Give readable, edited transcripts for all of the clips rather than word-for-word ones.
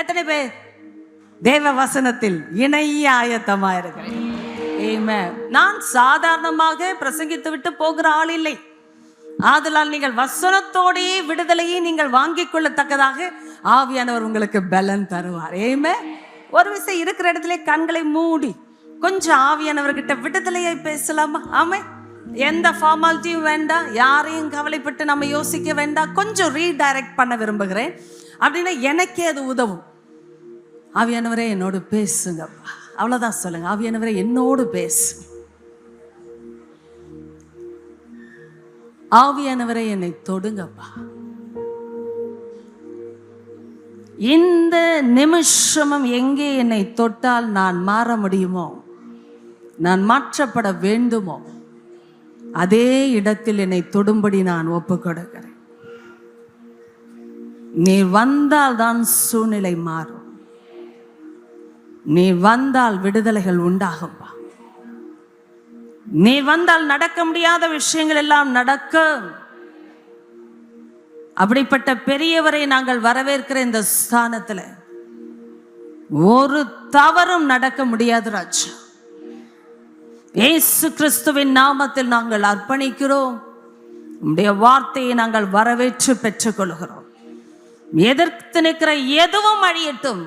எத்தனை பேர் தேவ வசனத்தில் இணைய ஆயத்தமா இருக்கிறேன்? நான் சாதாரணமாக பிரசங்கித்து விட்டு போகிற ஆள் இல்லை. ஆதலால் நீங்கள் வசனத்தோடையே விடுதலையை நீங்கள் வாங்கிக் கொள்ளத்தக்கதாக ஆவியானவர் உங்களுக்கு பலன் தருவார். ஒரு விஷயம் இருக்கிற இடத்துல கண்களை மூடி கொஞ்சம் ஆவியானவர்கிட்ட விடுதலையை பேசலாமா? ஆமே, எந்த ஃபார்மாலிட்டியும் வேண்டாம், யாரையும் கவலைப்பட்டு நம்ம யோசிக்க வேண்டாம். கொஞ்சம் ரீடைரக்ட் பண்ண விரும்புகிறேன் அப்படின்னா எனக்கே அது உதவும். ஆவியானவரே என்னோடு பேசுங்கப்பா, அவ்வளவுதான் சொல்லுங்க. ஆவியானவரே என்னோடு பேசு, ஆவியானவரை என்னை தொடுங்கப்பா. இந்த நிமிஷமும் எங்கே என்னை தொட்டால் நான் மாற முடியுமோ, நான் மாற்றப்பட வேண்டுமோ, அதே இடத்தில் என்னை தொடும்படி நான் ஒப்பு கொடுக்கிறேன். நீ வந்தால் தான் சூழ்நிலை மாறும். நீ வந்தால் விடுதலைகள் உண்டாகும்பா. நீ வந்தால் நடக்க முடியாத விஷயங்கள் எல்லாம் நடக்கும். அப்படிப்பட்ட பெரியவரை நாங்கள் வரவேற்கிற இந்த ஸ்தானத்தில் ஒரு தவறும் நடக்க முடியாது ராஜா. இயேசு கிறிஸ்துவின் நாமத்தில் நாங்கள் அர்ப்பணிக்கிறோம். உம்முடைய வார்த்தையை நாங்கள் வரவேற்று பெற்றுக் கொள்கிறோம். எதிர்த்து நிற்கிற எதுவும் அழியட்டும்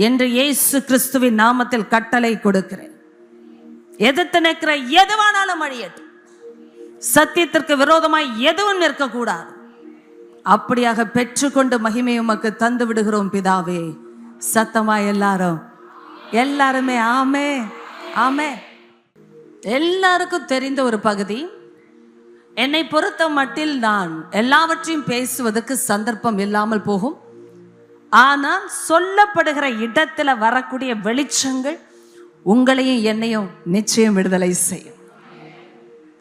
என்று இயேசு கிறிஸ்துவின் நாமத்தில் கட்டளை கொடுக்கிறேன். எதிர்த்து நிற்கிற எதுவானாலும் அழியட்டும். சத்தியத்திற்கு விரோதமாய் எதுவும் நிற்கக்கூடாது. அப்படியாக பெற்றுக்கொண்டு மகிமை உமக்கு தந்து விடுகிறோம் பிதாவே. சத்தமா எல்லாருமே ஆமே ஆமே. எல்லாருக்கும் தெரிந்த ஒரு பகுதி. என்னை பொறுத்த மட்டில் நான் எல்லாவற்றையும் பேசுவதற்கு சந்தர்ப்பம் இல்லாமல் போகும். ஆனால் சொல்லப்படுகிற இடத்துல வரக்கூடிய வெளிச்சங்கள் உங்களையும் என்னையும் நிச்சயம் விடுதலை செய்யும்.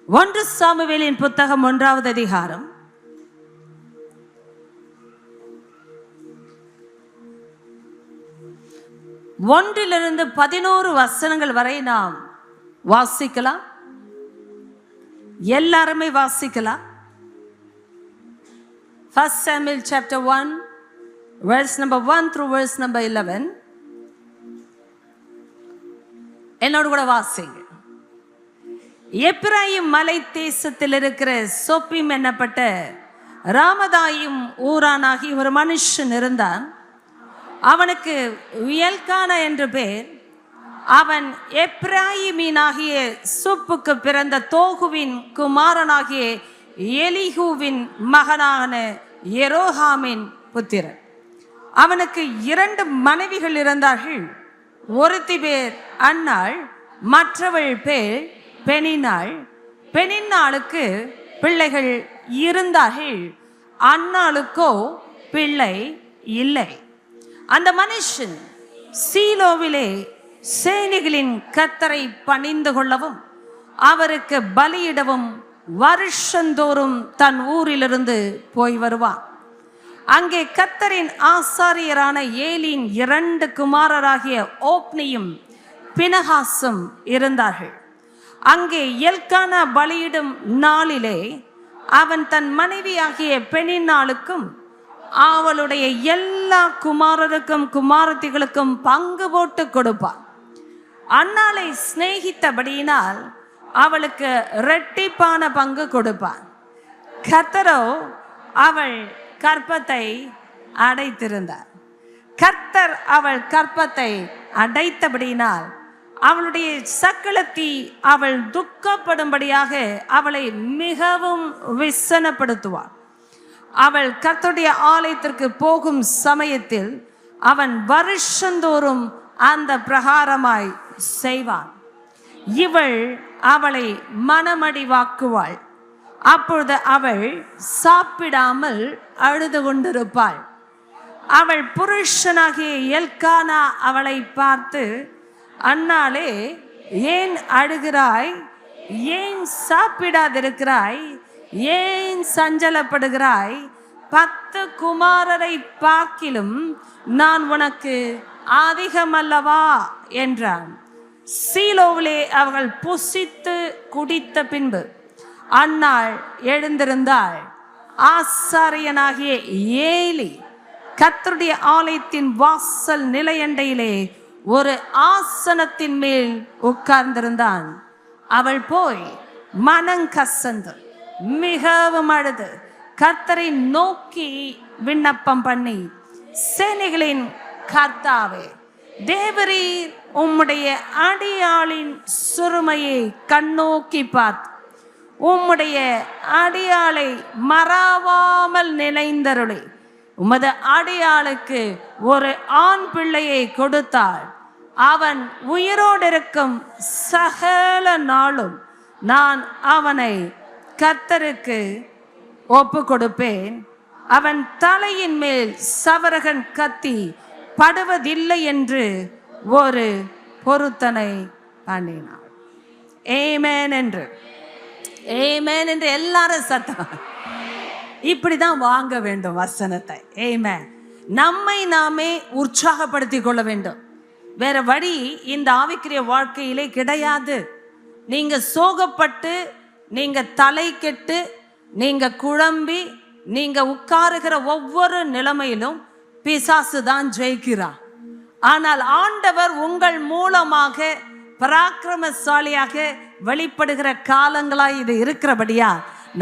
1 சாமுவேலின் புத்தகம் 1வது அதிகாரம் 1 11 வசனங்கள் வரை நாம் வாசிக்கலாம். எல்லாருமே வாசிக்கலாம். 1 Samuel chapter 1 verse number 1 through verse number 11. என்னோடு கூட வாசிங்க. எப்பிராயிம் மலை தேசத்தில் இருக்கிற சோப்பிம் என்னப்பட்ட ராமதாயும் ஊரானாகி ஒரு மனுஷன் இருந்தான். அவனுக்கு எல்கானா என்று பேர். அவன் எப்பிராயிமீனாகிய சூப்புக்கு பிறந்த தோகுவின் குமாரனாகிய எலிகூவின் மகனான எரோஹாமின் புத்திரன். அவனுக்கு 2 மனைவிகள் இருந்தார்கள். ஒருத்தி பேர் அன்னாள், மற்றவள் பேர் பெனினாள். பெனின்னாளுக்கு பிள்ளைகள் இருந்தார்கள், அன்னாளுக்கோ பிள்ளை இல்லை. அந்த மனுஷன் சீலோவிலே சேனைகளின் கர்த்தரை பணிந்து கொள்ளவும் அவருக்கு பலியிடவும் வருஷந்தோறும் தன் ஊரிலிருந்து போய் வருவான். அங்கே கர்த்தரின் ஆசாரியரான ஏலியின் 2 குமாரராகிய ஓப்னியும் பினகாசும் இருந்தார்கள். அங்கே எல்கானா பலியிடும் நாளிலே அவன் தன் மனைவியாகிய பெனின்னாளுக்கும் அவளுடைய எல்லா குமாரருக்கும் குமாரத்திகளுக்கும் பங்கு போட்டு கொடுப்பான். அன்னாளை சிநேகித்தபடியினால் அவளுக்கு இரட்டிப்பான பங்கு கொடுப்பான். கர்த்தரோ அவள் கற்பத்தை அடைத்திருந்தார். கர்த்தர் அவள் கற்பத்தை அடைத்தபடியினால் அவளுடைய சக்களத்தி அவள் துக்கப்படும்படியாக அவளை மிகவும் விசனப்படுத்துவாள். அவள் கர்த்தருடைய ஆலயத்திற்கு போகும் சமயத்தில் அவன் வருஷந்தோறும் அந்த பிரகாரமாய் செய்வான். இவள் அவளை மனமடிவாக்குவாள். அப்பொழுது அவள் சாப்பிடாமல் அழுது கொண்டிருப்பாள். அவள் புருஷனாகிய எல்கானா அவளை பார்த்து, அன்னாளே, ஏன் அழுகிறாய்? ஏன் சாப்பிடாதிருக்கிறாய்? ஏன் சஞ்சலப்படுகிறாய்? 10 குமாரரை பார்க்கிலும் நான் உனக்கு அதிகமல்லவா என்றான். சீலோவிலே அவர்கள் புசித்து குடித்த பின்பு அன்னாள் எழுந்திருந்தாள். ஆசாரியனாகிய ஏலி கர்த்தருடைய ஆலயத்தின் வாசல் நிலையண்டையிலே ஒரு ஆசனத்தின் மேல் உட்கார்ந்திருந்தான். அவள் போய் மனங்கசந்து மிகவும் அழுது கர்த்தரை நோக்கி விண்ணப்பம் பண்ணி, சேனைகளின் கர்த்தாவே, தேவரீர் உம்முடைய அடியாளின் சிறுமையை கண்ணோக்கி பார்த்து உம்முடைய அடியாளை மறவாமல் நினைந்தருளி உமது அடியாளுக்கு ஒரு ஆண் பிள்ளையை கொடுத்தாள். அவன் உயிரோடு இருக்கும் சகல நாளும் நான் அவனை கர்த்தருக்கு ஒப்பு கொடுப்பேன். அவன் தலையின் மேல் சவரகன் கத்தி படுவதில்லை என்று ஒரு பொருத்தனை பண்ணினாள். ஆமென் என்று, ஆமென் என்று எல்லாரும் சத்தம். இப்படிதான் வாங்க வேண்டும் வசனத்தை. ஆமென். நம்மை நாமே உற்சாகப்படுத்தி கொள்ள வேண்டும். வேற வழி இந்த ஆவிக்குரிய வாழ்க்கையிலே கிடையாது. நீங்க சோகப்பட்டு, நீங்க தலை கெட்டு, நீங்க குழம்பி, நீங்க உட்காருகிற ஒவ்வொரு நிலைமையிலும் பிசாசு தான் ஜெயிக்கிறார். ஆனால் ஆண்டவர் உங்கள் மூலமாக பராக்கிரமசாலியாக வெளிப்படுகிற காலங்களாய் இது இருக்கிறபடியா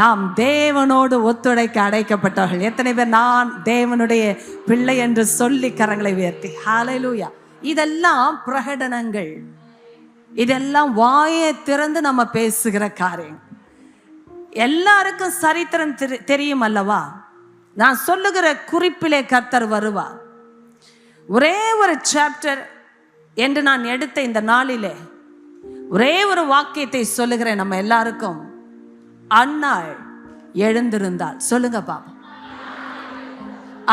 நாம் தேவனோடு ஒத்துழைக்க அடைக்கப்பட்டவர்கள். எத்தனை பேர் நான் தேவனுடைய பிள்ளை என்று சொல்லி கரங்களை உயர்த்தி ஹல்லேலூயா. இதெல்லாம் பிரகடனங்கள், இதெல்லாம் வாயை திறந்து நம்ம பேசுகிற காரியம். எல்லாருக்கும் சரித்திரம் தெரியும் அல்லவா? நான் சொல்லுகிற குறிப்பிலே கர்த்தர் வருவார். ஒரே ஒரு சாப்டர் என்று நான் எடுத்த இந்த நாளிலே ஒரே ஒரு வாக்கியத்தை சொல்லுகிறேன் நம்ம எல்லாருக்கும். அன்னாள் எழுந்திருந்தாள். சொல்லுங்க பாப்பா.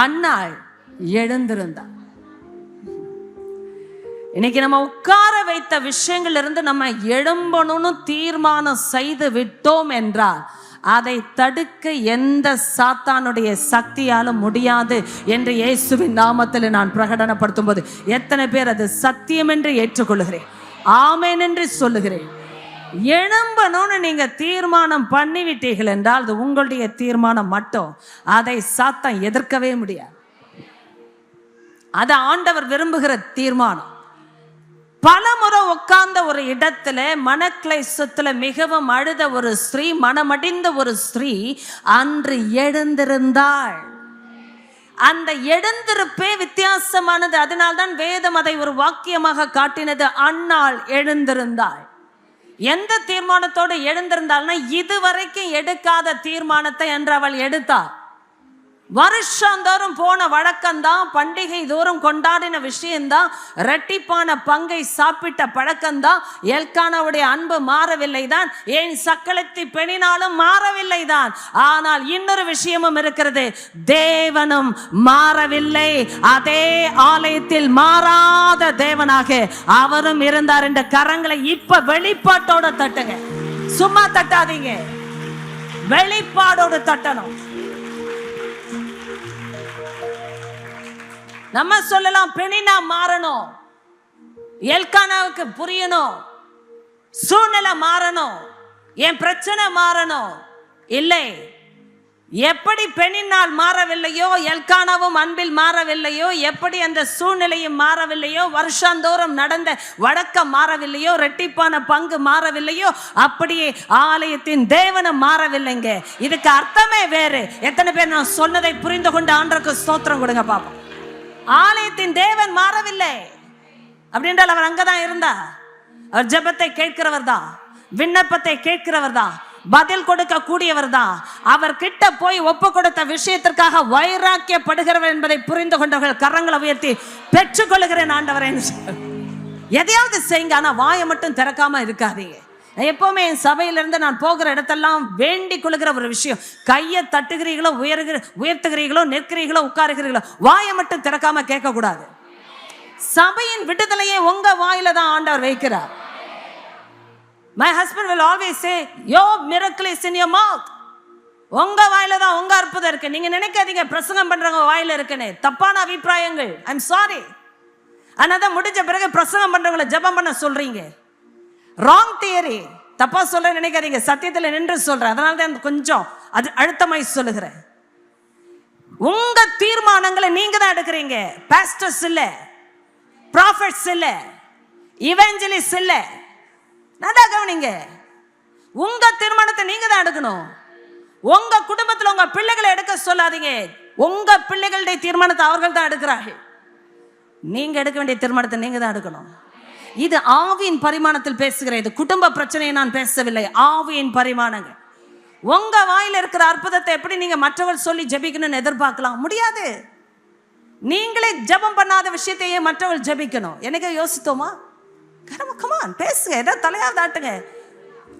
அன்னாள் எழுந்திருந்தாள். இன்னைக்கு நம்ம உட்கார வைத்த விஷயங்கள் இருந்து நம்ம எழும்பணும்னு தீர்மானம் செய்து விட்டோம் என்றால் அதை தடுக்க எந்த சாத்தானுடைய சக்தியாலும் முடியாது என்று இயேசுவின் நாமத்தில் நான் பிரகடனப்படுத்தும் போது எத்தனை பேர் அது சத்தியம் என்று ஏற்றுக்கொள்கிறேன்? ஆமென் என்று சொல்லுகிறேன். எழும்பணும்னு நீங்க தீர்மானம் பண்ணிவிட்டீர்கள் என்றால் அது உங்களுடைய தீர்மானம் மட்டும். அதை சாத்தான் எதிர்க்கவே முடியாது. அது ஆண்டவர் விரும்புகிற தீர்மானம். பல முறை உட்கார்ந்த ஒரு இடத்துல மனக்லேசத்துல மிகவும் அழுத ஒரு ஸ்திரீ, மனமடிந்த ஒரு ஸ்திரீ அன்று எழுந்திருந்தாள். அந்த எழுந்திருப்பே வித்தியாசமானது. அதனால்தான் வேதம் அதை ஒரு வாக்கியமாக காட்டினது. அன்னாள் எழுந்திருந்தாள். எந்த தீர்மானத்தோடு எழுந்திருந்தாள்னா இதுவரைக்கும் எடுக்காத தீர்மானத்தை என்று அவள் எடுத்தாள். வருஷந்தோறும் போன வழக்கம்தான், பண்டிகை தோறும் கொண்டாடின விஷயம்தான், இரட்டிப்பான பங்கை சாப்பிட்ட பழக்கம்தான். எல்கானாவுடைய அன்பு மாறவில்லை தான், ஏன் சக்களத்தி பெணினாலும் மாறவில்லை தான். ஆனால் இன்னொரு விஷயமும் இருக்கிறது, தேவனும் மாறவில்லை. அதே ஆலயத்தில் மாறாத தேவனாக அவரும் இருந்தார் என்ற கரங்களை இப்ப வெளிப்பாட்டோட தட்டுங்க. சும்மா தட்டாதீங்க, வெளிப்பாடோடு தட்டணும். நம்ம சொல்லலாம் பெணினா மாறணும், எல்கானாவுக்கு புரியணும், சூழ்நிலை மாறணும், என் பிரச்சனை மாறணும். இல்லை, எப்படி பெண்ணினால் மாறவில்லையோ, எல்கானாவும் அன்பில் மாறவில்லையோ, எப்படி அந்த சூழ்நிலையும் மாறவில்லையோ, வருஷந்தோறும் நடந்த வழக்கம் மாறவில்லையோ, இரட்டிப்பான பங்கு மாறவில்லையோ, அப்படியே ஆலயத்தின் தேவனும் மாறவில்லைங்க. இதுக்கு அர்த்தமே வேறு. எத்தனை பேர் நான் சொன்னதை புரிந்து கொண்டு ஆண்டவருக்கு ஸ்தோத்திரம் கொடுங்க பாப்போம். ஆலயத்தின் தேவன் மாறவில்லை அப்படின்றால் அவர் அங்கதான் இருந்தார். அவர் ஜெபத்தை கேட்கிறவர் தான், விண்ணப்பத்தை கேட்கிறவர் தான், பதில் கொடுக்க கூடியவர் தான். அவர் கிட்ட போய் ஒப்பு கொடுத்த விஷயத்திற்காக வைராக்கியப்படுகிறவர் என்பதை புரிந்து கொண்டவர்கள் கரங்களை உயர்த்தி பெற்றுக்கொள்கிறேன் ஆண்டவரே. எதையாவது செய்யுங்க, ஆனா வாயை மட்டும் திறக்காம இருக்காதீங்க. எப்பவுமே என் சபையிலிருந்து நான் போகிற இடத்தெல்லாம் வேண்டிக் கொள்கிற ஒரு விஷயம், கையை தட்டுகிறீர்களோ, உயர்த்துகிறீர்களோ, நிற்கிறீர்களோ, உட்காருகிறீர்களோ, வாயை மட்டும் திறக்காம கேட்க கூடாது. சபையின் விடுதலையை உங்க வாயில தான் ஆண்டவர் வைக்கிறார். My husband will always say, your miracle is in your mouth. உங்க வாயில தான் உங்க அற்புதம் இருக்கு. நீங்க நினைக்காதீங்க பிரசங்கம் பண்றவங்க வாயில இருக்குன்னு. தப்பான அபிப்பிராயங்கள். I'm sorry. ஆனா முடிஞ்ச பிறகு பிரசங்கம் பண்றவங்களை ஜெபம் பண்ண சொல்றீங்க. Wrong theory. தப்பா சொல்ல நினைக்காதீங்க, சத்தியத்தில் நின்று சொல்றேன். அதனால தான் கொஞ்சம் அது அழுத்தமாய் சொல்லுகிறேன். உங்க தீர்மானங்களை நீங்க தான் எடுக்கிறீங்க. பாஸ்டர்ஸ் இல்ல, ப்ராஃபெட்ஸ் இல்ல, இவாஞ்சலிஸ்ட் இல்ல. நல்லா கவனிங்க, உங்க தீர்மானத்தை நீங்க தான் எடுக்கணும். உங்க குடும்பத்தில் உங்க பிள்ளைகளை எடுக்க சொல்லாதீங்க. உங்க பிள்ளைகளுடைய தீர்மானத்தை அவர்கள் தான் எடுக்கிறார்கள். நீங்க எடுக்க வேண்டிய தீர்மானத்தை நீங்க தான் எடுக்கணும். இது ஆவியின் பரிமாணத்தில் பேசுகிறேன். இது குடும்ப பிரச்சனையை நான் பேசவில்லை, ஆவியின் பரிமாணங்கள். உங்க வாயில் இருக்கிற அற்புதத்தை எப்படி நீங்க மற்றவர்கள் சொல்லி ஜெபிக்கணும்னு எதிர்பார்க்கலாம்? முடியாது. நீங்களே ஜெபம் பண்ணாத விஷயத்தையே மற்றவர்கள் ஜெபிக்கணும். எனக்கு யோசித்தோமா? கமான் பேசுங்க, ஏதாவது தலையாவது ஆட்டுங்க.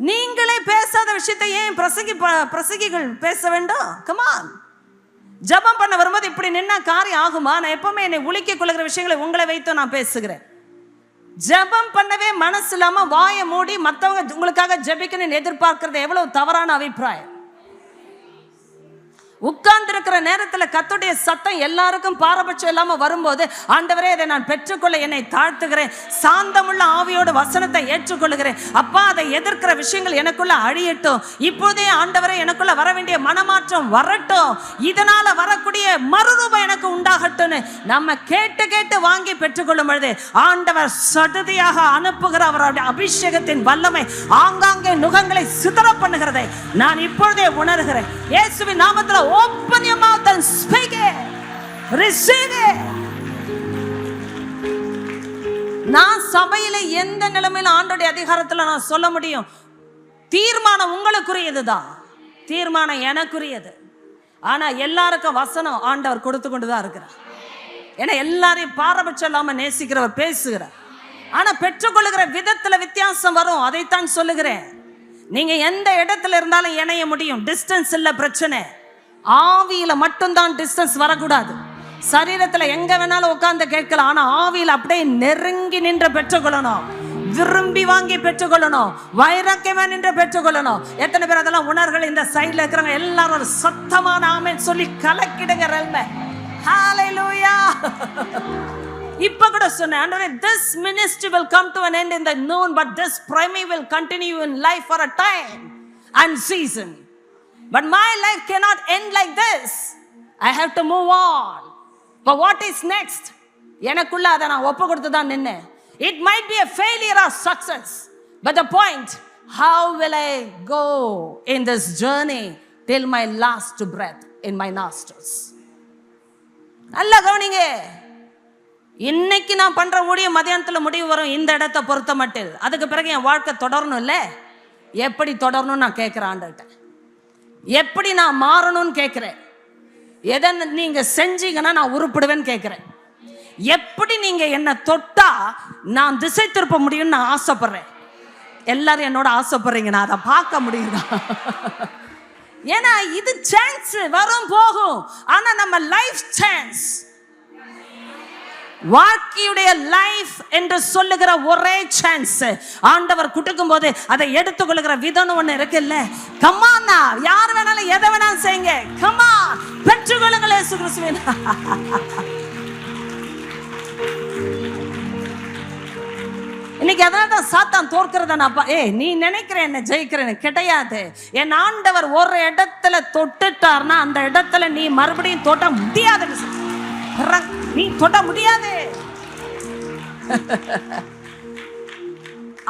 நீங்களே பேசாத விஷயத்தை ஏன் பிரசங்கிகள் பேச வேண்டும்? கமான். ஜெபம் பண்ண வரும்போது இப்படி நின்னா காரியம் ஆகுமா? நான் எப்பவுமே என்னை உலுக்கிக் கொள்கிற விஷயங்களை உங்களை வைத்து நான் பேசுகிறேன். ஜெபம் பண்ணவே மனசு இல்லாம வாயை மூடி மற்றவங்க உங்களுக்காக ஜெபிக்கணும்னு எதிர்பார்க்கிறது எவ்வளவு தவறான அபிப்பிராயம். உட்கார்ந்து இருக்கிற நேரத்தில் கர்த்தருடைய சத்தம் எல்லாருக்கும் பாரபட்சம் இல்லாம வரும்போது, ஆண்டவரே இதை நான் பெற்றுக்கொள்ள என்னை தாழ்த்துகிறேன், சாந்தமுள்ள ஆவியோட வசனத்தை ஏற்றுக்கொள்கிறேன். அப்பா, அதை எதிர்க்கிற விஷயங்கள் எனக்குள்ள அழியட்டும். இப்போதே ஆண்டவரே எனக்குள்ள வர வேண்டிய மனமாற்றம் வரட்டும், இதனால வரக்கூடிய மறுரூபம் எனக்கு உண்டாகட்டும்னு நம்ம கேட்டு கேட்டு வாங்கி பெற்றுக்கொள்ளும் பொழுது ஆண்டவர் சடுதியாக அனுப்புகிற அவருடைய அபிஷேகத்தின் வல்லமை ஆங்காங்கே நுகங்களை சிதற பண்ணுகிறதை நான் இப்பொழுதே உணர்கிறேன். இயேசுவின் நாமத்தில் open your mouth and speak it. Receive it. நான் சபையில எந்த நிலைமையில ஆண்டவருடைய அதிகாரத்துல நான் சொல்ல முடியும்? தீர்மானம் உங்களுக்குரியதுதான், தீர்மானம் எனக்குரியது. ஆனா எல்லாருக்கும் வசனம் ஆண்டவர் கொடுத்து கொண்டுதான் இருக்கிறார். ஏன்னா எல்லாரையும் பாரபட்சம் இல்லாம நேசிக்கிறவர் பேசுகிறார். ஆனா பெற்றுக்கொள்ளுகிற விதத்துல வித்தியாசம் வரும். அதைத்தான் சொல்லுகிறேன். நீங்க எந்த இடத்துல இருந்தாலும் இணைய முடியும். டிஸ்டன்ஸ் இல்ல பிரச்சனை. ஆவியில மட்டும்தான் டிஸ்டன்ஸ் வரக்கூடாது. சரீரத்துல எங்க வேணாலும் உட்கார்ந்து கேட்கலாம். ஆனா ஆவியில அப்படியே நெருங்கி நின்று பெற்றுக்கொள்ளணும், விரும்பி வாங்கி பெற்றுக்கொள்ளணும், வைராக்கியமா நின்று பெற்றுக்கொள்ளணும். எத்தனை பேர் அதெல்லாம் உணர்கள்? இந்த சைட்ல இருக்கிறவங்க எல்லாரும் ஒரு சத்தமான ஆமென் சொல்லி கலக்கிடுங்க. ரெல்மே ஹalleluya. இப்ப கூட சொன்னேன், ஆண்டவரே, this ministry will come to an end in the noon, but this primary will continue in life for a time and season. But my life cannot end like this. I have to move on. But what is next? எனக்குள்ள அதை நான் ஒப்பு கொடுத்து தான் நின்னேன். It might be a failure or success, but the point, how will I go in this journey till my last breath in my nostrils? நல்லா கவனிங்க. இன்னைக்கு நான் பண்ற ஊழியம் மதியானத்துல முடிவு வரும் இந்த இடத்தை பொறுத்த மட்டும். அதுக்கு பிறகு என் வாழ்க்கை தொடரணும் இல்ல? எப்படி தொடரணும்னு நான் கேட்கிறேன் ஆண்டவர்கிட்ட. எப்படி நான் மாறணும்னு கேட்கிறேன். எதை நீங்க செஞ்சீங்கன்னா நான் உருப்படுவேன்னு கேட்கிறேன். எப்படி நீங்க என்ன தொட்டா நான் திசை திருப்ப முடியும்னு நான் ஆசைப்படுறேன். எல்லாரும் என்னோட ஆசைப்படுறீங்க, நான் அதை பார்க்க முடியுதா? ஏன்னா இது சான்ஸ் வரும் போகும். ஆனா நம்ம லைஃப் சான்ஸ், வாழ்க்கையுடைய லைஃப் என்று சொல்லுகிற ஒரே சான்ஸ் ஆண்டவர் கொடுக்கும் போது அதை எடுத்துக்கொள்ளுகிற விதம் ஒண்ணு இருக்குல்ல. கமான்னா, யார் வேணாலும் எதை வேணாலும் செய்யுங்க. கமான், பெற்றுக்கொள்ளுங்கள் இயேசு கிறிஸ்துவின். இன்னைக்கு அதனால தான் சாத்தான் தோற்கிறத நான் நீ நினைக்கிற என்ன ஜெயிக்கிறேன்னு கிடையாது. என் ஆண்டவர் ஒரு இடத்துல தொட்டுட்டார்னா அந்த இடத்துல நீ மறுபடியும் தொட்ட முடியாது. நீ தொட முடியாது.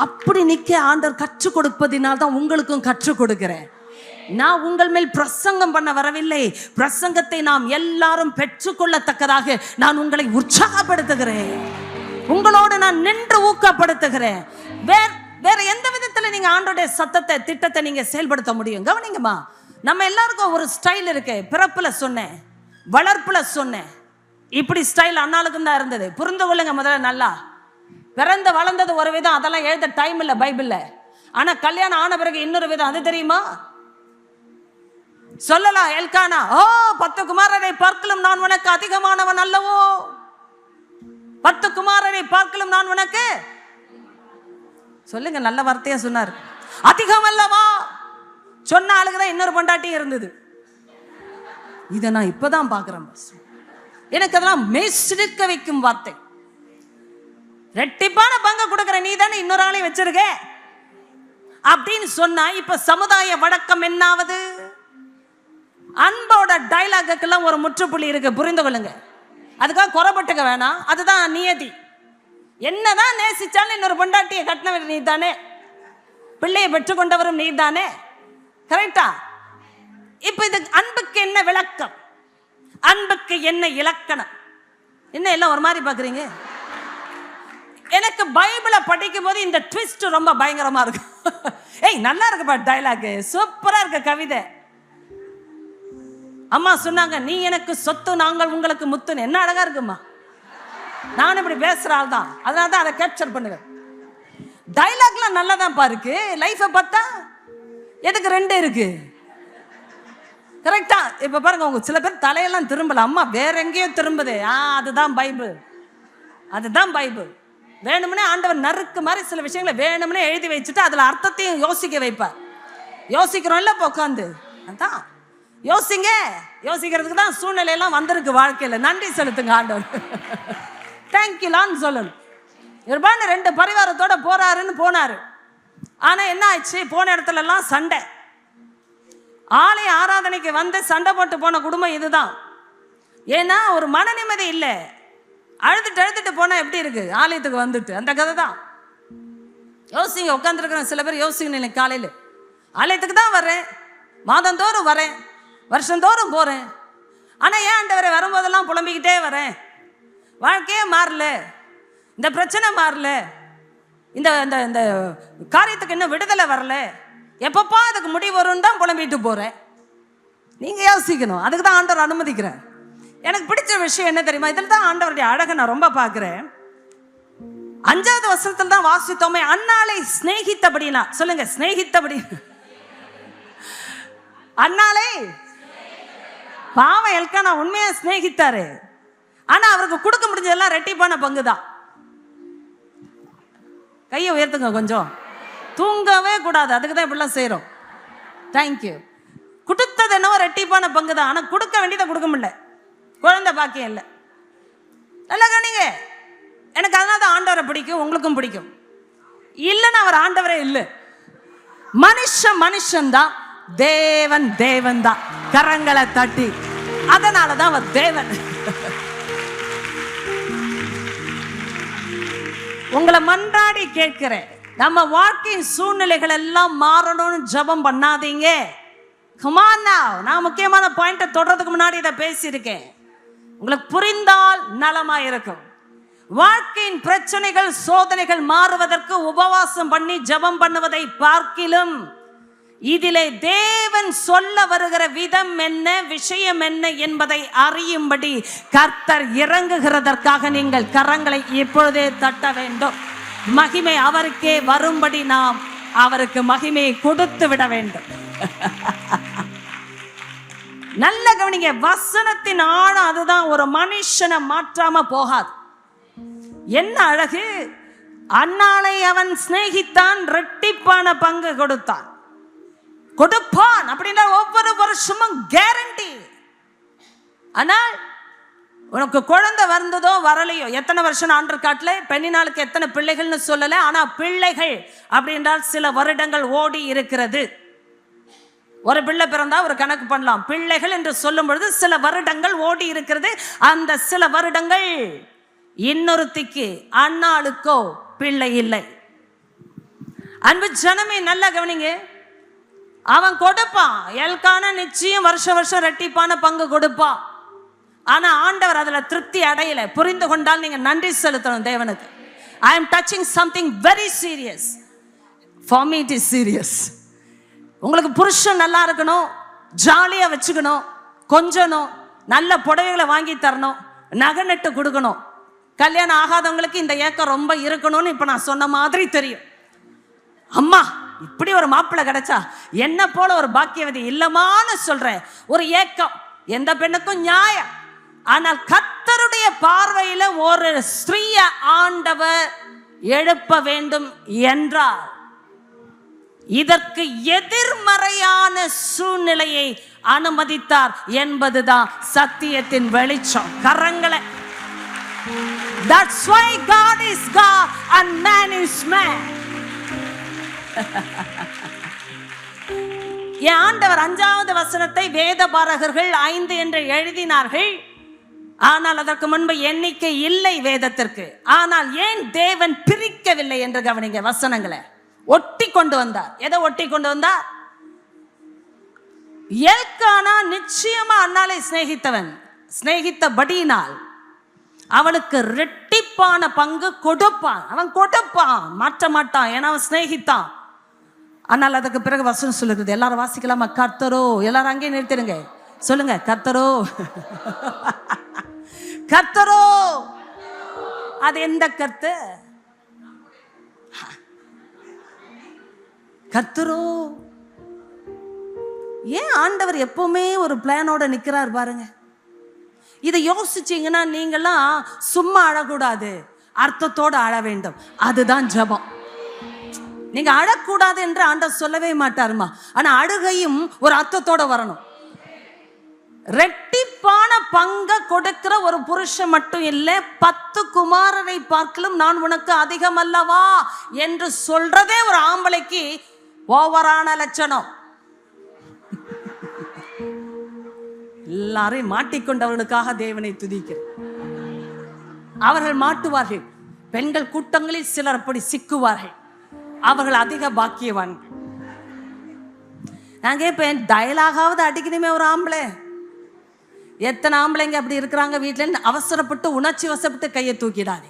அப்படி நிக்க ஆண்டவர் கற்றுக் கொடுப்பதினால் தான் உங்களுக்கும் கற்றுக் கொடுக்கிறேன். நான் உங்கள் மேல் பிரசங்கம் பண்ண வரவில்லை. பிரசங்கத்தை நாம் எல்லாரும் பெற்றுக்கொள்ளத்தக்கதாக நான் உங்களை உற்சாகப்படுத்துகிறேன். உங்களோடு நான் நின்று ஊக்கப்படுத்துகிறேன். வேற எந்த விதத்துல நீங்க ஆண்டோடைய சத்தத்தை திட்டத்தை நீங்க செயல்படுத்த முடியும்? கவனிங்கம்மா, நம்ம எல்லாருக்கும் ஒரு ஸ்டைல் இருக்கு. பிறப்புல சொன்னேன், வளர்ப்புல சொன்னேன். இப்படி ஸ்டைல் அண்ணாளுக்கும் தான் இருந்தது. புரிந்து கொள்ளுங்க முதல்ல நல்லா. பிறந்து வளர்ந்தது ஒரு விதம், அதெல்லாம் எழுத டைம் இல்லை பைபிள்ல. ஆனா கல்யாணம் ஆன பிறகு இன்னொரு விதம், அது தெரியுமா? சொல்லலாம் எல்கானா, 10 குமாரரை பார்க்கலும் நான் உனக்கு அதிகமானவன் அல்லவோ? 10 குமாரரை பார்க்கலும் நான் உனக்கு, சொல்லுங்க, நல்ல வார்த்தையா சொன்னார். அதிகம் அல்லவா? சொன்ன ஆளுக்குதான் இன்னொரு பொண்டாட்டியும் இருந்தது. இதை நான் இப்பதான் பாக்குறேன். எனக்கு அதெல்லாம் மெய்சிலிர்க்க வைக்கும் வார்த்தை. ரெட்டிப்பான பங்கு கொடுக்கிற நீ தானே இன்னொரு ஆளையும் வச்சிருக்க அப்படின்னு சொன்னா இப்ப சமுதாய வழக்கம் என்னாவது? அன்போட டைலாக்குக்கெல்லாம் ஒரு முற்றுப்புள்ளி இருக்கு, புரிந்து கொள்ளுங்க. அதுக்காக குறைபட்டுக்க வேணாம், அதுதான் நியதி. என்னதான் நேசிச்சாலும் இன்னொரு பொண்டாட்டியை கட்டினவர் நீ தானே, பிள்ளையை பெற்றுக்கொண்டவரும் நீ தானே, கரெக்டா? இப்ப இது அன்புக்கு என்ன விளக்கம், அன்புக்கு என்ன இலக்கணம்? என்ன எல்லாம் ஒரு மாதிரி பாக்குறீங்க? எனக்கு பைபிளை படிக்கும் போது இந்த ட்விஸ்ட் ரொம்ப பயங்கரமா இருக்கு. ஏய் நல்லா இருக்குப்பா டைலாக், சூப்பரா இருக்கு கவிதை. அம்மா சொன்னாங்க, நீ எனக்கு சொத்து நாங்கள் உங்களுக்கு முத்துன்னு. என்ன அழகா இருக்குமா. நான் இப்படி பேசுற ஆள் தான், அதனால தான் அதை கேப்சர் பண்ணுவேன். டைலாக்லாம் நல்லா தான் இருக்கு, லைஃபை பார்த்தா எதுக்கு ரெண்டு இருக்கு, கரெக்டா? இப்ப பாருங்க, உங்க சில பேர் தலையெல்லாம் திரும்பல, அம்மா வேற எங்கேயோ திரும்புது. அதுதான் பைபிள், அதுதான் பைபிள். வேணும்னே ஆண்டவர் நறுக்கு மாதிரி சில விஷயங்களை வேணும்னே எழுதி வச்சுட்டு அதுல அர்த்தத்தையும் யோசிக்க வைப்பார். யோசிக்கிறோம் இல்ல உட்காந்து, அதான் யோசிங்க. யோசிக்கிறதுக்கு தான் சூழ்நிலையெல்லாம் வந்திருக்கு வாழ்க்கையில. நன்றி செலுத்துங்க ஆண்டவர், தேங்க்யூலான்னு சொல்லணும். இவர்பான 2 பரிவாரத்தோட போறாருன்னு போனாரு. ஆனா என்ன ஆயிடுச்சு, போன இடத்துல எல்லாம் சண்டை. ஆலய ஆராதனைக்கு வந்து சண்டை போட்டு போன குடும்பம் இதுதான். ஏன்னா ஒரு மன நிம்மதி இல்லை. அழுதுட்டு போனா எப்படி இருக்கு, ஆலயத்துக்கு வந்துட்டு அந்த கதை தான். யோசிங்க, உட்காந்துருக்கிற சில பேர் யோசிங்க. காலையில் ஆலயத்துக்கு தான் வரேன், மாதந்தோறும் வரேன், வருஷந்தோறும் போறேன், ஆனா ஏன் ஆண்டவரே வரும்போதெல்லாம் புலம்பிக்கிட்டே வரேன், வாழ்க்கையே மாறல, இந்த பிரச்சனை மாறல, இந்த இந்த காரியத்துக்கு இன்னும் விடுதலை வரல, எப்பப்பா அதுக்கு முடிவு வரும்னு தான் புலம்பிட்டு போறேன். நீங்க யோசிக்கணும், அதுக்கு தான் ஆண்டவர் அனுமதிக்கிறேன். எனக்கு பிடிச்ச விஷயம் என்ன தெரியுமா, இதில் தான் ஆண்டவருடைய அழகை நான் ரொம்ப பார்க்கிறேன். 5வது வசனத்தில் தான் வாசித்தோமே, அன்னாளை சிநேகித்தபடினா. சொல்லுங்க, சிநேகித்தபடி. அன்னாளை பாவம் எல்கானா உண்மையா சிநேகித்தாரு. ஆனா அவருக்கு கொடுக்க முடிஞ்சதெல்லாம் ரெட்டிப்பான பங்கு தான். கையை உயர்த்துங்க கொஞ்சம். தூங்கவே கூடாது, அதுக்கு தான் இப்படிலாம் செய்யறோம். தேங்க்யூ. கொடுத்தது என்னவோ ரெட்டிப்பான பங்கு தான், ஆனா கொடுக்க வேண்டியதை கொடுக்க முடியல. குழந்தை பாக்கியம் இல்லை. நல்லா கவனிங்க. எனக்கு அதனால தான் ஆண்டவரை பிடிக்கும், உங்களுக்கும் பிடிக்கும். இல்லைன்னா அவர் ஆண்டவரே இல்லை. மனுஷன் தான், தேவன் தேவன் தான். கரங்களை தட்டி, அதனாலதான் அவர் தேவன். உங்களை மன்றாடி கேட்கிறேன், நம்ம வாழ்க்கையின் சூழ்நிலைகள் எல்லாம் மாறணும்னு ஜெபம் பண்ணாதீங்க. Come on now. நான் முக்கியமான பாயிண்ட்டை தொடறதுக்கு முன்னாடி இதை பேசியிருக்கேன், உங்களுக்கு புரிந்தால் நலமா இருக்கும். வாழ்க்கையின் பிரச்சனைகள் சோதனைகள் மாறுவதற்கு உபவாசம் பண்ணி ஜெபம் பண்ணுவதை பார்க்கிலும் இதிலே தேவன் சொல்ல வருகிற விதம் என்ன, விஷயம் என்ன என்பதை அறியும்படி கர்த்தர் இறங்குகிறதற்காக நீங்கள் கரங்களை இப்பொழுதே தட்ட வேண்டும். மகிமை அவருக்கே வரும்படி நாம் அவருக்கு மகிமையை கொடுத்து விட வேண்டும். நல்ல கவனிங்க, வசனத்தின் ஆழம் அதுதான். ஒரு மனுஷனை மாற்றாம போகாது. என்ன அழகு, அன்னாளை அவன் சிநேகித்தான், இரட்டிப்பான பங்கு கொடுத்தான். கொடுப்பான் அப்படின்னா ஒவ்வொரு வருஷமும் கேரண்டி. ஆனால் உனக்கு குழந்தை வந்ததோ வரலையோ, எத்தனை வருஷம் ஆண்டவர் காட்டல, பெண்ணினாளுக்கு எத்தனை பிள்ளைகள்னு சொல்லல, ஆனா பிள்ளைகள் அப்படின்றால் சில வருடங்கள் ஓடி இருக்கிறது. ஒரு பிள்ளை பிறந்தா ஒரு கணக்கு பண்ணலாம், பிள்ளைகள் என்று சொல்லும் பொழுது சில வருடங்கள் ஓடி இருக்கிறது. அந்த சில வருடங்கள் இன்னொருத்திக்கு அன்னாளுக்கோ பிள்ளை இல்லை. அன்பு ஜனமே நல்லா கவனிங்க, அவன் கொடுப்பான். எல்கானா நிச்சயம் வருஷம் ரெட்டிப்பான பங்கு கொடுப்பான். ஆனா ஆண்டவர் அதுல திருப்தி அடையல. புரிந்து கொண்டால் நீங்க நன்றி செலுத்தணும் தேவனுக்கு. I am touching something very serious. For me it is serious. உங்களுக்கு புருஷன் நல்லா இருக்கணும், ஜாலியா வச்சுக்கணும், கொஞ்சணும், நல்ல புடவைகளை வாங்கி தரணும், நகை நட்டு கொடுக்கணும். கல்யாணம் ஆகாதவங்களுக்கு இந்த ஏக்கம் ரொம்ப இருக்கணும்னு இப்ப நான் சொன்ன மாதிரி தெரியும். அம்மா இப்படி ஒரு மாப்பிள்ளை கிடைச்சா என்ன போல ஒரு பாக்கியவதி இல்லமான்னு சொல்றேன். ஒரு ஏக்கம் எந்த பெண்ணுக்கும் நியாயம். ஆனால் கர்த்தருடைய பார்வையில ஒரு ஸ்திரீய ஆண்டவர் எழுப்ப வேண்டும் என்றார். இதற்கு எதிர்மறையான சூழ்நிலையை அனுமதித்தார் என்பதுதான் சத்தியத்தின் வெளிச்சம். கரங்களை. That's why God is God and man is man. என் ஆண்டவர் 5வது வசனத்தை வேத பாரகர்கள் 5 என்று எழுதினார்கள். ஆனால் அதற்கு முன்பு எண்ணிக்கை இல்லை வேதத்திற்கு. ஆனால் ஏன் தேவன் பிரிக்கவில்லை என்று கவனிங்க. வசனங்களை ஒட்டி கொண்டு வந்தார். எதை ஒட்டி கொண்டு வந்தார்? எல்கானா நிச்சயமா அன்னாலை சிநேகித்தவன். சிநேகித்தபடியினால் அவனுக்கு ரெட்டிப்பான பங்கு கொடுப்பான். அவன் கொடுப்பான், மாற்ற மாட்டான். ஏன்னா அவன் சிநேகித்தான். ஆனால் அதுக்கு பிறகு வசனம் சொல்லுகிறது. எல்லாரும் வாசிக்கலாமா? கர்த்தரோ, எல்லாரும் அங்கே நிறுத்திடுங்க, சொல்லுங்க கர்த்தரோ. கர்த்தரோ, அது எந்த கர்த்து? கர்த்தரோ. ஏன் ஆண்டவர் எப்பவுமே ஒரு பிளானோட நிக்கிறார் பாருங்க. இதை யோசிச்சீங்கன்னா நீங்களாம் சும்மா அழக்கூடாது, அர்த்தத்தோடு அழ வேண்டும். அதுதான் ஜெபம். நீங்க அழக்கூடாது என்று ஆண்டவர் சொல்லவே மாட்டாருமா. ஆனா அழுகையும் ஒரு அர்த்தத்தோட வரணும். ரெட்டிப்பான பங்க கொடுக்கிற ஒரு புருஷன் மட்டும் இல்லை, 10 குமாரரை பார்க்கலும் நான் உனக்கு அதிகம் அல்லவா என்று சொல்றதே ஒரு ஆம்பளைக்கு ஓவரான லட்சணம். எல்லாரையும் மாட்டிக்கொண்டவர்களுக்காக தேவனை துதிக்கிறேன். அவர்கள் மாட்டுவார்கள். பெண்கள் கூட்டங்களில் சிலர் அப்படி சிக்குவார்கள். அவர்கள் அதிக பாக்கியவான். நான் கேட்பேன், டயலாகாவது அடிக்கணுமே ஒரு ஆம்பளை. எத்தனை ஆம்பளைங்க அப்படி இருக்கிறாங்க வீட்டில்? அவசரப்பட்டு உணர்ச்சி வசப்பட்டு கையை தூக்கிடாதே.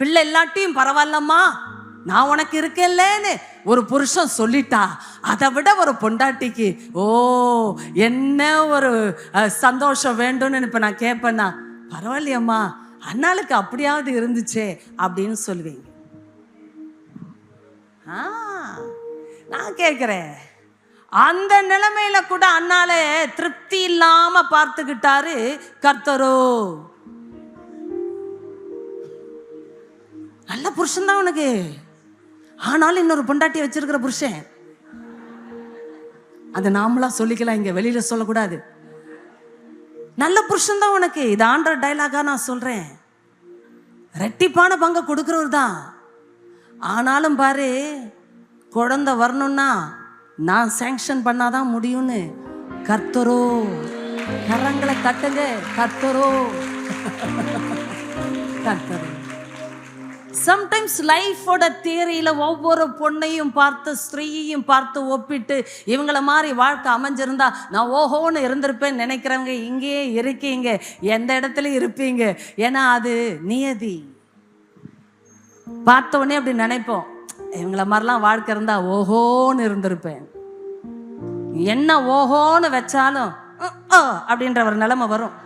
பிள்ளை எல்லாட்டையும் பரவாயில்லம்மா நான் உனக்கு இருக்கேன்னு ஒரு புருஷன் சொல்லிட்டா, அதை விட ஒரு பொண்டாட்டிக்கு ஓ என்ன ஒரு சந்தோஷம் வேண்டும்னு இப்ப நான் கேட்பேன்னா, பரவாயில்லையம்மா அண்ணாளுக்கு அப்படியாவது இருந்துச்சே அப்படின்னு சொல்லுவீங்க. நான் கேட்கிறேன், அந்த நிலைமையில கூட அண்ணால திருப்தி இல்லாம பார்த்துக்கிட்டாரு கர்த்தரோ. நல்ல புருஷன் தான் உனக்கு, ஆனாலும் இன்னொரு பொண்டாட்டி வச்சிருக்கிற புருஷன். அது நாமளா சொல்லிக்கலாம், இங்க வெளியில சொல்லக்கூடாது. நல்ல புருஷன் தான் உனக்கு. இது ஆண்டர் டைலாகா நான் சொல்றேன். ரெட்டிப்பான பங்க கொடுக்கிறவர் தான். ஆனாலும் பாரு, குழந்தை வரணும்னா நான் சாங்ஷன் பண்ணாதான் முடியும்னு கர்த்தரோ. கரங்களை தட்டுங்க, கர்த்தரோ கர்த்தரோ. சம்டைம்ஸ் லைஃபோட தியரியில ஒவ்வொரு பொண்ணையும் பார்த்து ஸ்திரீயையும் பார்த்து ஒப்பிட்டு இவங்கள மாதிரி வாழ்க்கை அமைஞ்சிருந்தா நான் ஓஹோன்னு இருந்திருப்பேன்னு நினைக்கிறவங்க இங்கேயே இருக்கீங்க, எந்த இடத்துல இருப்பீங்க. ஏன்னா அது நியதி. பார்த்த உடனே அப்படி நினைப்போம், இவங்கள மாதிரிலாம் வாழ்க்கை இருந்தா ஓஹோன்னு இருந்திருப்பேன். என்ன ஓஹோன்னு வச்சாலும் அப்படின்ற ஒரு நிலைமை வரும்.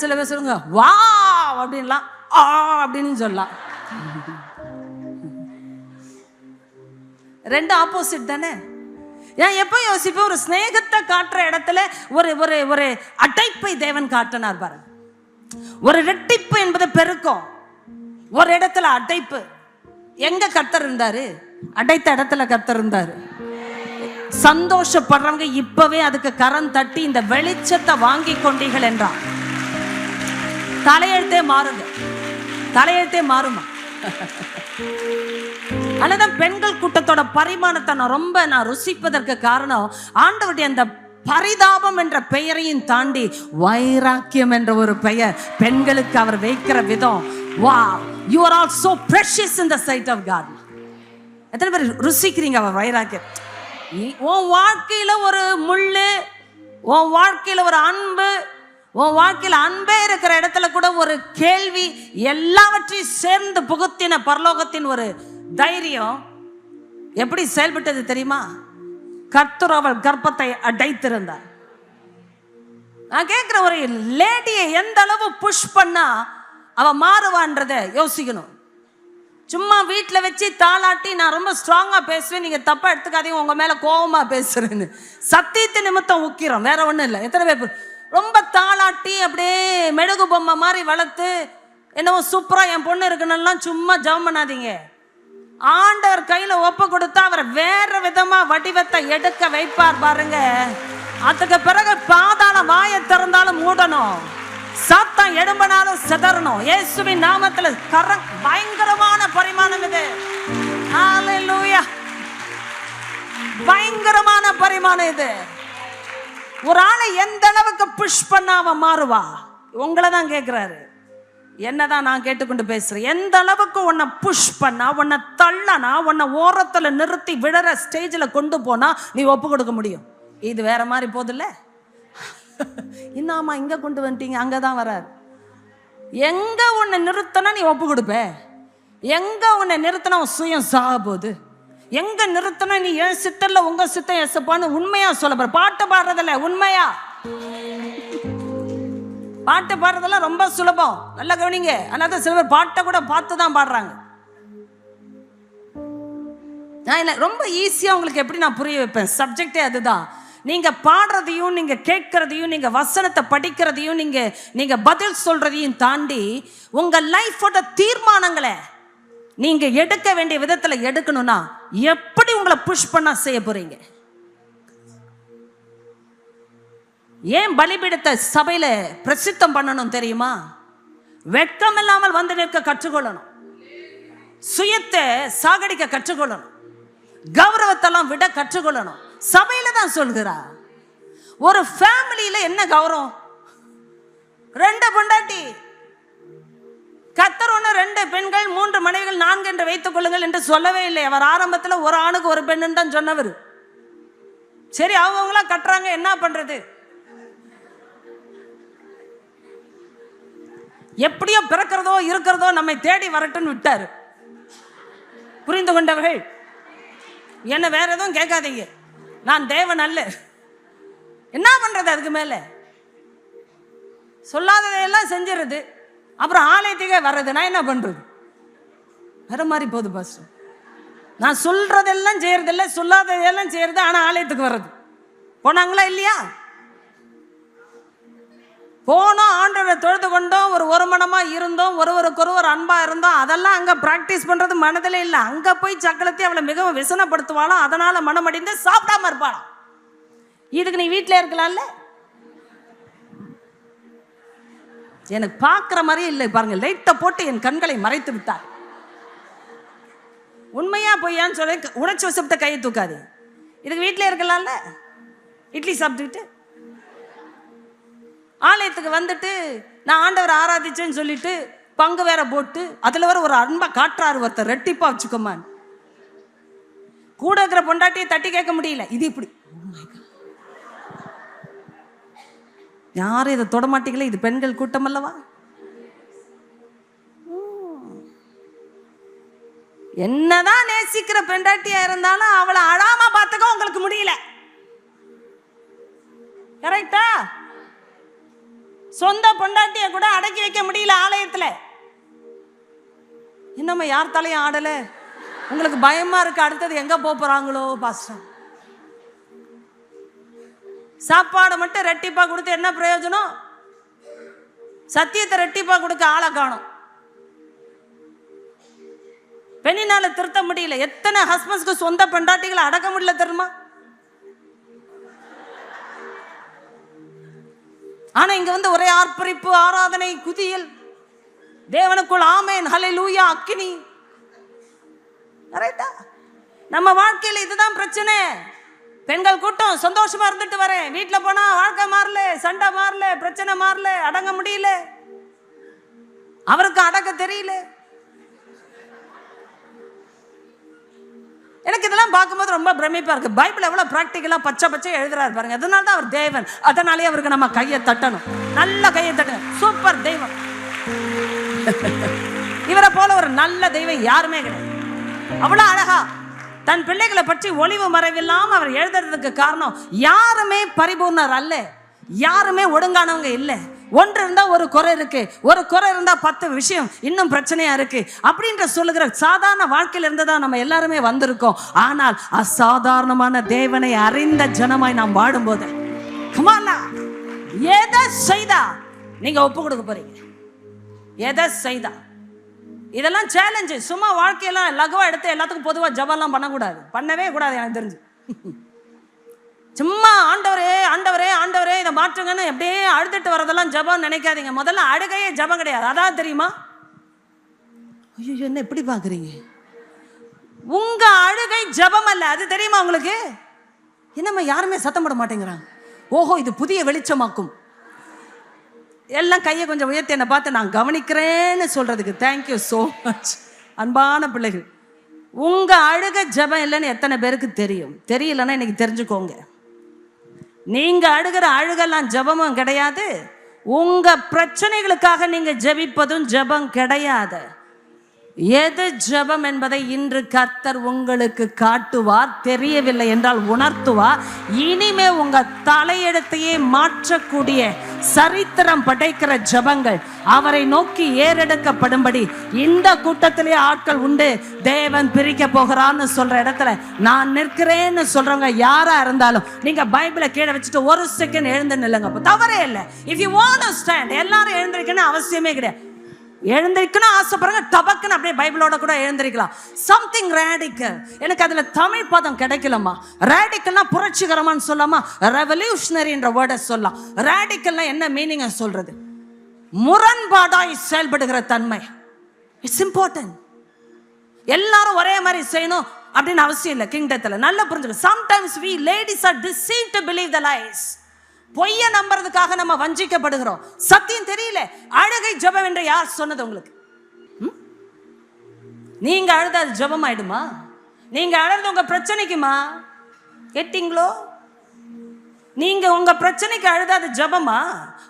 சில பேர் சொல்லுங்க வா அப்படின்லாம் அப்படின்னு சொல்லலாம். ரெண்டு ஆப்போசிட் தானே. ஏன் எப்போ யோசிப்பேன், ஒரு ஸ்நேகத்தை காட்டுற இடத்துல ஒரு ஒரு ஒரு அடைப்பை தேவன் காட்டினார் பாருங்க. ஒரு ரெட்டிப்பு என்பது பெருக்கம், ஒரு இடத்துல அடைப்பு. எங்க கர்த்தர் இருந்தாரு? அடைத்த இடத்துல கர்த்தர் இருந்தாரு. சந்தோஷப்படுறவங்க இப்பவே அதுக்கு கரம் தட்டி இந்த வெளிச்சத்தை வாங்கி கொண்டீர்கள் என்றான். தலையெழுத்தே மாறுங்க, தலையெழுத்தே மாறுமா. அதனால பெண்கள் கூட்டத்தோட பரிமாணத்தை நான் ருசிப்பதற்கு காரணம், ஆண்டவருடைய அந்த பரிதாபம் என்ற பெயரையும் தாண்டி வைராக்கியம் என்ற ஒரு பெயர் பெண்களுக்கு அவர் வைக்கிற விதம். Wow, you are all so precious in the sight of God. எத்தனை பேர் ருசிக்கிறீங்க அவர் வைராக்கியம்? உன் வாழ்க்கையில ஒரு முள்ளு, உன் வாழ்க்கையில ஒரு அன்பு, உன் வாழ்க்கையில அன்பே இருக்கிற இடத்துல கூட ஒரு கேள்வி, எல்லாவற்றையும் சேர்ந்து புகுத்தின பரலோகத்தின் ஒரு தைரியம் எப்படி செயல்பட்டது தெரியுமா? கர்த்தர் அவள் கர்ப்பத்தை அடைத்திருந்தார். நான் கேட்கிற ஒரு லேடியை எந்த அளவு புஷ் பண்ணா அவ மாறுவான்றத யோசிக்கணும். சும்மா வீட்டில் வச்சு தாளாட்டி நான் ரொம்ப ஸ்ட்ராங்கா பேசுவேன், நீங்க தப்பா எடுத்துக்காதீங்க, உங்க மேல கோபமா பேசுறேன்னு. சத்தியத்தை நிமித்தம் உக்கிரம், வேற ஒண்ணும் இல்லை. எத்தனை பேர் ரொம்ப தாளாட்டி அப்படியே மெழுகு பொம்மை மாதிரி வளர்த்து என்னவோ சூப்பரா என் பொண்ணு இருக்குன்னு சும்மா ஜெபம் பண்ணாதீங்க. ஆண்டவர் கையில ஒப்பு கொடுத்தா அவர் வேற விதமா வடிவத்தை எடுக்க வைப்பார் பாருங்க. அதுக்கு பிறகு பாதாள வாயை திறந்தாலும் மூடணும். சாத்தான் எழும்பினாலும் சிதறணும். இயேசுவின் நாமத்துல பயங்கரமான பரிமாணம் இது. ஹalleluya. பயங்கரமான பரிமாணம் இது. ஒரு ஆளை எந்த அளவுக்கு புஷ் பண்ணாம மாறுவா? உங்களை தான் கேட்கிறாரு. என்னதான் நான் கேட்டுக்கொண்டு பேசுறேன். எந்த அளவுக்கு உன்னை புஷ் பண்ணா, உன்னை தள்ளனா, உன்னை ஓரத்துல நிறுத்தி விழற ஸ்டேஜ்ல கொண்டு போனா நீ ஒப்பு கொடுக்க முடியும். இது வேற மாதிரி போதில்ல. இன்னாமா இங்க கொண்டு வந்துட்டீங்க, அங்கதான் வராது. எங்க உன்னை நிறுத்தினா நீ ஒப்பு கொடுப்ப? எங்க உன்னை நிறுத்தினா உன் சுயம் சாக போகுது? எங்க நிறுத்தினா நீ என் சித்தல்ல உங்க சித்தம் எசப்பான்னு உண்மையா சொல்ல போற. பாட்டு பாடுறதில்ல, உண்மையா பாட்டு பாடுறதெல்லாம் ரொம்ப சுலபம், நல்லா கவனிங்க. அதனால சில பேர் பாட்டை கூட பார்த்து தான் பாடுறாங்க. நான் ரொம்ப ஈஸியா உங்களுக்கு எப்படி நான் புரிய வைப்பேன், சப்ஜெக்டே அதுதான். நீங்க பாடுறதையும் நீங்க கேட்கறதையும் நீங்க வசனத்தை படிக்கிறதையும் நீங்க பதில் சொல்றதையும் தாண்டி உங்க லைஃபோட தீர்மானங்களை நீங்க எடுக்க வேண்டிய விதத்துல எடுக்கணும்னா எப்படி உங்களை புஷ் பண்ணா செய்ய போறீங்க? ஏன் பலிபீடத்தை சபையில பிரசித்தம் பண்ணணும் தெரியுமா? வெட்கம் இல்லாமல் வந்து நிற்க கற்றுக்கொள்ளணும், சுயத்தை சாகடிக்க கற்றுக்கொள்ளணும், கௌரவத்தெல்லாம் விட கற்றுக்கொள்ளணும். சபையில தான் சொல்கிறா. ஒரு ஃபேமிலியில என்ன கௌரவம்? 2 பொண்டாட்டி, கர்த்தர் ஒன்று 2 பெண்கள் 3 மனைவிகள் 4 என்று வைத்துக் கொள்ளுங்கள் என்று சொல்லவே இல்லை. அவர் ஆரம்பத்தில் ஒரு ஆணுக்கு ஒரு பெண்ணு தான் சொன்னவர். சரி, அவங்களாம் கட்டுறாங்க, என்ன பண்றது? எப்படியோ பிறக்கிறதோ இருக்கிறதோ நம்மை தேடி வரட்டுன்னு விட்டாரு. புரிந்து கொண்டவர்கள் என்ன வேற எதுவும் கேட்காதீங்க, நான் தேவன் அல்ல. என்ன பண்றது? அதுக்கு மேல சொல்லாததையெல்லாம் செஞ்சிருது, அப்புறம் ஆலயத்துக்கே வர்றது. நான் என்ன பண்றது? வேற மாதிரி போகுது பாஸ்டர். நான் சொல்றதெல்லாம் செய்யறதில்ல, சொல்லாததெல்லாம் செய்யறது, ஆனா ஆலயத்துக்கு வர்றது. போனாங்களா இல்லையா? போனோம், ஆண்டவரை தொழுது கொண்டோம், ஒரு மனமா இருந்தோம், ஒருவருக்கொருவர் அன்பா இருந்தோம். அதெல்லாம் அங்க பிராக்டிஸ் பண்றது மனதிலே இல்லை. அங்க போய் சக்கலத்தை அவளை மிகவும் விசனப்படுத்துவாளாம், அதனால மனமடிந்து சாப்பிடாம இருப்பாளாம். இதுக்கு நீ வீட்டில் இருக்கலாம்ல? எனக்கு பார்க்குற மாதிரியே இல்லை பாருங்க. லைட்டை போட்டு என் கண்களை மறைத்து விட்டார். உண்மையா பொய்யான்னு சொல்லி உணர்ச்சி வசப்பட்ட கையை தூக்காது. இதுக்கு வீட்டில் இருக்கலாம்ல? இட்லி சாப்பிட்டுக்கிட்டு ஆலயத்துக்கு வந்துட்டு நான் ஆண்டவரை ஆராதிச்சேன்னு சொல்லிட்டு பங்கு வேற போட்டு அதுல வேற ஒரு அன்பா காட்டுறாரு ஒருத்தர், ரெட்டிப்பா வச்சுக்கோமா. கூட இருக்கிற பொண்டாட்டியை தட்டி கேட்க முடியல. இது இப்படி யாரும் இதை தொடமாட்டீங்களே, இது பெண்கள் கூட்டம் அல்லவா? என்னதான் நேசிக்கிற பெண்டாட்டியா இருந்தாலும் அவளை அழாம பார்த்துக்க உங்களுக்கு முடியல. கரெக்டா? சொந்த பொண்டாட்டிய கூட அடக்கி வைக்க முடியல ஆலயத்துல. இன்னும் யார் தலையும் ஆடல. உங்களுக்கு பயமா இருக்கு அடுத்தது எங்க போறாங்களோ பாஸ்டர். சாப்பாடு மட்டும் ரெட்டிப்பா கொடுத்து என்ன பிரயோஜனம்? சத்தியத்தை ரெட்டிப்பா கொடுக்க ஆளை காணும். பெண்ணினால திருத்த முடியல. எத்தனை ஹஸ்பண்ட்ஸ்க்கு சொந்த பெண்டாட்டிகளை அடக்க முடியல தெரியுமா? ஆனா இங்க வந்து ஒரே ஆர்ப்பரிப்பு, ஆராதனை, குதியல், தேவனுக்குள் ஆமேன், ஹல்லேலூயா, அக்கினி. கரெக்டா? நம்ம வாழ்க்கையில இதுதான் பிரச்சனை. பெண்கள் கூட்டம் சந்தோஷமா இருந்துட்டு வரேன், வீட்டுல போனா வாழ்க்கை மாறல, சண்டை மாறல, பிரச்சனை மாறல, அடங்க முடியல, அவருக்கு அடக்க தெரியல. எனக்கு இதெல்லாம் பார்க்கும்போது ரொம்ப பிரமிப்பா இருக்கு. பைபிள் எவ்வளவு பிராக்டிக்கலா பச்சை பச்சை எழுதுறாரு பாருங்க. அதனால தான் அவர் தேவன். அதனாலே அவருக்கு நம்ம கையை தட்டணும், நல்ல கையை தட்டணும். சூப்பர் தெய்வம். இவரை போல ஒரு நல்ல தெய்வம் யாருமே கிடையாது. அவ்வளவு அழகா தன் பிள்ளைகளை பற்றி ஒளிவு மறைவில்லாம அவர் எழுதுறதுக்கு காரணம், யாருமே பரிபூர்ணர் அல்ல, யாருமே ஒழுங்கானவங்க இல்லை. ஒன்று இருந்தா ஒரு குறை இருக்கு, ஒரு குறை இருந்தா 10 விஷயம் இன்னும் பிரச்சனையா இருக்கு அப்படின்ற சொல்லுகிற சாதாரண வாழ்க்கையில இருந்துதான் நம்ம எல்லாருமே வந்திருக்கோம். ஆனால் அசாதாரணமான தேவனை அறிந்த ஜனமாய் நாம் வாழும்போது எதை செய்தா நீங்க ஒப்பு கொடுக்க போறீங்க? எதை செய்தா? இதெல்லாம் சேலஞ்சு. சும்மா வாழ்க்கையெல்லாம் லகுவா எடுத்து எல்லாத்துக்கும் பொதுவா ஜபம்லாம் பண்ணவே கூடாது. எனக்கு தெரிஞ்சு சும்மா ஆண்டவரே ஆண்டவரே ஆண்டவரே இதை மாற்றுங்கன்னு அப்படியே அழுதுட்டு வரதெல்லாம் ஜபம் நினைக்காதீங்க. முதல்ல அழுகையே ஜபம் கிடையாது. அதான் தெரியுமா? ஐயோ, என்ன எப்படி பார்க்குறீங்க? உங்க அழுகை ஜபம் அல்ல, அது தெரியுமா உங்களுக்கு? என்னம்மா யாருமே சத்தம் போட மாட்டேங்கிறாங்க? ஓஹோ, இது புதிய வெளிச்சமாக்கும். எல்லாம் கையை கொஞ்சம் உயர்த்தி என்னை பார்த்து நான் கவனிக்கிறேன்னு சொல்றதுக்கு தேங்க்யூ ஸோ மச். அன்பான பிள்ளைகள், உங்க அழுகை ஜபம் இல்லைன்னு எத்தனை பேருக்கு தெரியும்? தெரியலன்னா இன்னைக்கு தெரிஞ்சுக்கோங்க. நீங்க அழுகிற அழுகெல்லாம் ஜபமும் கிடையாது. உங்க பிரச்சனைகளுக்காக நீங்க ஜெபிப்பதும் ஜபம் கிடையாது. எது ஜபம் என்பதை இன்று கர்த்தர் உங்களுக்கு காட்டுவார். தெரியவில்லை என்றால் உணர்த்துவார். இனிமே உங்க தலையெழுத்தையே மாற்றக்கூடிய சரித்திரம் படைக்கிற ஜபங்கள் அவரை நோக்கி ஏறெடுக்கப்படும்படி இந்த கூட்டத்திலே ஆட்கள் உண்டு. தேவன் பிரிக்க போகிறான்னு சொல்ற இடத்துல நான் நிற்கிறேன்னு சொல்றவங்க யாரா இருந்தாலும் நீங்க பைபிளை கீழே வச்சுட்டு ஒரு செகண்ட் எழுந்து நில்லுங்க. தவறே இல்லை. If you want to stand, எல்லாரும் எழுந்திருக்கணும் அவசியமே கிடையாது. எழுந்திருக்கணும் ஆசைப்படுறாங்க, டபக்குன்னு அப்படியே பைபிளோட கூட எழுந்திருக்கலாம். Something radical. எனக்கு அதுல தமிழ் பதம் கிடைக்கலமா. ரேடிக்கல்னா புரட்சிகரமான்னு சொல்லாமா, ரெவல்யூஷனரின்ற வேர்டை சொல்லலாம். ரேடிக்கல்னா என்ன மீனிங் சொல்றது? முரண்பாடாய் செயல்படுகிற தன்மை. It's important. எல்லாரும் ஒரே மாதிரி செய்யணும் அப்படின்னு அவசியம் இல்லை. கிங்டத்துல நல்லா புரிஞ்சுக்கணும். Sometimes we ladies are deceived to believe the lies. பொய்ய நம்புறதுக்காக நம்ம வஞ்சிக்கப்படுகிறோம். சத்தியம் தெரியல. அழுகை ஜெபம் என்று யார் சொன்னது உங்களுக்கு? நீங்க அழுத அது ஜெபம் ஆயிடுமா? நீங்க அழுது உங்க பிரச்சனைக்குமா? கேட்டீங்களோ? நீங்க உங்க பிரச்சனைக்கு அழுத அது ஜெபமா?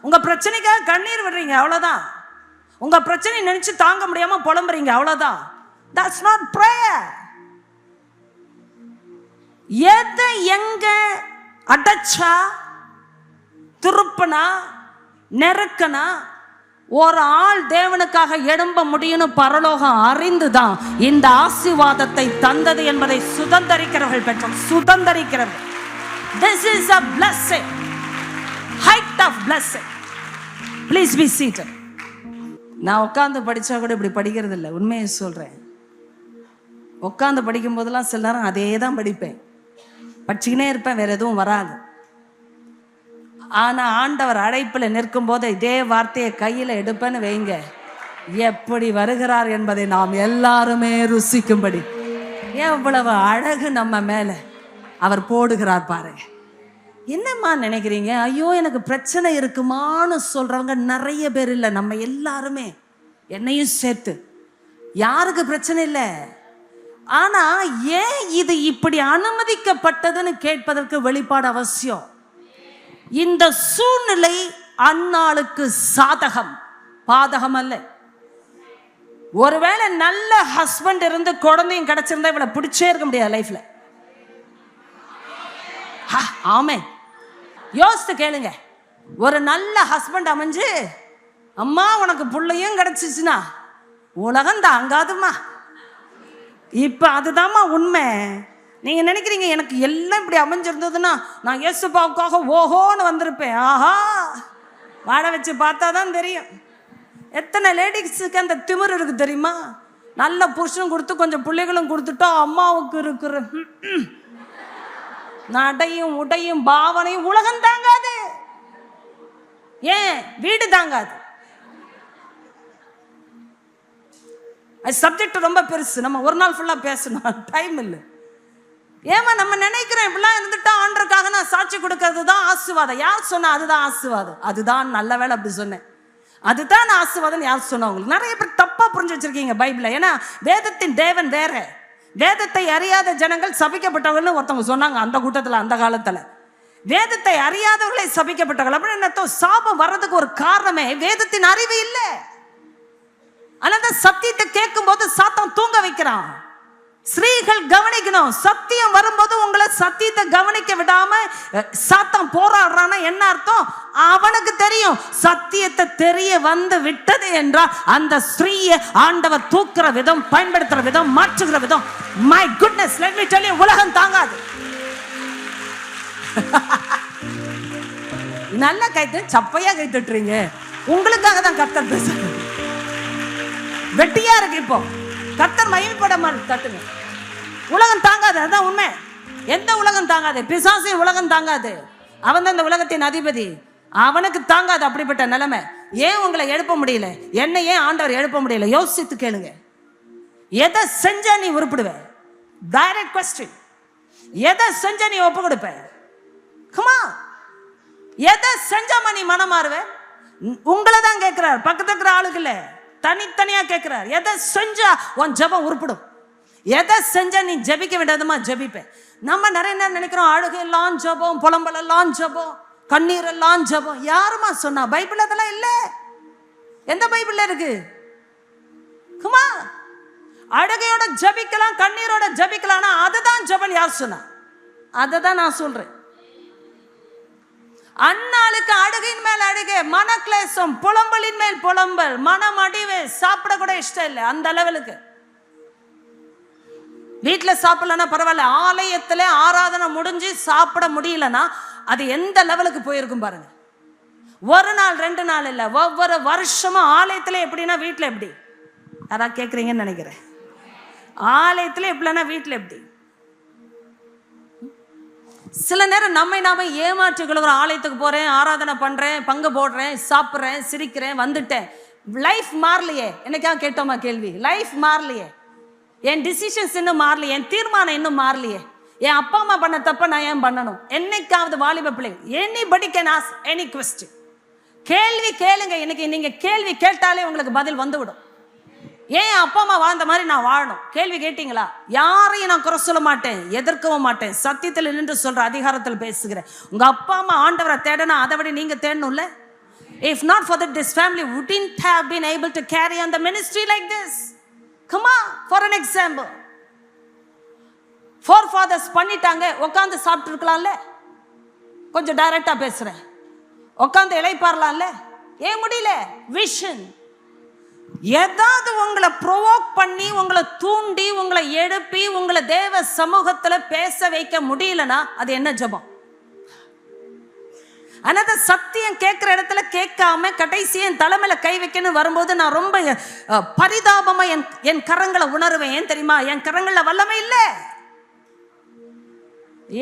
உங்க பிரச்சனைக்காக கண்ணீர் விடுறீங்க, அவ்வளவுதான். உங்க பிரச்சனை நினைச்சு தாங்க முடியாம புலம்புறீங்க, அவ்வளவுதான். That's not prayer. எதை எங்க அடச்சா, திருப்பனா, நெருக்கனா ஒரு ஆள் தேவனுக்காக எழும்ப முடியும்னு பரலோகம் அறிந்துதான் இந்த ஆசீர்வாதத்தை தந்தது என்பதை சுதந்தரிக்கிறவர்கள் பெற்றோம். சுதந்தரிக்கிறவர்கள். This is a blessing, height of blessing. Please be seated. நான் உட்கார்ந்து படிச்சா கூட இப்படி படிக்கிறது இல்லை, உண்மையை சொல்றேன். உட்கார்ந்து படிக்கும் போதெல்லாம் சில நேரம் அதே தான் படிப்பேன், படிச்சுக்கினே இருப்பேன், வேற எதுவும் வராது. ஆனா ஆண்டவர் அழைப்பில் நிற்கும் போது இதே வார்த்தையை கையில எடுப்பேன்னு வைங்க, எப்படி வருகிறார் என்பதை நாம் எல்லாருமே ருசிக்கும்படி எவ்வளவு அழகு நம்ம மேல அவர் போடுகிறார் பாருங்க. என்னம்மா நினைக்கிறீங்க? ஐயோ எனக்கு பிரச்சனை இருக்குமான்னு சொல்றவங்க நிறைய பேர் இல்லை, நம்ம எல்லாருமே, என்னையும் சேர்த்து. யாருக்கு பிரச்சனை இல்லை, ஆனா ஏன் இது இப்படி அனுமதிக்கப்பட்டதுன்னு கேட்பதற்கு வெளிப்பாடு அவசியம். இந்த சூழ்நிலை அந்நாளுக்கு சாதகம், பாதகம் அல்ல. ஒருவேளை நல்ல ஹஸ்பண்ட் இருந்து குழந்தையும் கிடைச்சிருந்தா இவளை பிடிச்சே இருக்க முடியாது லைஃப்ல. ஆமே, யோசித்து கேளுங்க. ஒரு நல்ல ஹஸ்பண்ட் அமைஞ்சு அம்மா உனக்கு பிள்ளையும் கிடைச்சிச்சுன்னா உலகம் தாங்காதுமா. இப்ப அதுதாம்மா உண்மை. நீங்க நினைக்கிறீங்க எனக்கு எல்லாம் இப்படி அமைஞ்சிருந்ததுன்னா நான் இயேசுபாவுக்காக ஓஹோன்னு வந்திருப்பேன். ஆஹா, வாழ வச்சு பார்த்தாதான் தெரியும். எத்தனை லேடிஸுக்கு அந்த திமிரு இருக்கு தெரியுமா? நல்ல புருஷன் கொடுத்து கொஞ்சம் பிள்ளைகளும் கொடுத்துட்டா அம்மாவுக்கு இருக்கிற நடையும் உடையும் பாவனையும் உலகம் தாங்காது. ஏன் வீடு தாங்காது. சப்ஜெக்ட் ரொம்ப பெருசு, நம்ம ஒரு நாள் ஃபுல்லா பேசணும், டைம் இல்லை. ஏமா நம்ம நினைக்கிறோம் இப்படிலாம் இருந்துட்டா ஆண்டருக்காக நான் சாட்சி கொடுக்கறது தான் ஆசீர்வாதம். யார் சொன்னா அதுதான் ஆசீர்வாதம்? அதுதான் நல்ல வேலை அப்படி சொன்னேன், அதுதான் ஆசீர்வாதம் யார் சொன்னா? உங்களுக்கு நிறைய பேர் தப்பா புரிஞ்சு வச்சிருக்கீங்க பைபிளை. ஏன்னா வேதத்தின் தேவன் வேற, வேதத்தை அறியாத ஜனங்கள் சபிக்கப்பட்டவங்கன்னு ஒருத்தவங்க சொன்னாங்க அந்த கூட்டத்துல, அந்த காலத்துல. வேதத்தை அறியாதவர்களை சபிக்கப்பட்டவர்கள் அப்படின்னு என்ன? சாபம் வர்றதுக்கு ஒரு காரணமே வேதத்தின் அறிவு இல்லை. அதனால சத்தியத்தை கேட்கும் போது சாத்தான் தூங்க வைக்கிறான். ஸ்ரீகள் கவனிக்கணும். சத்தியம் வரும்போது உங்களை சத்தியத்தை கவனிக்க விடாம சாத்தான் போராடுறான்னா என்ன அர்த்தம்? அவனுக்கு தெரியும் சத்தியத்தை தெரிய வந்து விட்டது என்றால் அந்த ஸ்ரீயை ஆண்டவர் தூக்குற விதம், பயன்படுத்துற விதம், மாற்றுகிற விதம், my goodness, let me tell you, உலகம் தாங்காது. நல்ல கைத்து சப்பையா கை தட்டுறீங்க, உங்களுக்காக தான் கர்த்தர் பேசுறாரு. வெட்டியா இருக்கு இப்போ, கர்த்தர் மகிமைப்பட மாதிரி தட்டுங்க. உலகம் தாங்காது, அதுதான் உண்மை. எந்த உலகம் தாங்காது? பிசாசு உலகம் தாங்காது. அவன் தான் இந்த உலகத்தின் அதிபதி. அவனுக்கு தாங்காது அப்படிப்பட்ட நிலைமை. ஏன் உங்களை எழுப்ப முடியல? என்ன ஏன் ஆண்டவர் எழுப்ப முடியல? யோசித்து கேளுங்க. எதை செஞ்சா நீ உருப்பிடுவ? Direct question. எதை செஞ்சா நீ ஒப்பு கொடுப்ப? கமா, எதை செஞ்சாம நீ மனம் மாறுவ? உங்களை தான் கேட்கிறார், பக்கத்துல இருக்கிற ஆளுகள தனித்தனியா கேட்கிறார். எதை செஞ்சா உன் ஜெபம் உருப்பிடும்? எதை செஞ்சா நீ ஜெபிக்க வேண்டியதுமா ஜெபிப்பேன். நம்ம நிறைய நேரம் நினைக்கிறோம் அழுகையெல்லாம் ஜெபம், புலம்பலெல்லாம் ஜெபம், கண்ணீரெல்லாம் ஜெபம். யாருமா சொன்னா? பைபிள் அதெல்லாம் இல்ல. எந்த பைபிள்ல இருக்கு? குமா, அழுகையோட ஜெபிக்கலாம், கண்ணீரோட ஜெபிக்கலாம். அதுதான் ஜெபம். யார் சொன்னா? அதை தான் நான் சொல்றேன். அண்ணாளுக்கு அழுகையின் மேல் அழுகை, மனக்லேசம், புலம்பலின் மேல் புலம்பல், மனம் அடிவே, சாப்பிட கூட இஷ்டம் இல்லை. அந்த லெவலுக்கு. வீட்டில் சாப்பிடலன்னா பரவாயில்ல, ஆலயத்தில் ஆராதனை முடிஞ்சு சாப்பிட முடியலன்னா அது எந்த லெவலுக்கு போயிருக்கும் பாருங்க. ஒரு நாள் 2 நாள் இல்லை, ஒவ்வொரு வருஷமும் ஆலயத்தில் எப்படின்னா வீட்டில் எப்படி? யாராவது கேட்குறீங்கன்னு நினைக்கிறேன். ஆலயத்தில் எப்படின்னா வீட்டில் எப்படி? சில நேரம் நம்மை நாம ஏமாற்றி கொள்கிறோம். ஆலயத்துக்கு போறேன், ஆராதனை பண்றேன், பங்கு போடுறேன், சாப்பிட்றேன், சிரிக்கிறேன், வந்துட்டேன். லைஃப் மாறலையே. என்னைக்கா கேட்டோமா கேள்வி? லைஃப் மாறலையே, என் டிசிஷன்ஸ் இன்னும் மாறலையே, என் தீர்மானம் இன்னும் மாறலையே. என் அப்பா அம்மா பண்ண தப்ப நான் ஏன் பண்ணணும்? என்னைக்காவது வாலிப பிள்ளை anybody can ask any question. கேள்வி கேளுங்க. இன்னைக்கு நீங்க கேள்வி கேட்டாலே உங்களுக்கு பதில் வந்துவிடும். ஏன் அப்பா அம்மா வாழ்ந்த மாதிரி நான் வாழணும்? கேள்வி கேட்டீங்களா? யாரையும் நான் குறை சொல்ல மாட்டேன், எதிர்க்கவும் மாட்டேன். சத்தியத்தில் நின்று சொல்ற அதிகாரத்தில் பேசுகிறேன். உங்க அப்பா அம்மா ஆண்டவரை தேடனா அதை விட நீங்க தேடணும்ல. If not for that, this family wouldn't have been able to carry on the ministry like this. Come on, for an example, forefathers பண்ணிட்டாங்க, உட்காந்து சாப்பிட்டு இருக்கலாம்ல. கொஞ்சம் டைரக்டா பேசுறேன். உட்காந்து இளைப்பாறலாம்ல. ஏன் முடியல? விஷன். ஏதாவது உங்களை ப்ரொவோக் பண்ணி, உங்களை தூண்டி, உங்களை எழுப்பி, உங்களை தேவ சமூகத்துல பேச வைக்க முடியலன்னா அது என்ன ஜெபம்? ஆனா சத்தியம் கேட்கிற இடத்துல கேட்காம கடைசியை என் தலைமையில கை வைக்கணும் வரும்போது நான் ரொம்ப பரிதாபமா என் கரங்களை உணர்வேன். ஏன் தெரியுமா? என் கரங்கள்ல வல்லமை இல்ல.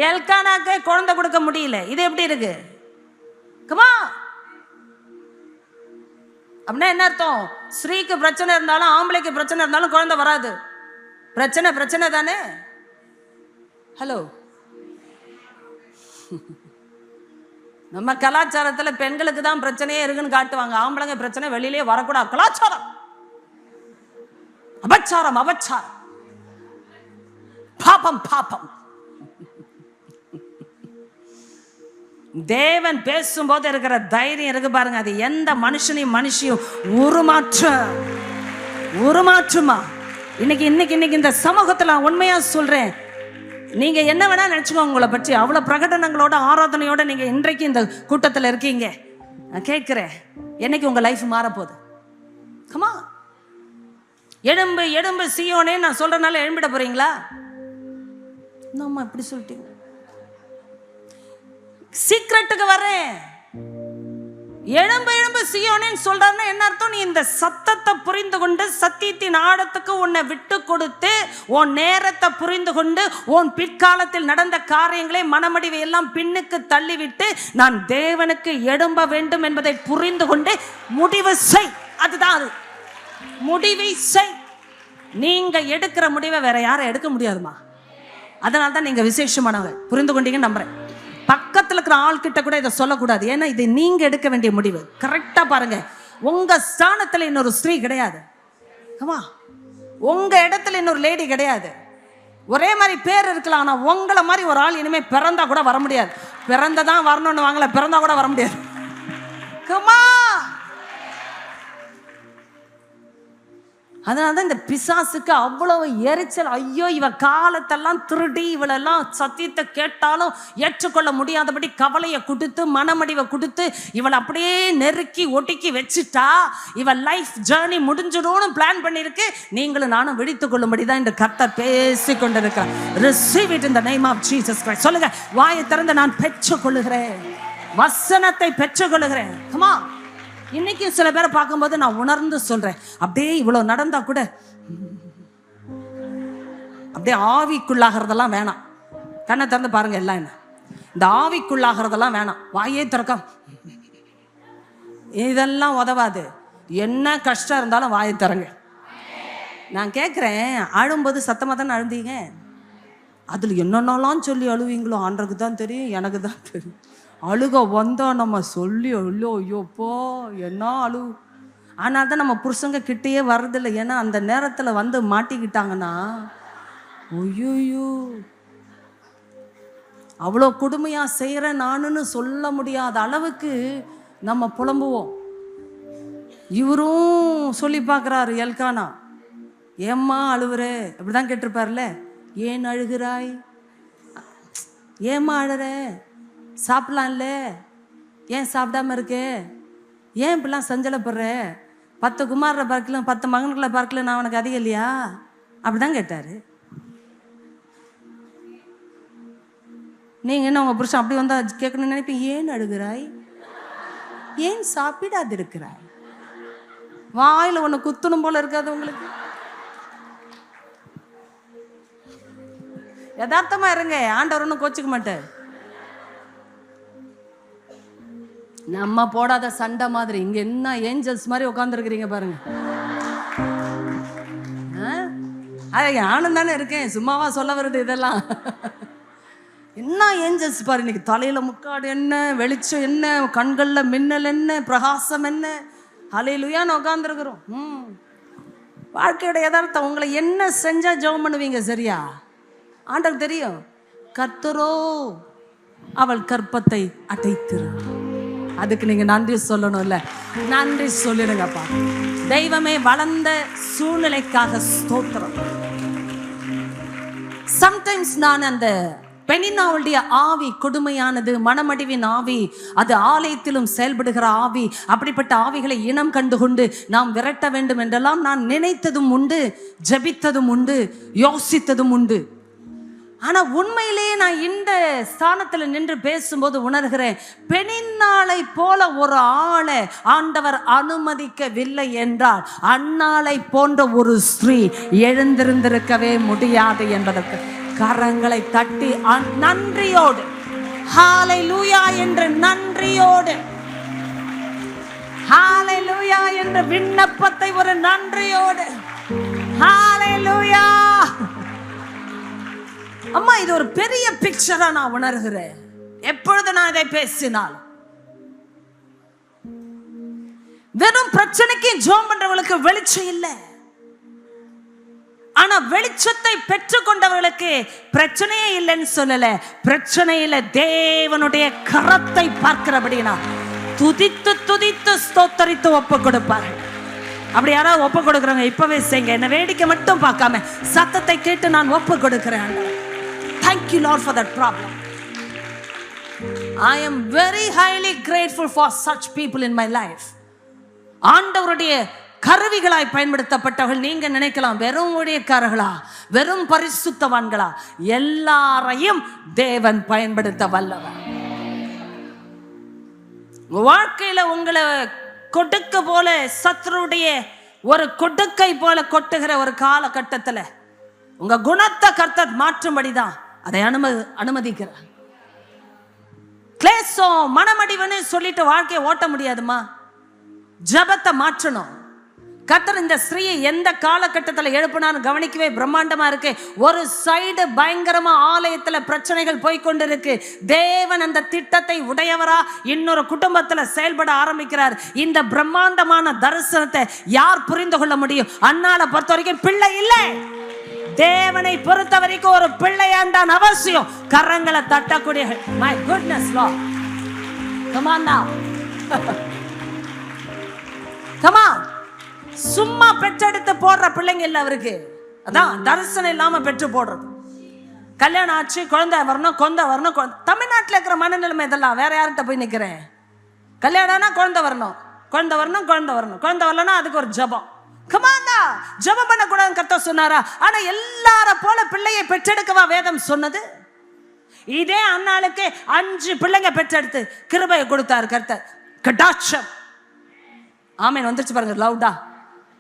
எல்கானாக்கு குழந்தை கொடுக்க முடியல. இது எப்படி இருக்கு? கமா, அப்படின்னா என்ன அர்த்தம்? ஸ்ரீக்கு பிரச்சனை இருந்தாலும் ஆம்பளைக்கு பிரச்சனை இருந்தாலும் குழந்தை வராது. பிரச்சனை தானே. ஹலோ, நம்ம கலாச்சாரத்துல பெண்களுக்கு தான் பிரச்சனையே இருக்குன்னு காட்டுவாங்க. ஆம்பளைங்க பிரச்சனை வெளியிலே வரக்கூடாது. கலாச்சாரம், அபச்சாரம், பாபம். தேவன் பேசும்போது இருக்கிற தைரியம் இருக்கு பாருங்க. அது எந்த மனுஷனையும் உருமாற்றுமா? இன்னைக்கு இந்த சமூகத்துல உண்மையா சொல்றேன். நீங்க என்ன வேணா நினைச்சுக்கோங்க உங்களை பற்றி. அவ்வளவு பிரகடனங்களோட ஆராதனையோட நீங்க இன்றைக்கு இந்த கூட்டத்தில் இருக்கீங்க. நான் கேட்கிறேன், என்னைக்கு உங்க லைஃப் மாறப்போகுது? கமா, எழும்பு சீயோனே நான் சொல்றதுனால எழும்பிட போறீங்களா? நம்ம இப்படி சொல்லிட்டீங்க. சீக்ரெட்டுக்கு வரேன். எழும்பு சீயோனேன்னு சொல்றாருன்னா என்ன அர்த்தம்? நீ இந்த சத்தத்தை புரிந்து கொண்டு, சத்தியத்தின் ஆழத்துக்கு உன்னை விட்டு கொடுத்து, உன் நேரத்தை புரிந்து கொண்டு, உன் பிற்காலத்தில் நடந்த காரியங்களை மனமடிவை எல்லாம் பின்னுக்கு தள்ளிவிட்டு நான் தேவனுக்கு எழும்ப வேண்டும் என்பதை புரிந்து கொண்டு முடிவு செய். அதுதான் அது. முடிவை செய். நீங்க எடுக்கிற முடிவை வேற யாரும் எடுக்க முடியாதுமா. அதனால தான் நீங்க விசேஷமானவங்க. புரிந்து கொண்டீங்கன்னு நம்புறேன். பக்கத்தில் இருக்கிற ஆள்கிட்ட கூட இதை சொல்லக்கூடாது. ஏன்னா இது நீங்க எடுக்க வேண்டிய முடிவு. கரெக்டா பாருங்க. உங்க ஸ்தானத்துல இன்னொரு ஸ்திரீ கிடையாது. உங்க இடத்துல இன்னொரு லேடி கிடையாது. ஒரே மாதிரி பேர் இருக்கலாம், ஆனா உங்களை மாதிரி ஒரு ஆள் இனிமே பிறந்தா கூட வர முடியாது. பிறந்ததான் வரணும்னு வாங்கல, பிறந்தா கூட வர முடியாது. அதனாலதான் இந்த பிசாசுக்கு அவ்வளவு எரிச்சல். ஐயோ, இவ காலத்தெல்லாம் திருடி, இவளெல்லாம் சத்தியத்தை கேட்டாலும் ஏற்றுக்கொள்ள முடியாதபடி கவலையை கொடுத்து, மனமடிவை கொடுத்து, இவளை அப்படியே நெருக்கி ஒட்டிக்கி வச்சுட்டா இவ லைஃப் ஜேர்னி முடிஞ்சிடும்னு பிளான் பண்ணிருக்கு. நீங்களும் நானும் விழித்துக் கொள்ளும்படிதான் இந்த கர்த்தர் பேசி கொண்டிருக்கிறார். Receive it in the name of Jesus Christ. சொல்லுங்க, வாயை திறந்து நான் பெற்றுக்கொள்ளுகிறேன், வசனத்தை பெற்றுக்கொள்ளுகிறேன். கமா, இன்னைக்கு சில பேரை பார்க்கும்போது நான் உணர்ந்து சொல்றேன். அப்படியே இவ்வளவு நடந்தா கூட அப்படியே ஆவிக்குள்ளாகிறதெல்லாம் வேணாம். கண்ணை திறந்து பாருங்க. எல்லாம் என்ன இந்த ஆவிக்குள்ளாகிறதெல்லாம் வேணாம். வாயே திறக்க இதெல்லாம் உதவாது. என்ன கஷ்டம் இருந்தாலும் வாயை தரங்க. நான் கேட்குறேன், அழும்போது சத்தமாக தானே அழுந்தீங்க? அதில் என்னென்னலாம் சொல்லி அழுவீங்களோ ஆண்டருக்கு தான் தெரியும், எனக்கு தான் தெரியும். அழுக வந்தால் நம்ம சொல்லி ஐயோப்போ என்ன அழு. ஆனால் தான் நம்ம புருஷங்க கிட்டேயே வர்றதில்லை. ஏன்னா அந்த நேரத்தில் வந்து மாட்டிக்கிட்டாங்கன்னா ஐயோ அவ்வளோ கொடுமையாக செய்கிறேன் நானுன்னு சொல்ல முடியாத அளவுக்கு நம்ம புலம்புவோம். இவரும் சொல்லி பார்க்குறாரு எல்கானா, ஏம்மா அழுவுற? அப்படிதான் கேட்டிருப்பார்ல. ஏன் அழுகிறாய்? ஏம்மா அழுற? சாப்பிடலாம்ல, ஏன் சாப்பிடாம இருக்கே? ஏன் இப்படிலாம் சஞ்சலப்படுற? 10 குமாரரை பார்க்கல, 10 மகன்களை பார்க்கல, நான் உனக்கு அதிகம் இல்லையா? அப்படிதான் கேட்டாரு. நீங்க என்ன உங்க புருஷன் அப்படி வந்தா கேட்கணும்னு நினைப்பீங்க. ஏன் அழுகிறாய்? ஏன் சாப்பிடாது இருக்கிறாய்? வாயில ஒண்ணு குத்தணும் போல இருக்காது உங்களுக்கு? யதார்த்தமா இருங்க, ஆண்டவர் ஒன்றும் கோச்சிக்க மாட்டார். நம்ம போடாத சண்டை மாதிரி இங்க என்ன ஏஞ்சல்ஸ் மாதிரி உட்காந்துருக்கிறீங்க பாருங்க. நானும் தானே இருக்கேன், சும்மாவா சொல்ல வருது இதெல்லாம்? என்ன ஏஞ்சல்ஸ் பாரு. இன்னைக்கு தலையில முக்காடு என்ன, வெளிச்சம் என்ன, கண்கள்ல மின்னல் என்ன, பிரகாசம் என்ன, ஹல்லேலூயான்னு உட்காந்துருக்குறோம். வாழ்க்கையோட யதார்த்தம். உங்களை என்ன செஞ்சா ஜெபம் பண்ணுவீங்க? சரியா? ஆண்டவருக்கு தெரியும். கர்த்தரோ அவள் கற்பத்தை அடைத்திரு. அதுக்கு நீங்க நன்றி சொல்லணும்ல. நன்றி சொல்லிடுங்கப்பா. தெய்வமே, வளர்ந்த சூழ்நிலைக்காக ஸ்தோத்திரம். சம்டைம்ஸ் நான் அந்த பெண்ணினாவுடைய ஆவி கொடுமையானது, மனமடிவின் ஆவி, அது ஆலயத்திலும் செயல்படுகிற ஆவி. அப்படிப்பட்ட ஆவிகளை இனம் கண்டுகொண்டு நாம் விரட்ட வேண்டும் என்றெல்லாம் நான் நினைத்ததும் உண்டு, ஜெபித்ததும் உண்டு, யோசித்ததும் உண்டு. ஆனா உண்மையிலேயே நான் இந்த ஸ்தானத்தில் நின்று பேசும்போது உணர்கிறேன், பெண்ணினாளை போல ஒரு ஆளை ஆண்டவர் அனுமதிக்கவில்லை என்றால் அன்னாளை போன்ற ஒரு ஸ்திரீ எழுந்திருந்திருக்கவே முடியாது என்பதற்கு கரங்களை தட்டி நன்றியோடு, ஹல்லேலூயா என்ற நன்றியோடு, ஹல்லேலூயா என்ற விண்ணப்பத்தை ஒரு நன்றியோடு, ஹல்லேலூயா. அம்மா, இது ஒரு பெரிய பிக்சரா நான் உணர்கிறேன். எப்பொழுது நான் இதை பேசினாலும் வெறும் பிரச்சனைக்கு ஜெபம் பண்றவங்களுக்கு வெளிச்சம் இல்லை. ஆனா வெளிச்சத்தை பெற்றுக்கொண்டவர்களுக்கு பிரச்சனையே இல்லைன்னு சொல்லல. பிரச்சனையில தேவனுடைய கரத்தை பார்க்கிறபடினா துதித்து துதித்து ஸ்தோத்தரித்து ஒப்பு கொடுப்பார்கள். அப்படி யாராவது ஒப்பு கொடுக்குறாங்க, இப்பவே செய்யுங்க. என்ன வேடிக்கை மட்டும் பார்க்காம சத்தத்தை கேட்டு நான் ஒப்பு கொடுக்கிறேன். Thank you Lord for that problem. I am very highly grateful for such people in my life. ஆண்டவருடைய கருவிகளாய் பயன்படுத்தப்பட்டவர்கள். நீங்க நினைக்கலாம் வெறும் ஊழியக்காரர்களா, வெறும் பரிசுத்தவான்களா? எல்லாரையும் தேவன் பயன்படுத்த வல்லவர். வாழ்க்கையில உங்களை கொடுக்க போல சத்துருடைய ஒரு கொடுக்கை போல கொட்டுகிற ஒரு காலகட்டத்தில் உங்க குணத்தை கர்த்தர் மாற்றும்படிதான் அதை அனுமதிக்கிறார். கிளேசம், மனமடிவுன்னு சொல்லிட்டு வாழ்க்கையை ஓட்ட முடியாதுமா. ஜபத்தை மாற்றணும். கர்த்தர் இந்த ஸ்திரீயை எந்த காலகட்டத்தில் எழுப்பினான்னு கவனிக்கவே பிரம்மாண்டமா இருக்கு. ஒரு சைடு பயங்கரமா ஆலயத்துல பிரச்சனைகள் போய்கொண்டிருக்கு. தேவன் அந்த திட்டத்தை உடையவரா இன்னொரு குடும்பத்துல செயல்பட ஆரம்பிக்கிறார். இந்த பிரம்மாண்டமான தரிசனத்தை யார் புரிந்து கொள்ள முடியும்? அன்னால பொறுத்த வரைக்கும் பிள்ளை இல்லை. தேவனை பொறுத்த வரைக்கும் ஒரு பிள்ளையாண்டான் அவசியம். கரங்களை தட்டக்கூடிய my goodness Lord, come on now, come on. சும்மா பெற்றெடுத்து போடுற பிள்ளைங்க இல்ல அவருக்கு. அதான் தரிசனம் இல்லாம பெற்று போடுறது. கல்யாணம் ஆச்சு, குழந்தை வரணும், குழந்தை வரணும். தமிழ்நாட்டில் இருக்கிற மனநிலைமை இதெல்லாம். வேற யார்கிட்ட போய் நிக்கிறேன்? கல்யாணம்னா குழந்தை வரணும், குழந்தை வரணும், குழந்தை வரணும். குழந்தை வரலன்னா அதுக்கு ஒரு ஜபம். கமாண்டா, ஜபம் பண்ணக்கூடாதுன்னு கர்த்தர் சொன்னாரா? ஆனா எல்லார போல பிள்ளையை பெற்றெடுக்கவா வேதம் சொன்னது? இதே அன்னாளுக்கு 5 பிள்ளைங்க பெற்றெடுத்து கிருபையை கொடுத்தாரு கர்த்தர். கடாட்சம். ஆமேன் வந்துருச்சு பாருங்க லவுடா.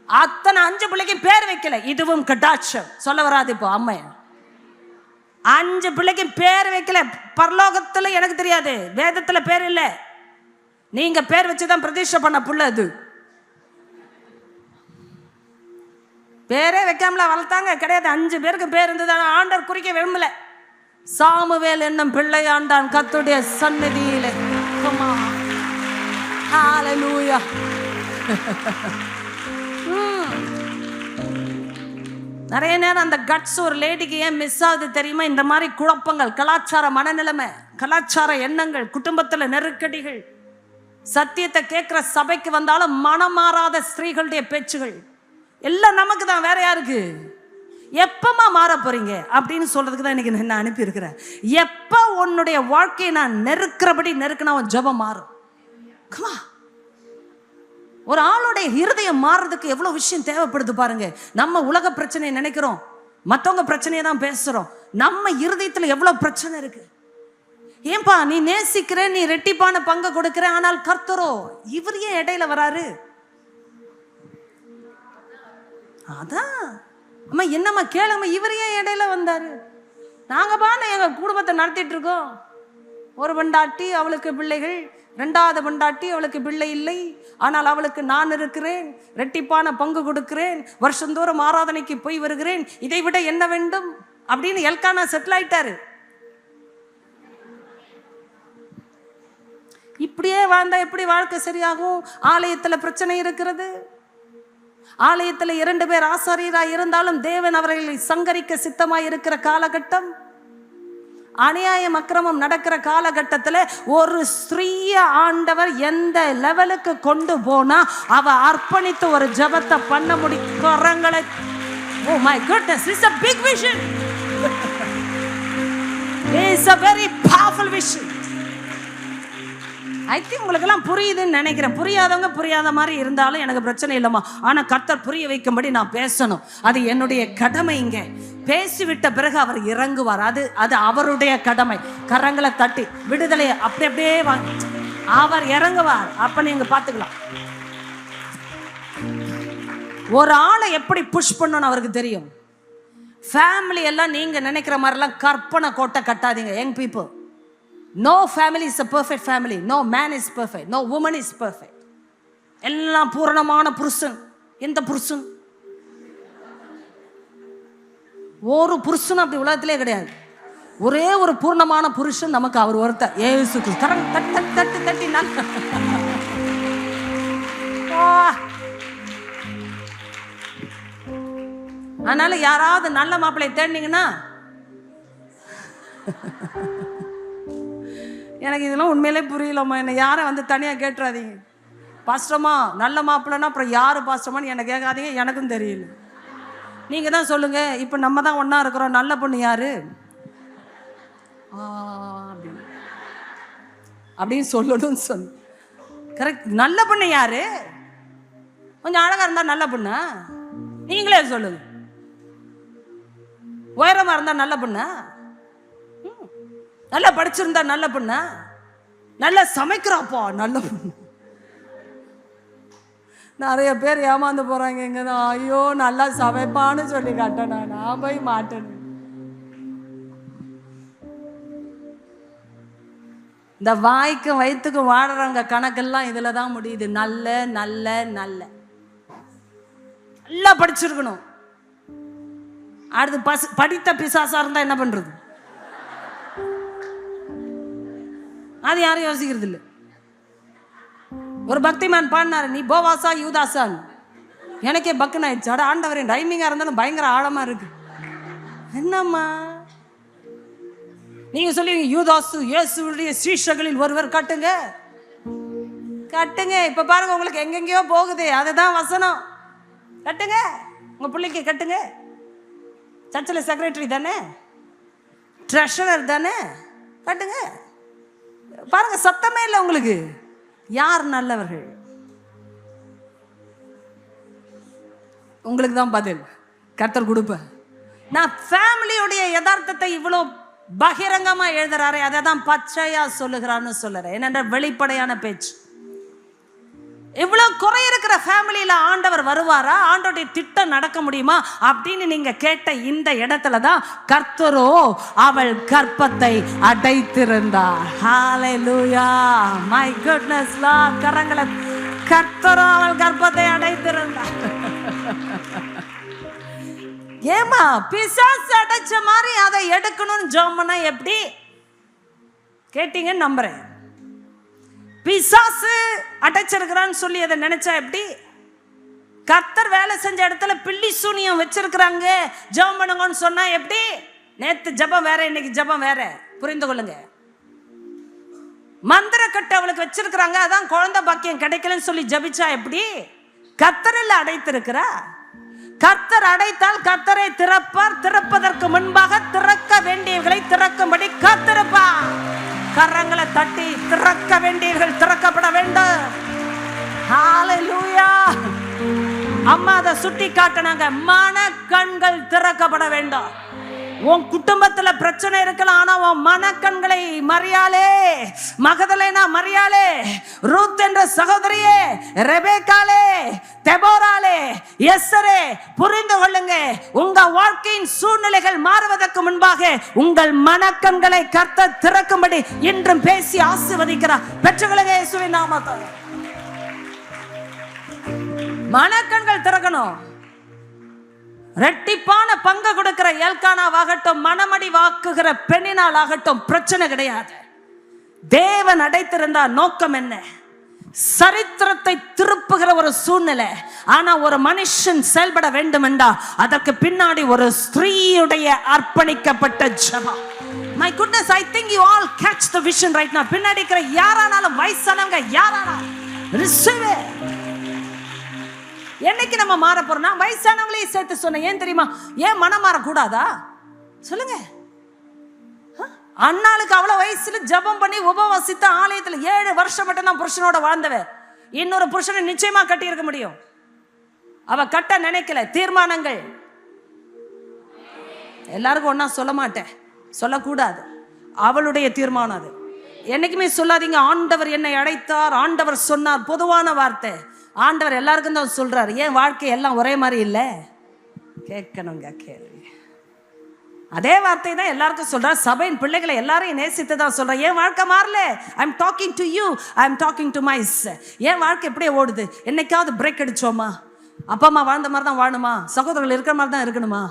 அத்தனை 5 பிள்ளைக்கு பேர் வைக்கல. இதுவும் கடாட்சம். சொல்ல வராது இப்போ அம்மைய. 5 பிள்ளைக்கு பேர் வைக்கல. பரலோகத்துல எனக்கு தெரியாது, வேதத்துல பேர் இல்லை. நீங்க பேர் வச்சுதான் பிரதிஷ்டை பண்ண புள்ள அது. பேரே வைக்காமல வளர்த்தாங்க கிடையாது. 5 பேருக்கு பேர் இருந்தது. ஆண்டவர் குறிக்க விரும்பல. சாமுவேல் என்னும் பிள்ளை ஆண்டான் கர்த்தருடைய சந்நிதியிலே. ஹalleluya. நிறைய நேரம் அந்த கட்ஸ் ஒரு லேடிக்கு ஏன் மிஸ் ஆகுது தெரியுமா? இந்த மாதிரி குழப்பங்கள், கலாச்சார மனநிலைமை, கலாச்சார எண்ணங்கள், குடும்பத்துல நெருக்கடிகள், சத்தியத்தை கேட்கிற சபைக்கு வந்தாலும் மனம் மாறாத ஸ்திரீகளுடைய பேச்சுகள் எல்லாம் நமக்கு தான், வேற யாருக்கு? எப்பமா மாற போறீங்க அப்படின்னு சொல்றதுக்கு தான் இன்னைக்கு நான் அனுப்பி இருக்கிறேன். எப்ப உன்னுடைய வாழ்க்கையை நான் நெருக்கிறபடி நெருக்கினா உன் ஜெபம் மாறும். கமா, ஒரு ஆளுடைய இருதயம் மாறுறதுக்கு எவ்வளவு விஷயம் தேவைப்படுது பாருங்க. நம்ம உலக பிரச்சனையை நினைக்கிறோம், மற்றவங்க பிரச்சனையை தான் பேசுறோம். நம்ம இருதயத்துல எவ்வளவு பிரச்சனை இருக்கு. ஏன்பா நீ நேசிக்கிற, நீ ரெட்டிப்பான பங்கு கொடுக்கிற, ஆனால் கர்த்தரோ இவர் ஏன் இடையில வராரு? அதான் அம்மா என்னம்மா கேளுங்கம்மா, இவர் ஏன் இடையில வந்தாரு? நாங்க பான எங்க குடும்பத்தை நடத்திட்டு இருக்கோம். ஒரு பண்டாட்டி அவளுக்கு பிள்ளைகள், 2வது பண்டாட்டி அவளுக்கு பிள்ளை இல்லை, ஆனால் அவளுக்கு நான் இருக்கிறேன், ரெட்டிப்பான பங்கு கொடுக்கிறேன், வருஷந்தோறும் ஆராதனைக்கு போய் வருகிறேன், இதை விட என்ன வேண்டும் அப்படின்னு எல்கானா செட்டில் ஆயிட்டாரு. இப்படியே வாழ்ந்தா எப்படி வாழ்க்கை சரியாகும்? ஆலயத்துல பிரச்சனை இருக்கிறது. ஆலயத்துல 2 பேர் ஆசாரியராய் இருந்தாலும் தேவன் அவர்களை சங்கரிக்க சித்தமாய் இருக்கிற காலகட்டம், அநியாயம் அக்கிரமம் நடக்கிற காலகட்டத்தில் ஒரு ஸ்திரீய ஆண்டவர் எந்த லெவலுக்கு கொண்டு போனா அவ அர்ப்பணித்து ஒரு ஜெபத்தை பண்ண முடிக்கிறங்களை. Oh my goodness, it's a big vision. It's a very powerful vision. I think உங்களுக்கெல்லாம் புரியுதுன்னு நினைக்கிறேன். புரியாதவங்க புரியாத மாதிரி இருந்தாலும் எனக்கு பிரச்சனை இல்லைம்மா. ஆனால் கர்த்தர் புரிய வைக்கும்படி நான் பேசணும், அது என்னுடைய கடமை. இங்கே பேசிவிட்ட பிறகு அவர் இறங்குவார். அது அவருடைய கடமை. கரங்களை தட்டி விடுதலையை அப்படி அப்படியே அவர் இறங்குவார். அப்ப நீங்க பார்த்துக்கலாம். ஒரு ஆளை எப்படி புஷ் பண்ணணும்னு அவருக்கு தெரியும். ஃபேமிலி எல்லாம் நீங்க நினைக்கிற மாதிரிலாம் கற்பனை கோட்டை கட்டாதீங்க. Young people, no family is a perfect family, no man is perfect, no woman is perfect. எல்லாம் பூரணமான புருஷன். எந்த புருஷன்? ஒரு புருஷன் அப்படி உலகத்திலே கிடையாது. ஒரே ஒரு பூர்ணமான புருஷன் நமக்கு அவர் ஒருத்தர், இயேசு கிறிஸ்து. தட்டி தட்டி தட்டி அதனால யாராவது நல்ல மாப்பிள்ளை தேடினீங்கன்னா, எனக்கு இதெல்லாம் உண்மையிலே புரியலம்மா, என்னை யாரை வந்து தனியாக கேட்டுறாதீங்க. பாஸ்டர்மா நல்ல மாப்பிள்ளைன்னா அப்புறம் யார் பாஸ்டர்மான்னு என்னை கேட்காதீங்க, எனக்கும் தெரியல. நீங்கள் தான் சொல்லுங்கள். இப்போ நம்ம தான் ஒன்றா இருக்கிறோம், நல்ல பொண்ணு யாரு அப்படின்னு சொல்லணும்னு சொல்லு. கரெக்ட். நல்ல பொண்ணு யாரு? கொஞ்சம் அழகாக இருந்தால் நல்ல பொண்ணா? நீங்களே சொல்லுங்க. உயரமாக இருந்தால் நல்ல பொண்ணா? நல்லா படிச்சிருந்தா நல்ல பொண்ணா? நல்லா சமைக்கிறாப்பா நல்ல பொண்ணு. நிறைய பேர் ஏமாந்து போறாங்க. இங்கதான் ஐயோ நல்லா சமைப்பான்னு சொல்லி காட்டேன், நான் போய் மாட்டேன். இந்த வாய்க்கும் வயிற்றுக்கும் வாடுறவங்க கணக்கெல்லாம் இதுல தான் முடியுது. நல்ல நல்ல நல்ல நல்லா படிச்சிருக்கணும். அடுத்து படித்த பிசாசா இருந்தா என்ன பண்றது? அது யாரும் யோசிக்கிறது இல்லை. ஒரு பக்திமான் பாடினாரு, நீ போவாசா யூதாசான். எனக்கே பக்குன்னு ஆயிடுச்சு. அட ஆண்டவரே, டைமிங்கா இருந்தாலும் பயங்கர ஆழமா இருக்கு. என்னம்மா நீங்க சொல்லுவீங்க, யூதாசு இயேசுவுடைய சீஷர்களில் ஒருவர். கட்டுங்க கட்டுங்க. இப்ப பாருங்க உங்களுக்கு எங்கெங்கயோ போகுது. அதுதான் வசனம். கட்டுங்க, உங்க பிள்ளைக்கு கட்டுங்க. சர்ச்சில் செக்ரட்டரி தானே, ட்ரெஷரர் தானே, கட்டுங்க. பாருங்க சத்தமே இல்லை உங்களுக்கு. யார் நல்லவர்கள்? உங்களுக்கு தான் பதில் கர்த்தர் கொடுப்ப. நான் ஃபேமிலியுடைய யதார்த்தத்தை இவ்வளோ பகிரங்கமா எழுதுறாரு, அதை தான் பச்சையா சொல்லுகிறான்னு சொல்லுறேன். என்னென்ற வெளிப்படையான பேச்சு. இவ்வளவு குறை இருக்கிற ஃபேமிலியில ஆண்டவர் வருவாரா? ஆண்டோடைய திட்டம் நடக்க முடியுமா அப்படின்னு நீங்க கேட்ட இந்த இடத்துல தான் கர்த்தரோ அவள் கர்ப்பத்தை அடைத்திருந்தார். ஹalleluya, my goodness Lord. கரங்களை கர்த்தரோ அவள் கர்ப்பத்தை அடைத்திருந்தார். ஏமா பிசாசு அடைச்ச மாதிரி அதை எடுக்கணும்னு ஜெபம் பண்ணா எப்படி கேட்டீங்கன்னு நம்புறேன். பிசாசு அடைச்சிருக்கிறான்னு சொல்லி அதை நினைச்சா எப்படி? கர்த்தர் வேலை செஞ்ச இடத்துல பில்லி சூனியம் வச்சிருக்கிறாங்க ஜெபம் பண்ணுங்கன்னு சொன்னா எப்படி? நேத்து ஜெபம் வேற, இன்னைக்கு ஜெபம் வேற. புரிந்து கொள்ளுங்க. மந்திர கட்டு அவளுக்கு வச்சிருக்கிறாங்க, அதான் குழந்தை பாக்கியம் கிடைக்கலன்னு சொல்லி ஜபிச்சா எப்படி? கர்த்தரில் அடைத்திருக்கிறா. கர்த்தர் அடைத்தால் கர்த்தரை திறப்பார். திறப்பதற்கு முன்பாக திறக்க வேண்டியவர்களை திறக்கும்படி காத்திருப்பார். கரங்களை தட்டி திறக்க வேண்டியவர்கள் திறக்கப்பட வேண்டும். ஹalleluya. அம்மா அதை சுட்டி காட்டினாங்க. மன கண்கள் திறக்கப்பட வேண்டும். உன் குடும்பத்துல பிரச்சனை இருக்கலாம், ஆனா உன் மனக்கண்களை மரியாளே, மகதலேனா மரியாளே, ரூத் என்ற சகோதரியே, ரெபேக்காலே, தெபோராலே, எஸ்தரே, புரிந்து கொள்ளுங்க. உங்க வாழ்க்கையின் சூழ்நிலைகள் மாறுவதற்கு முன்பாக உங்கள் மனக்கண்களை கர்த்தர் திறக்கும்படி இன்றும் பேசி ஆசீர்வதிக்கிறார். பெற்றுக்கொள்ளுங்க இயேசுவின் நாமத்தால். மனக்கண்கள் திறக்கணும். ரெட்டிப்பான பங்கு கொடுக்கிற எல்கானாவாகட்டும், மனமடி வாக்குகிற பெண்ணினால் ஆகட்டும், பிரச்சனை கிடையாது. தேவன் அடைத்திருந்தா நோக்கம் என்ன? சரித்திரத்தை திருப்புகிற ஒரு சூழ்நிலை. ஆனா ஒரு மனுஷன் செயல்பட வேண்டும் என்றா அதற்கு பின்னாடி ஒரு ஸ்திரீயுடைய அர்ப்பணிக்கப்பட்ட ஜெபம். My goodness, I think you all catch the vision right now. பின்னாடி இருக்கிற யாரானாலும், வயசானவங்க யாரானாலும் receive it. என்னைக்கு நம்ம மாற போறோம்னா வயசானவங்களையும் சேர்த்து சொன்ன. ஏன் தெரியுமா? ஏன் மனம் மாறக்கூடாதா சொல்லுங்க. அண்ணாளுக்கு அவ்வளவு வயசுல ஜபம் பண்ணி உபவாசித்த ஆலயத்துல 7 வருஷம் மட்டும் தான் புருஷனோட வாழ்ந்தவ. இன்னொரு புருஷனை நிச்சயமா கட்டி இருக்க முடியும். அவ கட்ட நினைக்கல. தீர்மானங்கள் எல்லாருக்கும் ஒன்னா சொல்ல மாட்டேன், சொல்லக்கூடாது. அவளுடைய தீர்மானம் அது. என்னைக்குமே சொல்லாதீங்க ஆண்டவர் என்னை அழைத்தார், ஆண்டவர் சொன்னார். பொதுவான வார்த்தை. ஆண்டவர் எல்லாருக்கும் தான் சொல்றாரு. ஏன் வாழ்க்கை எல்லாம் ஒரே மாதிரி இல்லை? கேட்கணுங்க கேள்வி. அதே வார்த்தை தான் எல்லாருக்கும் சொல்றார். சபையின் பிள்ளைகளை எல்லாரையும் நேசித்து தான் சொல்றேன். ஏன் வாழ்க்கை மாறல? I am talking to you, I am talking to mice. ஏன் வாழ்க்கை எப்படியே ஓடுது? என்னைக்காவது பிரேக் அடிச்சோமா? அப்பா அம்மா வாழ்ந்த மாதிரி தான் வாழணுமா? சகோதரர்கள் இருக்கிற மாதிரி தான் இருக்கணுமா?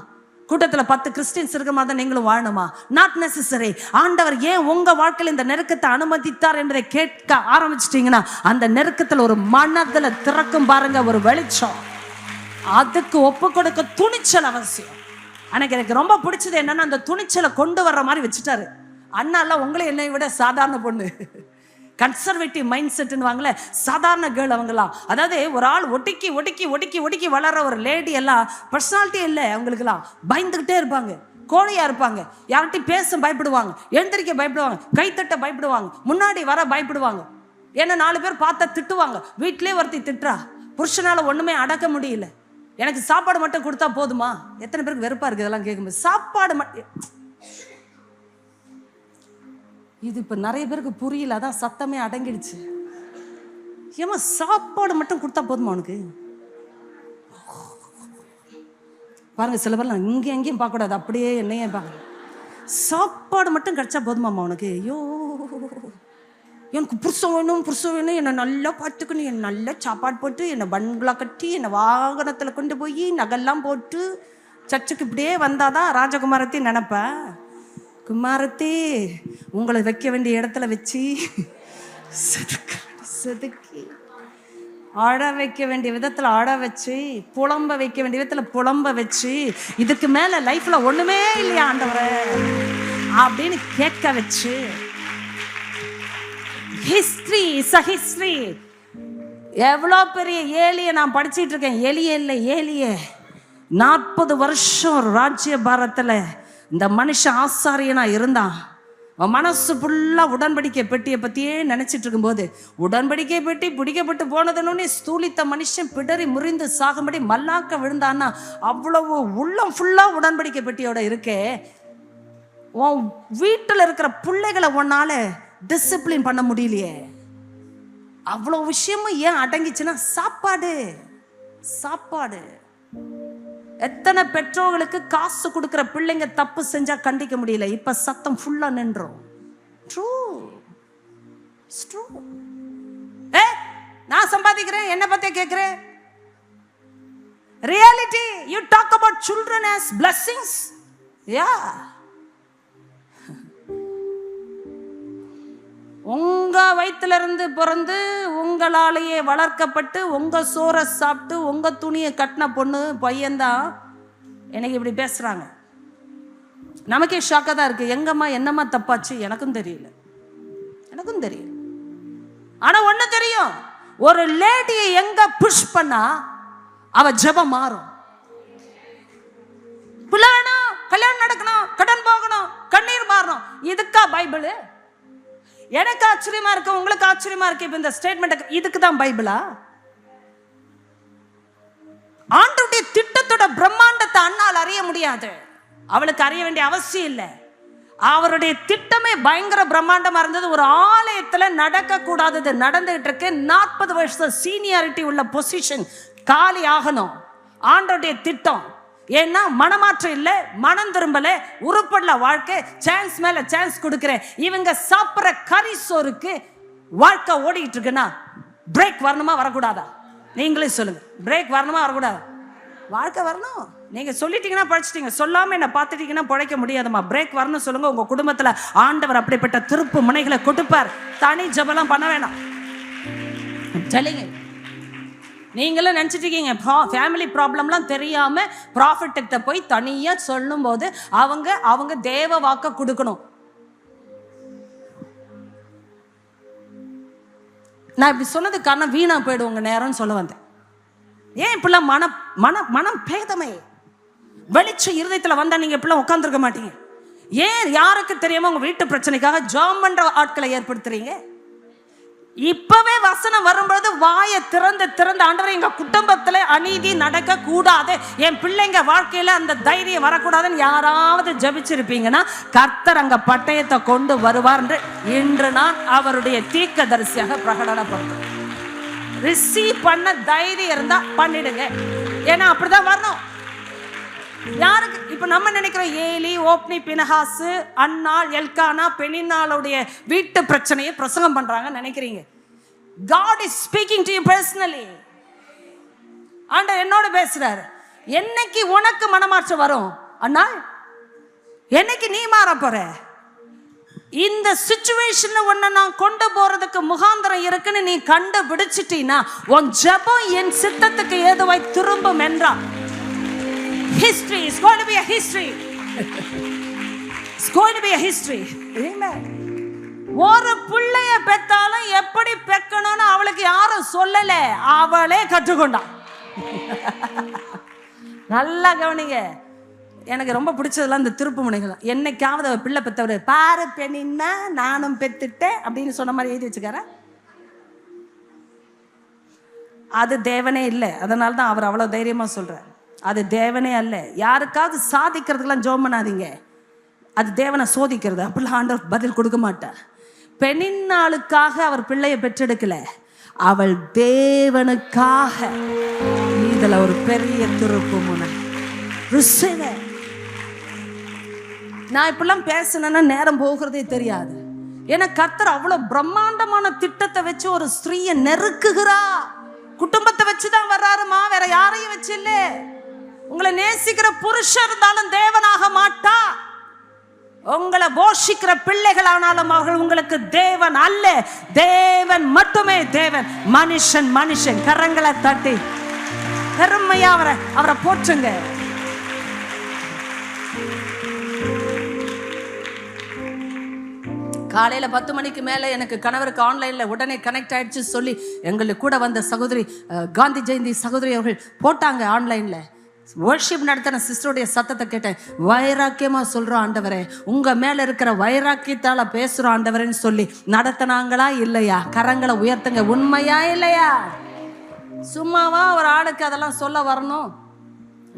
கூட்டத்தில் 10 கிறிஸ்டியன்ஸ் இருக்கிற மாதிரி தான் நீங்களும் வாழணுமா? Not necessary. ஆண்டவர் ஏன் உங்க வாழ்க்கையில் இந்த நெருக்கத்தை அனுமதித்தார் என்பதை கேட்க ஆரம்பிச்சிட்டீங்கன்னா அந்த நெருக்கத்தில் ஒரு மனதில் திறக்கும் பாருங்க ஒரு வெளிச்சம். அதுக்கு ஒப்பு கொடுக்க துணிச்சல் அவசியம். எனக்கு ரொம்ப பிடிச்சது என்னன்னா அந்த துணிச்சலை கொண்டு வர்ற மாதிரி வச்சுட்டாரு. அண்ணாலாம் உங்களை என்னை விட சாதாரண பொண்ணு, கன்சர்வேட்டிவ் மைண்ட் செட்னு வாங்கல, சாதாரண கேர்ள் அவங்களாம். அதாவது ஒரு ஆள் ஒடுக்கி ஒடுக்கி ஒடுக்கி ஒடுக்கி வளர்ற ஒரு லேடி எல்லாம் பர்சனாலிட்டி இல்லை. அவங்களுக்குலாம் பயந்துக்கிட்டே இருப்பாங்க, கோழையா இருப்பாங்க, யார்கிட்டையும் பேச பயப்படுவாங்க, எழுந்திரிக்க பயப்படுவாங்க, கைத்தட்ட பயப்படுவாங்க, முன்னாடி வர பயப்படுவாங்க. ஏன்னா 4 பேர் பார்த்தா திட்டுவாங்க. வீட்டிலே ஒருத்தி திட்டுறா, புருஷனால ஒண்ணுமே அடக்க முடியல. எனக்கு சாப்பாடு மட்டும் கொடுத்தா போதுமா? எத்தனை பேருக்கு வெறுப்பா இருக்கு இதெல்லாம் கேட்கும்போது. சாப்பாடு மட்டும் இது இப்ப நிறைய பேருக்கு புரியல, அதான் சத்தமே அடங்கிடுச்சு. ஏமா சாப்பாடு மட்டும் கொடுத்தா போதுமா உனக்கு? பாருங்க சில பேர் இங்கே எங்கேயும் பார்க்க கூடாது, அப்படியே என்னையே பார்க்க. சாப்பாடு மட்டும் கிடைச்சா போதுமாம்மா உனக்கு? ஐயோ எனக்கு புருஷன் வேணும், புருஷன் வேணும், என்னை நல்லா பார்த்துக்கணும், என்னை நல்லா சாப்பாடு போட்டு, என்னை பங்களா கட்டி, என்னை வாகனத்தில் கொண்டு போய் நகெல்லாம் போட்டு சர்ச்சுக்கு இப்படியே வந்தாதான் ராஜகுமாரத்தை நினைப்பேன். குமாரத்தே உங்களை வைக்க வேண்டிய இடத்துல வச்சு செதுக்கி ஆட வைக்க வேண்டிய விதத்தில் ஆட வச்சு, புலம்ப வைக்க வேண்டிய விதத்தில் புலம்ப வச்சு, இதுக்கு மேலே லைஃப்பில் ஒன்றுமே இல்லையா ஆண்டவரே அப்படின்னு கேட்க வச்சு, ஹிஸ்ட்ரி இஸ் அ ஹிஸ்ட்ரி. எவ்வளோ பெரிய ஏலியை நான் படிச்சுட்டு இருக்கேன். எலியே இல்லை, ஏலியே 40 வருஷம் ராஜ்ய பாரத்தில் இந்த மனுஷன் ஆசாரியனா இருந்தான். அவன் மனசு ஃபுல்லாக உடன்படிக்கை பெட்டியை பற்றியே நினச்சிட்டு இருக்கும்போது உடன்படிக்கை பெட்டி பிடிக்கப்பட்டு போனதுன்னு ஸ்தூலித்த மனுஷன் பிடறி முறிந்து சாகும்படி மல்லாக்க விழுந்தான்னா அவ்வளவு உள்ளம் ஃபுல்லாக உடன்படிக்கை பெட்டியோட இருக்கே. உன் வீட்டில் இருக்கிற பிள்ளைகளை உன்னால டிசிப்ளின் பண்ண முடியலையே. அவ்வளோ விஷயமும் ஏன் அடங்கிச்சுன்னா சாப்பாடு. சாப்பாடு. எத்தனை பெற்றோர்களுக்கு காசு கொடுக்குற பிள்ளைங்க தப்பு செஞ்சா கண்டிக்க முடியல, இப்ப சத்தம் ஃபுல்லா நின்றோம். நான் சம்பாதிக்கிறேன், என்ன பத்தி கேட்கிறேன். Reality. You talk about children as blessings. Yeah. உங்க வயிற்றுல இருந்து பிறந்து உங்களாலேயே வளர்க்கப்பட்டு உங்க சோறை சாப்பிட்டு உங்க துணியை கட்டின பொண்ணு பையன்தான் எனக்கு இப்படி பேசுறாங்க. நமக்கே ஷாக்காக தான் இருக்கு. எங்கம்மா என்னம்மா தப்பாச்சு? எனக்கும் தெரியல. ஆனா ஒண்ணு தெரியும், ஒரு லேடியை எங்க புஷ் பண்ணா அவ ஜெபம் மாறும். பிள்ளை வேணும், கல்யாணம் நடக்கணும், கடன் போகணும், கண்ணீர் மாறணும். இதுக்கா பைபிள்? எனக்கு ஆச்சரியமா இருக்கு, உங்களுக்கு ஆச்சரியமா இருக்கு. இப்ப இந்த ஸ்டேட்மெண்ட் இதுக்கு தான் பைபிளா? ஆண்டவருடைய திட்டத்தோட பிரம்மாண்டத்தை அண்ணால் அறிய முடியாது. அவளுக்கு அறிய வேண்டிய அவசியம் இல்லை. அவருடைய திட்டமே பயங்கர பிரம்மாண்டமா இருந்தது. ஒரு ஆலயத்துல நடக்க கூடாதது நடந்துகிட்டு இருக்கு. 40 வருஷம் சீனியாரிட்டி உள்ள பொசிஷன் காலி ஆகணும். ஆண்டவருடைய திட்டம். ஏன்னா மனமாற்றம் இல்லை, மனம் திரும்பல, உருப்படல வாழ்க்கை, சான்ஸ் மேல சான்ஸ் கொடுக்கிறேன். இவங்க சாப்பிட்ற கறி சோறுக்கு வாழ்க்கை ஓடிட்டு இருக்குன்னா பிரேக் வரணுமா வரக்கூடாதா? நீங்களே சொல்லுங்க. பிரேக் வரணுமா வரக்கூடாதா? வாழ்க்கை வரணும். நீங்க சொல்லிட்டீங்கன்னா படிச்சிட்டீங்க, சொல்லாம என்ன பார்த்துட்டீங்கன்னா பிழைக்க முடியாதுமா. பிரேக் வரணும் சொல்லுங்க. உங்க குடும்பத்துல ஆண்டவர் அப்படிப்பட்ட திருப்பு முனைகளை கொடுப்பார். தனி ஜபலாம் பண்ண வேணாம். சொல்லுங்க. நீங்களும் நினைச்சிட்டு இருக்கீங்க ஃபேமிலி ப்ராப்ளம்லாம் தெரியாம ப்ராஃபிட்ட போய் தனியா சொல்லும் போது அவங்க தேவ வாக்க கொடுக்கணும். நான் இப்படி சொன்னது காரணம் வீணா போயிடுவோங்க நேரம்னு சொல்ல வந்தேன். ஏன் இப்பெல்லாம் மனம் பேதமே வெளிச்ச இருதயத்துல வந்தா நீங்க இப்பெல்லாம் உட்கார்ந்துருக்க மாட்டீங்க. ஏன் யாருக்கு தெரியாம உங்க வீட்டு பிரச்சனைக்காக ஜாம் பண்ற ஆட்களை ஏற்படுத்துறீங்க? இப்பவே வசனம் வரும்போது வாயை திறந்து ஆண்டவரே எங்க குடும்பத்துல அநீதி நடக்க கூடாது, என் பிள்ளைங்க வாழ்க்கையில அந்த தைரியம் வரக்கூடாதுன்னு யாராவது ஜபிச்சிருப்பீங்கன்னா கர்த்தர் அங்க பட்டயத்தை கொண்டு வருவார் என்று இன்று நான் அவருடைய தீர்க்கதரிசியாக பிரகடனப்படுத்துறேன். ரிசீவ் பண்ண தைரியம் இருந்தா பண்ணிடுங்க. ஏன்னா அப்படிதான் வரணும். யாருக்கு இப்ப நம்ம நினைக்கிறோம் ஏலி, ஓப்னி, பினஹாஸ், அன்னாள், எல்கானா, பெனின்னாளுடைய வீட்டு பிரச்சனையை பிரசங்கம் பண்றாங்க நினைக்கிறீங்க. God is speaking to you personally. ஆண்டவர் என்னோட பேசுறாரு. என்னைக்கு உனக்கு மனமாற்றம் வரும் அன்னாள்? என்னைக்கு நீ மாற போற? இந்த சிச்சுவேஷன்ல உன்னை நான் கொண்டு போறதுக்கு முகாந்திரம் இருக்குன்னு நீ கண்டுபிடிச்சிட்டீன்னா உன் ஜெபம் என் சித்தத்துக்கு ஏதுவாய் திரும்பும் என்றான். History is going to be a history. It's going to be a history. Amen. ஒரு பிள்ளைய பெத்தாலும் எப்படி பெக்கணும்னு அவளுக்கு யாரும் சொல்லல, அவளே கற்றுக்கொண்டான். நல்லா கவனிங்க. எனக்கு ரொம்ப பிடிச்சதெல்லாம் இந்த திருப்பு முனைகள். என்னைக்காவது அவ பிள்ளை பெத்தவர் பாரு பெண்ணின்னா நானும் பெத்துட்டேன் அப்படின்னு சொன்ன மாதிரி எழுதி வச்சுக்கார. அது தேவனே இல்லை. அதனால தான் அவர் அவ்வளவு தைரியமா சொல்றார். அது தேவனே அல்ல. யாருக்காவது சாதிக்கிறதுக்கெல்லாம் ஜெபம் பண்ணாதீங்க. அது தேவனை சோதிக்கிறது. அப்படிலாம் ஆண்டவர் பதில் கொடுக்க மாட்டார். பெண்ணின்னாளுக்காக அவர் பிள்ளையை பெற்றெடுக்கல, அவள் தேவனுக்காக. இதுல ஒரு பெரிய திருப்பு முனை. நான் இப்பெல்லாம் பேசினேன்னா நேரம் போகிறதே தெரியாது. ஏன்னா கர்த்தர் அவ்வளவு பிரம்மாண்டமான திட்டத்தை வச்சு ஒரு ஸ்திரீயை நெருக்குகிறா. குடும்பத்தை வச்சுதான் வர்றாருமா, வேற யாரையும் வச்சு இல்ல. உங்களை நேசிக்கிற புருஷன் இருந்தாலும் தேவனாக மாட்டா. உங்களை போஷிக்கிற பிள்ளைகள் ஆனாலும் அவர்கள் உங்களுக்கு தேவன் அல்ல. தேவன் மட்டுமே தேவன். மனுஷன். கரங்களை தட்டி பெருமையா அவரை போற்றுங்க. காலையில 10 மணிக்கு மேல எனக்கு கணவருக்கு ஆன்லைன்ல உடனே கனெக்ட் ஆயிடுச்சு சொல்லி எங்களுக்கு கூட வந்த சகோதரி காந்தி ஜெயந்தி சகோதரி அவர்கள் போட்டாங்க ஆன்லைன்ல. வர்ஷிப் நடத்தின சிஸ்டருடைய சத்தத்தை கேட்டேன். வைராக்கியமா சொல்றோம் ஆண்டவரே, உங்க மேல இருக்கிற வைராக்கியத்தால பேசுறோம் ஆண்டவரேன்னு சொல்லி நடத்தினாங்களா இல்லையா? கரங்களை உயர்த்துங்க. உண்மையா இல்லையா? சும்மாவா ஒரு ஆளுக்கு அதெல்லாம் சொல்ல வரணும்?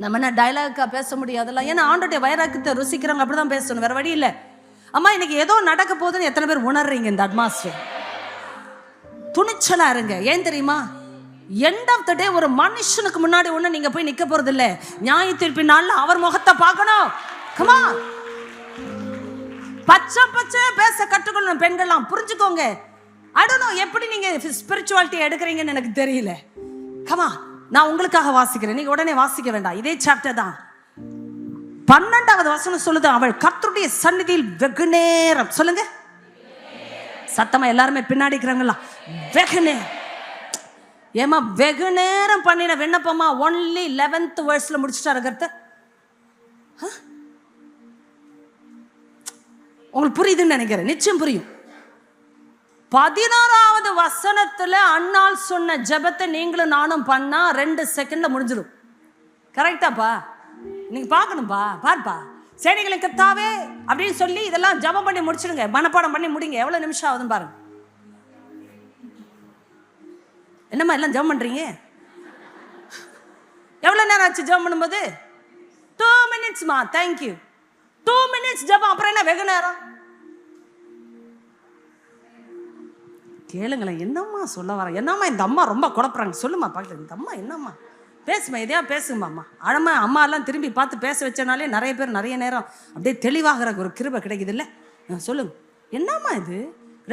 நம்ம என்ன டைலாக்கா பேச முடியும் அதெல்லாம்? ஏன்னா ஆண்டோடைய வைராக்கியத்தை ருசிக்கிறவங்க அப்படிதான் பேசணும், வேற வழி இல்லை. அம்மா இன்னைக்கு ஏதோ நடக்க போகுதுன்னு எத்தனை பேர் உணர்றீங்க? இந்த அட்மாஸ்பியர் துணிச்சலா இருங்க. ஏன் தெரியுமா? எண்ட் ஆஃப் த டே ஒரு மனுஷனுக்கு முன்னாடி ஒண்ணு நீங்க போய் நிக்க போறது இல்ல. நியாய தீர்ப்பின் நாள்ல அவர் முகத்தை பார்க்கணும். Come on. பச்சை பச்சை பேச கற்றுக்கொள்ளணும். பெண்கள்லாம் புரிஞ்சுக்கோங்க. I don't know எப்படி நீங்க ஸ்பிரிச்சுவாலிட்டி எடுக்கிறீங்கன்னு எனக்கு தெரியல. Come on. நான் உங்களுக்காக வாசிக்கிறேன், நீங்க உடனே வாசிக்க வேண்டாம். இதே சாப்டர் தான். 12வது வசனம் சொல்லுது, அவள் கர்த்தருடைய சந்நிதியில் வெகு நேரம். சொல்லுங்க சத்தமா, எல்லாருமே பின்னாடி இருக்கிறாங்களா? வெகு நேரம். ஏமா வெகு நேரம் பண்ணின விண்ணப்பமா ஒன்லி 11th verseல முடிச்சுட்டாரு கர்த்தர். உங்களுக்கு புரியுதுன்னு நினைக்கிறேன். நிச்சயம் புரியும். 11வது வசனத்துல அன்னாள் சொன்ன ஜெபத்தை நீங்களும் நானும் பண்ணா 2 செகண்ட்ல முடிஞ்சிடும். கரெக்டாப்பா? நீங்க பார்க்கணும்பா. பாருப்பா, சேனைகளின் கர்த்தாவே அப்படின்னு சொல்லி இதெல்லாம் ஜெபம் பண்ணி முடிச்சிடுங்க. மனப்பாடம் பண்ணி முடிங்க. எவ்வளவு நிமிஷம் ஆகுதுன்னு பாருங்க. என்னம்மா எல்லாம் ஜெபம் பண்றீங்க? எவ்வளவு நேரம் ஆச்சு ஜெபம் பண்ணும்போது? 2 minutesமா. தேங்க்யூ. 2 minutes ஜெபம். அப்புறம் என்ன வெகு நேரம்? கேளுங்களேன். என்னம்மா சொல்ல வர? என்னம்மா இந்த அம்மா ரொம்ப குழப்பறாங்க? சொல்லுமா பார்க்கல. இந்த அம்மா என்னம்மா பேசுமா, எதையா பேசுமா. அம்மா அழமா அம்மா எல்லாம் திரும்பி பார்த்து பேச வச்சனாலே நிறைய பேர் நிறைய நேரம் அப்படியே தெளிவாகிற ஒரு கிருபை கிடைக்குது இல்லை? சொல்லுங்க என்னம்மா இது?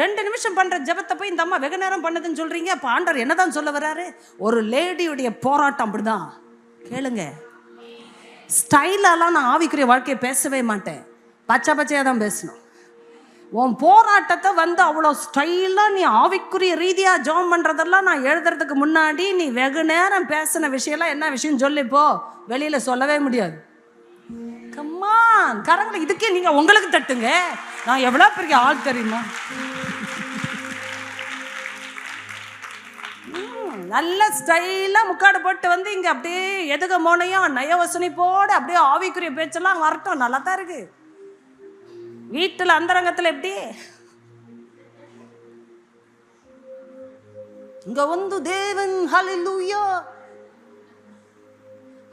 2 நிமிஷம் பண்ற ஜெபத்தை போய் இந்த அம்மா வெகு நேரம் பண்ணதுன்னு சொல்றீங்க. அப்ப ஆண்டவர் என்னதான் சொல்ல வர்றாரு? ஒரு லேடியுடைய போராட்டம். அப்படிதான் கேளுங்க. ஸ்டைலாலாம் நான் ஆவிக்குரிய வாழ்க்கையை பேசவே மாட்டேன். பச்சை பச்சையா தான் பேசணும். உன் போராட்டத்தை வந்து அவ்வளோ ஸ்டைலாக நீ ஆவிக்குரிய ரீதியாக ஜெபம் பண்ணுறதெல்லாம் நான் எழுதுறதுக்கு முன்னாடி நீ வெகு நேரம் பேசின விஷயம்லாம் என்ன விஷயம் சொல்லிப்போ வெளியில் சொல்லவே முடியாது. கம்மான் கரங்களை இதுக்கே நீங்கள் உங்களுக்கு தட்டுங்க. நான் எவ்வளோ பெரிய ஆள் தெரியுமா? நல்ல ஸ்டைலாக முக்காடு போட்டு வந்து இங்கே அப்படியே எதுக மோனையும் நயவசனி போட அப்படியே ஆவிக்குரிய பேச்செல்லாம் வரட்டும். நல்லா தான் இருக்கு. வீட்டில் அந்தரங்கத்தில் எப்படி இங்க வந்து தேவன் ஹல்லேலூயா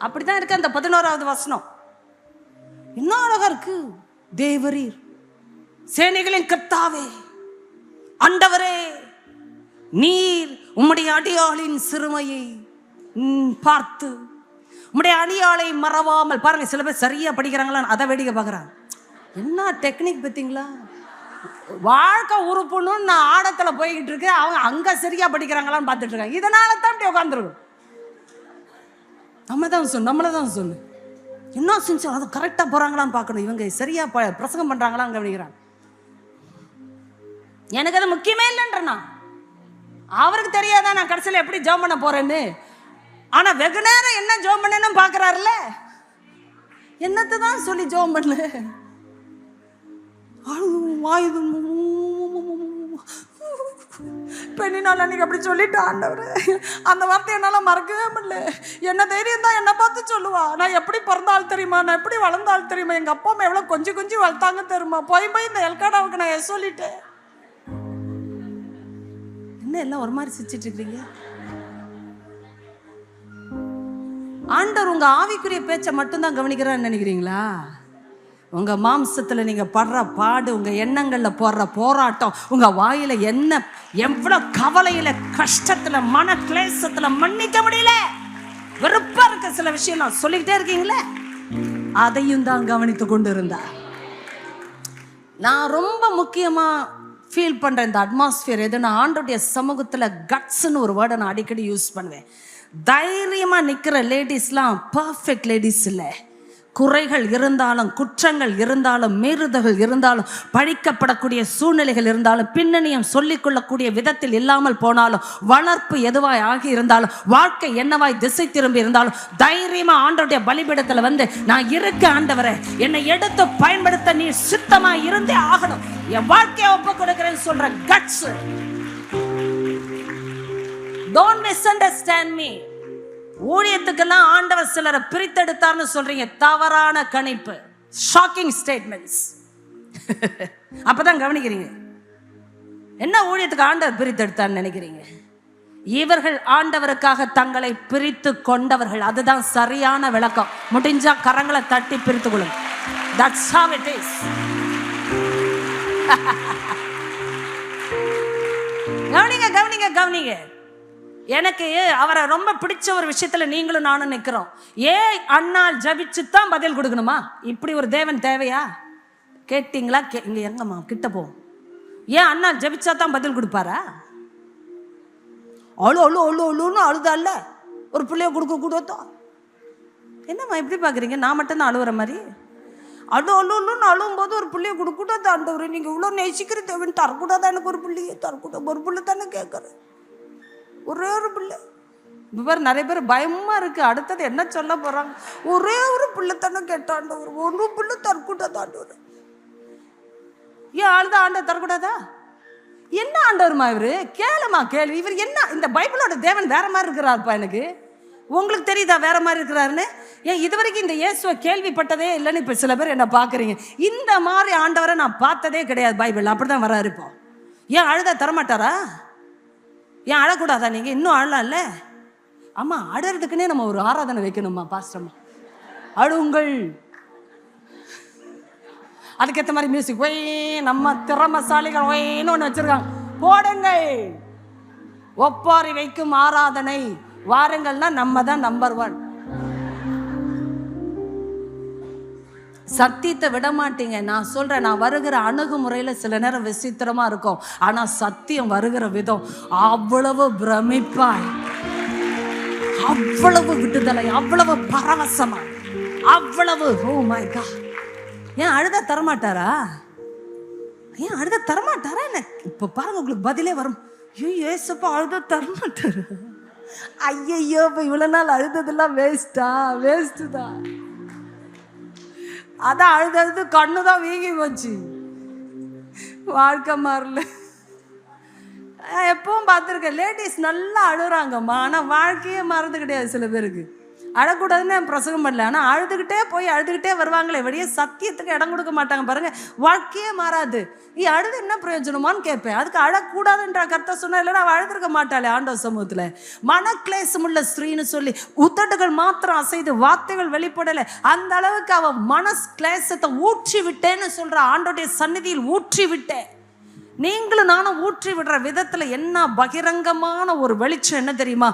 அப்படிதான் இருக்கு. அந்த 11வது வசனம் என்ன அழகா இருக்கு. தேவரீர் சேனைகளின் கர்த்தாவே ஆண்டவரே, நீர் உம்முடைய அடியாளின் சிறுமையை பார்த்து உம்முடைய அடியாளை மறவாமல். பாருங்க, சில பேர் சரியா படிக்கிறாங்களா அதை வேடிக்கை பார்க்குறாங்க. என்ன டெக்னிக் பார்த்தீங்களா? வாழ்க்கை உறுப்புன்னு நான் ஆடத்தில் போய்கிட்டு இருக்கேன், அவங்க அங்கே சரியா படிக்கிறாங்களான்னு பார்த்துட்டு இருக்காங்க. இதனால தான் இப்படி உட்காந்துருக்கும். நம்மளை தான் சொல்லு என்ன செஞ்சு அதை கரெக்டாக போகிறாங்களான்னு பார்க்கணும். இவங்க சரியா பிரசங்கம் பண்ணுறாங்களான்னு கவனிக்கிறாங்க. எனக்கு அது முக்கியமே இல்லைன்றனா. அவருக்கு தெரியாதான் நான் கடைசியில் எப்படி ஜெபம் பண்ண போறேன்னு. ஆனால் வெகு நேரம் என்ன ஜெபம் பண்ணேன்னு பார்க்குறாருல்ல. என்னத்தை தான் சொல்லி ஜெபம் பண்ணு. பெண்ணினால நீங்க அப்படி சொல்லிட்டு ஆண்டவரே, அந்த வார்த்தை என்னால மறக்கவே முடியல. என்ன தைரியம் தான் என்ன பார்த்து சொல்லுவா. நான் எப்படி பிறந்தாலும் தெரியுமா, நான் எப்படி வளர்ந்தாலும் தெரியுமா, எங்க அப்பா அம்மா எவ்வளவு கொஞ்சம் கொஞ்சம் வளர்த்தாங்க தெரியுமா. போய் இந்த எல்காடாவுக்கு நான் சொல்லிட்டேன். என்ன எல்லாம் ஒரு மாதிரி சிரிச்சிட்டு இருக்கீங்க? ஆண்டவர் உங்க ஆவிக்குரிய பேச்சை மட்டும்தான் கவனிக்கிறான்னு நினைக்கிறீங்களா? உங்க மாம்சத்துல நீங்க படுற பாடு, உங்க எண்ணங்கள்ல போடுற போராட்டம், உங்க வாயில என்ன எவ்வளவு கவலையில கஷ்டத்துல மன கிளேசத்துல மன்னிக்க முடியல, வெறுப்பா இருக்க சில விஷயம் நான் சொல்லிக்கிட்டே இருக்கீங்களே, அதையும் தான் கவனித்து கொண்டு இருந்தா. நான் ரொம்ப முக்கியமா ஃபீல் பண்ற இந்த அட்மாஸ்பியர் எதுனா, ஆண்டோடைய சமூகத்துல கட்ஸ்ன்னு ஒரு வேர்டை நான் அடிக்கடி யூஸ் பண்ணுவேன். தைரியமா நிக்கிற லேடிஸ்லாம் பர்ஃபெக்ட் லேடிஸ் இல்லை. குறைகள் இருந்தாலும், குற்றங்கள் இருந்தாலும், மீறுதல்கள் இருந்தாலும், பழிக்கப்படக்கூடிய சூழ்நிலைகள் இருந்தாலும், பின்னணியம் சொல்லிக்கொள்ளக்கூடிய விதத்தில் இல்லாமல் போனாலும், வளர்ப்பு எதுவாய் ஆகி இருந்தாலும், வாழ்க்கை என்னவாய் திசை திரும்பி இருந்தாலும், தைரியமா ஆண்டவருடைய பலிபீடத்துல வந்து நான் இருக்க ஆண்டவரே, என்னை எடுத்து பயன்படுத்த நீ சித்தமா இருந்தே ஆகணும், என் வாழ்க்கையை ஒப்பு கொடுக்கிறேன்னு சொல்ற கட்ஸ். Don't misunderstand me. ஊழியத்துக்கெல்லாம் ஆண்டவர் சிலரை பிரித்தெடுத்தார்னு சொல்றீங்க. தவறான கணிப்பு, ஷாக்கிங் ஸ்டேட்மெண்ட்ஸ். அப்பதான் கவனிக்கிறீங்க என்ன ஊழியத்துக்கு ஆண்டவர் பிரித்தெடுத்தார்னு நினைக்கிறீங்க. இவர்கள் ஆண்டவருக்காக தங்களை பிரித்து கொண்டவர்கள். அதுதான் சரியான விளக்கம். முடிஞ்சா கரங்களை தட்டி பிரித்து கொள்ளுங்க. That's how it is. கவனிங்க கவனிங்க கவனிங்க. எனக்கு அவரை ரொம்ப பிடிச்ச ஒரு விஷயத்துல நீங்களும் நானும் நிக்கிறோம். ஏன் அண்ணால் ஜபிச்சுதான் பதில் கொடுக்கணுமா? இப்படி ஒரு தேவன் தேவையா? கேட்டீங்களா? இங்க எங்கம்மா கிட்ட போ. ஏன் அண்ணா ஜபிச்சா தான் பதில் கொடுப்பாரா? அழு அழு அழு அழுன்னு அழுதால ஒரு பிள்ளைய கொடுக்க கூடத்தான். என்னம்மா இப்படி பாக்குறீங்க? நான் மட்டும்தான் அழுவுற மாதிரி? அழு அழு அழுன்னு அழுவும் போது ஒரு பிள்ளைய கொடுக்க கூடாது. ஆண்டவரே, நீங்க இவ்வளவு நேசிக்கிற தேவன் தரக்கூடாதா? எனக்கு ஒரு பிள்ளையே தரக்கூடாது. ஒரு பிள்ளை தானே கேட்கறேன், ஒரே ஒரு பிள்ளை. இப்போ பேர் நிறைய பேர் பயமா இருக்கு, அடுத்தது என்ன சொல்ல போறாங்க. ஒரே ஒரு பிள்ளை தானே கேட்டாண்டவர், ஒரு பிள்ளை தரக்கூடாது ஆண்டவர். ஏன் ஆளுதான் ஆண்டவர் தரக்கூடாதா? என்ன ஆண்டவருமா இவரு? கேளுமா கேள்வி. இவர் என்ன இந்த பைபிளோட தேவன் வேற மாதிரி இருக்கிறாருப்பா. எனக்கு உங்களுக்கு தெரியுதா வேற மாதிரி இருக்கிறாருன்னு? ஏன் இதுவரைக்கும் இந்த இயேசுவை கேள்விப்பட்டதே இல்லைன்னு இப்போ சில பேர் என்ன பார்க்குறீங்க. இந்த மாதிரி ஆண்டவரை நான் பார்த்ததே கிடையாது பைபிள். அப்படிதான் வராரு இப்போ. ஏன் அழுதா தரமாட்டாரா? ஏன் அழக்கூடாதா? நீங்கள் இன்னும் அழலாம் இல்லை? ஆமாம், அழறதுக்குன்னே நம்ம ஒரு ஆராதனை வைக்கணுமா பாஸ்டர்மா? அழுங்கள், அதுக்கேற்ற மாதிரி மியூசிக் ஒய், நம்ம திறமசாலிகள் ஒயின்னு ஒன்று வச்சிருக்காங்க, போடுங்கள். ஒப்பாரி வைக்கும் ஆராதனை வாருங்கள்னா நம்ம தான் நம்பர் 1. சத்தியத்தை விட மாட்டீங்க. நான் சொல்றேன், நான் வருகிற அணுகுமுறையில சில நேரம் விசித்திரமா இருக்கும், ஆனா சத்தியம் வருகிற விதம் அவ்வளவு பிரமிப்பாய், அவ்வளவு விடுதலை, அவ்வளவு பரவசமா, அவ்வளவு ஓ மை காட். ஏன் அழுத தரமாட்டாரா? ஏன் அழுத தரமாட்டாரா? என்ன இப்ப பாருங்க, உங்களுக்கு பதிலே வரும். ஏசப்பா அழுத தரமாட்டாரு. ஐயோ, இப்ப இவ்வளவு நாள் அழுததெல்லாம் வேஸ்டா? வேஸ்ட் தான். அதான் அழுது கண்ணுதான் வீங்கி போச்சு, வாழ்க்கை மாறல. எப்பவும் பார்த்துருக்கேன், லேடிஸ் நல்லா அழுறாங்கம்மா, ஆனால் வாழ்க்கையே மாறது கிடையாது. சில பேருக்கு அழக்கூடாதுன்னு பிரசங்கம் பண்ணல, ஆனால் அழுதுகிட்டே போய் அழுதுகிட்டே வருவாங்களே வெளியே, சத்தியத்துக்கு இடம் கொடுக்க மாட்டாங்க பாருங்க, வாழ்க்கையே மாறாது. நீ அழுது என்ன பிரயோஜனமான்னு கேட்பேன். அதுக்கு அழக்கூடாதுன்ற கருத்தை சொன்னா, இல்லைன்னா அவள் அழுதுருக்க மாட்டாளே ஆண்டவர் சமூகத்தில். மனக்லேசமுள்ள ஸ்திரீன்னு சொல்லி உதடுகள் மாத்திரம் அசைது வார்த்தைகள் வெளிப்படலை, அந்த அளவுக்கு அவள் மனக்லேசத்தை ஊற்றி விட்டேன்னு சொல்ற. ஆண்டோடைய சந்நிதியில் ஊற்றி விட்டேன். நீங்களும் நானும் ஊற்றி விடுற விதத்துல என்ன பகிரங்கமான ஒரு வெளிச்சம் என்ன தெரியுமா?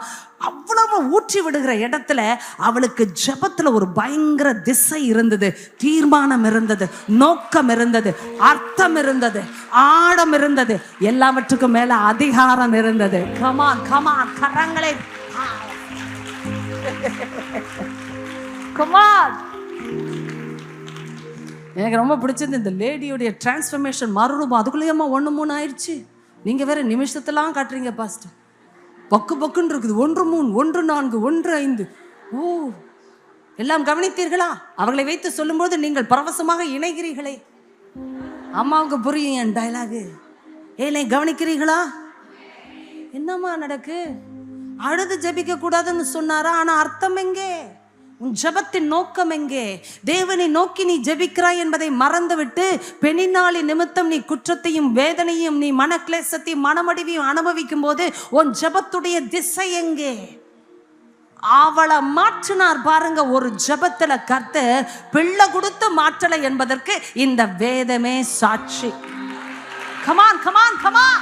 அவ்வளவு ஊற்றி விடுகிற இடத்துல அவளுக்கு ஜெபத்துல ஒரு பயங்கர திசை இருந்தது, தீர்மானம் இருந்தது, நோக்கம் இருந்தது, அர்த்தம் இருந்தது, ஆழம் இருந்தது, எல்லாவற்றுக்கும் மேல அதிகாரம் இருந்தது. கமான் கமான், கரங்களை கமான். எனக்கு ரொம்ப பிடிச்சது இந்த லேடியோடைய டிரான்ஸ்ஃபர்மேஷன், மறுரூபம். அதுக்குள்ளேயம்மா 1-3 ஆயிடுச்சு. நீங்கள் வேற நிமிஷத்தெல்லாம் காட்டுறீங்க பாஸ்டர். பக்கு பக்குன்னு இருக்குது. 1-3, 1-4, 1-5. ஓ, எல்லாம் கவனித்தீர்களா? அவர்களை வைத்து சொல்லும்போது நீங்கள் பரவசமாக இணைகிறீர்களே. அம்மாவுக்கு புரியும் என் டயலாகு. ஏனை கவனிக்கிறீர்களா? என்னம்மா நடக்கு? அழுது ஜபிக்க கூடாதுன்னு சொன்னாரா? ஆனா அர்த்தம் எங்கே? உன் ஜபத்தின் நோக்கம் எங்கே? தேவனை நோக்கி நீ ஜபிக்கிறாய் என்பதை மறந்துவிட்டு பெண்ணினாளி நிமித்தம் நீ குற்றத்தையும் வேதனையும் நீ மனக்லேசத்தையும் மனமடிவையும் அனுபவிக்கும் போது உன் ஜபத்துடைய திசை எங்கே? அவளை மாற்றினார் பாருங்க. ஒரு ஜபத்துல கர்த்தர் பிள்ளை கொடுத்து மாற்றலை என்பதற்கு இந்த வேதமே சாட்சி. Come on come on come on.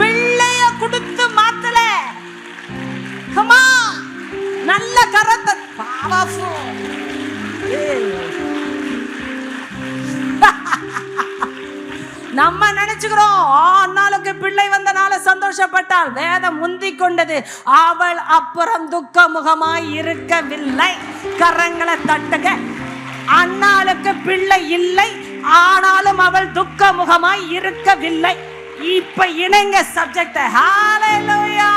பிள்ளைய கொடுத்து மாற்றல. கமான், நல்ல கரத்தை நம்ம நினைச்சுக்கிறோம். அண்ணாளுக்கு பிள்ளை வந்தனால சந்தோஷப்பட்டாள். வேதம் முந்திக் கொண்டது, அவள் அப்புறம் துக்க முகமாய் இருக்கவில்லை. கரங்களை தட்டுக. அண்ணாளுக்கு பிள்ளை இல்லை, ஆனாலும் அவள் துக்க முகமாய் இருக்கவில்லை. இப்ப இணைங்க சப்ஜெக்ட். ஹalleluya.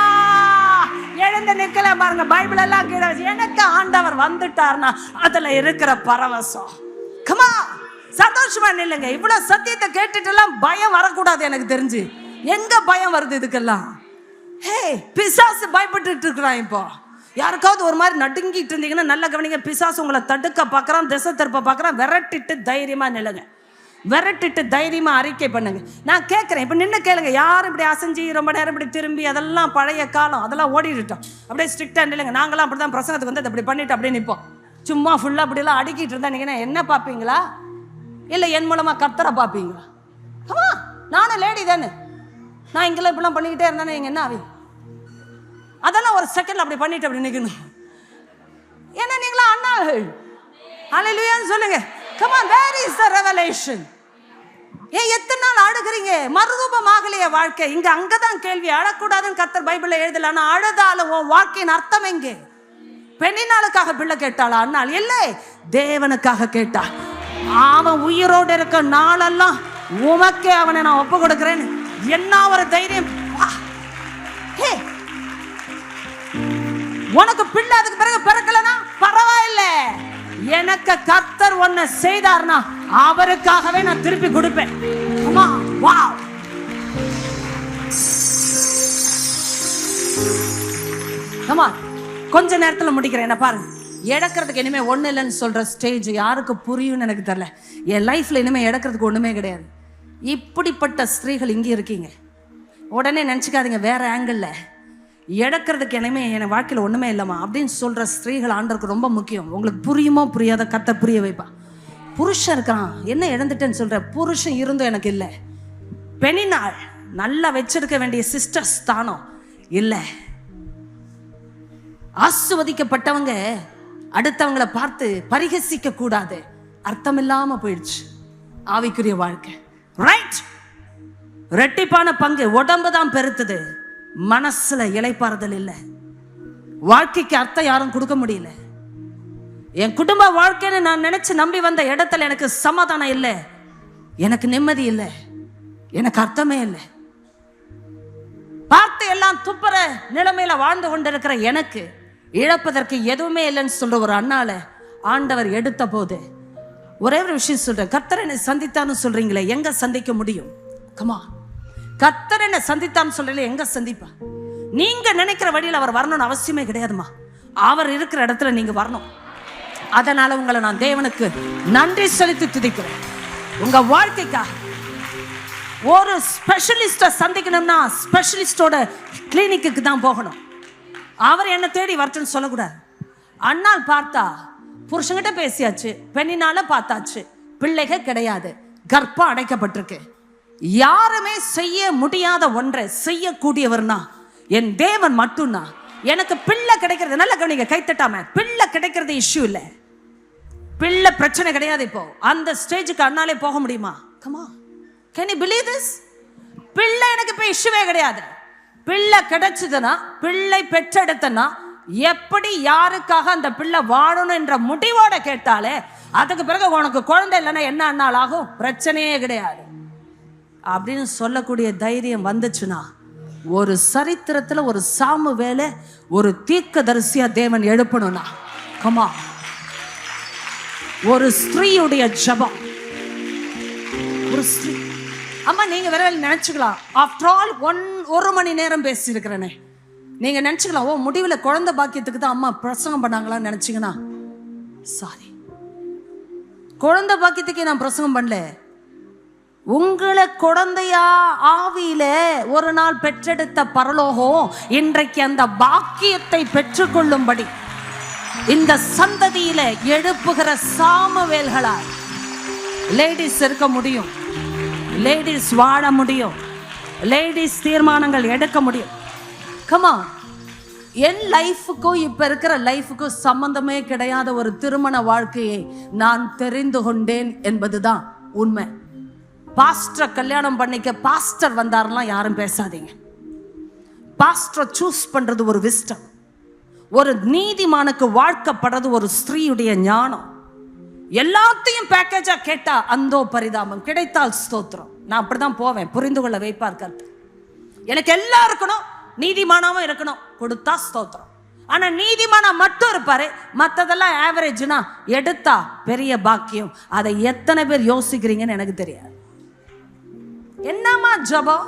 எழுந்து நிக்கல பாருங்க. பைபிள் எல்லாம் கீழே வச்சு, எனக்கு ஆண்டவர் வந்துட்டார்னா அதுல இருக்கிற பரவசம். கமா, சந்தோஷமா நில்லுங்க. இவ்வளவு சத்தியத்தை கேட்டுட்டு எல்லாம் பயம் வரக்கூடாது. எனக்கு தெரிஞ்சு எங்க பயம் வருது இதுக்கெல்லாம்? ஹே, பிசாசு பயப்பட்டு இருக்கிறான். இப்போ யாருக்காவது ஒரு மாதிரி நடுங்கிட்டு இருந்தீங்கன்னா நல்ல கவனிங்க. பிசாசு உங்களை தடுக்க பார்க்கறான், திசை திருப்ப பார்க்கறான். விரட்டிட்டு தைரியமா நில்லுங்க. விரட்டிட்டு தைரியமா அறிக்கை பண்ணுங்க. நான் கேட்குறேன், இப்போ நின்று கேளுங்க. யாரும் இப்படி அசைஞ்சு ரொம்ப நேரம் இப்படி திரும்பி, அதெல்லாம் பழைய காலம், அதெல்லாம் ஓடிட்டோம். அப்படியே ஸ்ட்ரிக்டாக இல்லைங்க. நாங்களாம் அப்படி தான் பிரசங்கத்துக்கு வந்து அப்படி பண்ணிட்டு அப்படியே நிற்போம். சும்மா ஃபுல்லாக அப்படிலாம் அடிக்கிட்டு இருந்தா நீங்கள் என்ன பார்ப்பீங்களா? இல்லை என் மூலமாக கர்த்தரை பார்ப்பீங்களா? ஆமா, நானும் லேடி தானே. நான் இங்கெல்லாம் இப்படிலாம் பண்ணிக்கிட்டே இருந்தேன்னா எங்க என்ன ஆவி? அதெல்லாம் ஒரு செகண்ட்ல அப்படி பண்ணிட்டு அப்படி நிக்கணும். ஏன்னா நீங்களா அண்ணாகள். ஹல்லேலூயான்னு சொல்லுங்க. Come on, where is the revelation? ஏன் எத்தனை நாள் அழுகிறீங்க? மறுரூபமாகலையே வாழ்க்கை. இங்க அங்கதான் கேள்வி. அழக்கூடாதுன்னு கர்த்தர் பைபிள்ல எழுதல. ஆனா அழுதாலும் உன் வாழ்க்கையின் அர்த்தம் எங்கே? பெண்ணினாளுக்காக பிள்ளை கேட்டாளா? அண்ணாள் இல்லை, தேவனுக்காக கேட்டாள். அவன் உயிரோடு இருக்க நாளெல்லாம் உமக்கே அவனை நான் ஒப்பு கொடுக்கிறேன்னு என்ன ஒரு தைரியம்! உனக்கு பிள்ளை அதுக்கு பிறகு பிறக்கலனா பரவாயில்லை, எனக்கு கர்த்தர் ஒன்ன செய்தார்னா அவருக்காகவே நான் திருப்பி கொடுப்பேன். கொஞ்ச நேரத்துல முடிக்கிறேன். என்ன பாருங்க, இழக்கிறதுக்கு இனிமே ஒண்ணு இல்லைன்னு சொல்ற ஸ்டேஜ் யாருக்கு புரியும்னு எனக்கு தெரியல. என் லைஃப்ல இனிமே இழக்கிறதுக்கு ஒண்ணுமே கிடையாது. இப்படிப்பட்ட ஸ்திரீகள் இங்கே இருக்கீங்க. உடனே நினைச்சுக்காதீங்க வேற ஆங்கிள். இழக்கிறதுக்கு இனிமே என் வாழ்க்கையில ஒண்ணுமே இல்லைம்மா அப்படின்னு சொல்ற ஸ்திரீகள் ஆண்டருக்கு ரொம்ப முக்கியம். உங்களுக்கு புரியுமோ புரியாத கர்த்தர் புரிய வைப்பா. புருஷன் இருக்கான், என்ன இழந்துட்டேன்னு சொல்ற? புருஷன் இருந்தும் எனக்கு இல்லை. பெண்ணினாள் நல்லா வச்சிருக்க வேண்டிய சிஸ்டர்ஸ் தானோ இல்லை. ஆசிர்வதிக்கப்பட்டவங்க அடுத்தவங்களை பார்த்து பரிகசிக்க கூடாது. அர்த்தம் இல்லாம போயிடுச்சு ஆவிக்குரிய வாழ்க்கை. ரைட், ரெட்டிப்பான பங்கு. உடம்பு தான் பெருத்துது, மனசுல இளைப்பாறுதல் இல்லை. வாழ்க்கைக்கு அர்த்தம் யாரும் கொடுக்க முடியல. என் குடும்ப வாழ்க்கைன்னு நான் நினைச்சு நம்பி வந்த இடத்துல எனக்கு சமாதானம் இல்லை, எனக்கு நிம்மதி இல்லை, எனக்கு அர்த்தமே இல்லை. பார்த்து எல்லாம் துப்புற நிலைமையில வாழ்ந்து கொண்டிருக்கிற எனக்கு இழப்பதற்கு எதுவுமே இல்லைன்னு சொல்ற ஒரு அண்ணால ஆண்டவர் எடுத்த போது ஒரே ஒரு விஷயம் சொல்றேன். கர்த்தர் என்னை சந்தித்தான்னு சொல்றீங்களே, எங்க சந்திக்க முடியும்? கமா, கர்த்தர் என்னை சந்தித்தான்னு சொல்றீங்களே, எங்க சந்திப்பா? நீங்க நினைக்கிற வழியில் அவர் வரணும்னு அவசியமே கிடையாதுமா. அவர் இருக்கிற இடத்துல நீங்க வரணும். அதனால உங்களை நான் தேவனுக்கு நன்றி செலுத்தி துதிக்கிறேன். உங்க வாழ்க்கைக்காக ஒரு ஸ்பெஷலிஸ்ட சந்திக்கணும்னா ஸ்பெஷலிஸ்டோட கிளினிக்கு தான் போகணும். அவர் என்ன தேடி வரட்டுன்னு சொல்லக்கூடாது. அண்ணால் பார்த்தா புருஷங்கிட்ட பேசியாச்சு, பெண்ணினால பார்த்தாச்சு, பிள்ளைகள் கிடையாது, கர்ப்பம் அடைக்கப்பட்டிருக்கு. யாருமே செய்ய முடியாத ஒன்றை செய்யக்கூடியவர்னா என் தேவன் மட்டும்தான். எனக்கு பிள்ளை கிடைக்கிறது, நல்ல கவனிங்க, கைத்தட்டாம, பிள்ளை கிடைக்கிறது இஷ்யூ இல்லை, பிள்ளை பிரச்சனை கிடையாது. இப்போ அந்த ஸ்டேஜுக்கு அண்ணாலே போக முடியுமா? Comma, can you believe this? பிள்ளை எனக்கு இப்போ இஷ்யூவே கிடையாது. பிள்ளை கிடைச்சதுன்னா, பிள்ளை பெற்றெடுத்தனா, எப்படி யாருக்காக அந்த பிள்ளை வாழணும் என்ற முடிவோட கேட்டாலே அதுக்கு பிறகு உனக்கு குழந்தை இல்லைன்னா என்ன அண்ணால் ஆகும், பிரச்சனையே கிடையாது அப்படின்னு சொல்லக்கூடிய தைரியம் வந்துச்சுன்னா, ஒரு சரித்திரத்துல ஒரு சாமுவேலை ஒரு தீர்க்கதரிசியா தேவன் எழுப்பணும்னா, கமா, ஒரு ஸ்திரீயுடைய ஜெபம். ஒரு ஸ்திரீ, அம்மா நீங்க வேற நினைச்சுக்கலாம், ஆஃப்டர் ஆல் ஒரு மணி நேரம் பேசி இருக்கிறேனே, நீங்க நினைச்சுக்கலாம், ஓ முடிவில் குழந்தை பாக்கியத்துக்கு தான் அம்மா பிரசங்கம் பண்ணாங்களான்னு நினைச்சீங்கன்னா சாரி, குழந்தை பாக்கியத்துக்கே நான் பிரசங்கம் பண்ணல. உங்களை குழந்தையா ஆவியில ஒரு நாள் பெற்றெடுத்த பரலோகம் இன்றைக்கு அந்த பாக்கியத்தை பெற்றுக்கொள்ளும்படி இந்த சந்ததியில எழுப்புகிற சாமுவேல்களாய் லேடிஸ் இருக்க முடியும், லேடிஸ் வாழ முடியும், லேடிஸ் தீர்மானங்கள் எடுக்க முடியும். கமா, என் லைஃபுக்கும் இப்ப இருக்கிற லைஃபுக்கும் சம்பந்தமே கிடையாத ஒரு திருமண வாழ்க்கையை நான் தெரிந்து கொண்டேன் என்பதுதான் உண்மை. பாஸ்டர் கல்யாணம் பண்ணிக்க பாஸ்டர் வந்தாரெல்லாம் யாரும் பேசாதீங்க. பாஸ்டர் சூஸ் பண்றது ஒரு விஸ்டம். ஒரு நீதிமானுக்கு வாழ்க்கப்படுறது ஒரு ஸ்திரீயுடைய ஞானம். எல்லாத்தையும் பேக்கேஜா கேட்டா அந்தோ பரிதாபம், கிடைத்தால் ஸ்தோத்திரம். நான் அப்படிதான் போவேன், புரிந்து கொள்ள வைப்பார் கர்த்தர். எனக்கு எல்லாம் இருக்கணும், நீதிமானாவும் இருக்கணும், கொடுத்தா ஸ்தோத்திரம். ஆனா நீதிமானா மட்டும் இருப்பாரு, மற்றதெல்லாம் ஆவரேஜ்னா எடுத்தா பெரிய பாக்கியம். அதை எத்தனை பேர் யோசிக்கிறீங்கன்னு எனக்கு தெரியாது. என்னமா ஜபம்?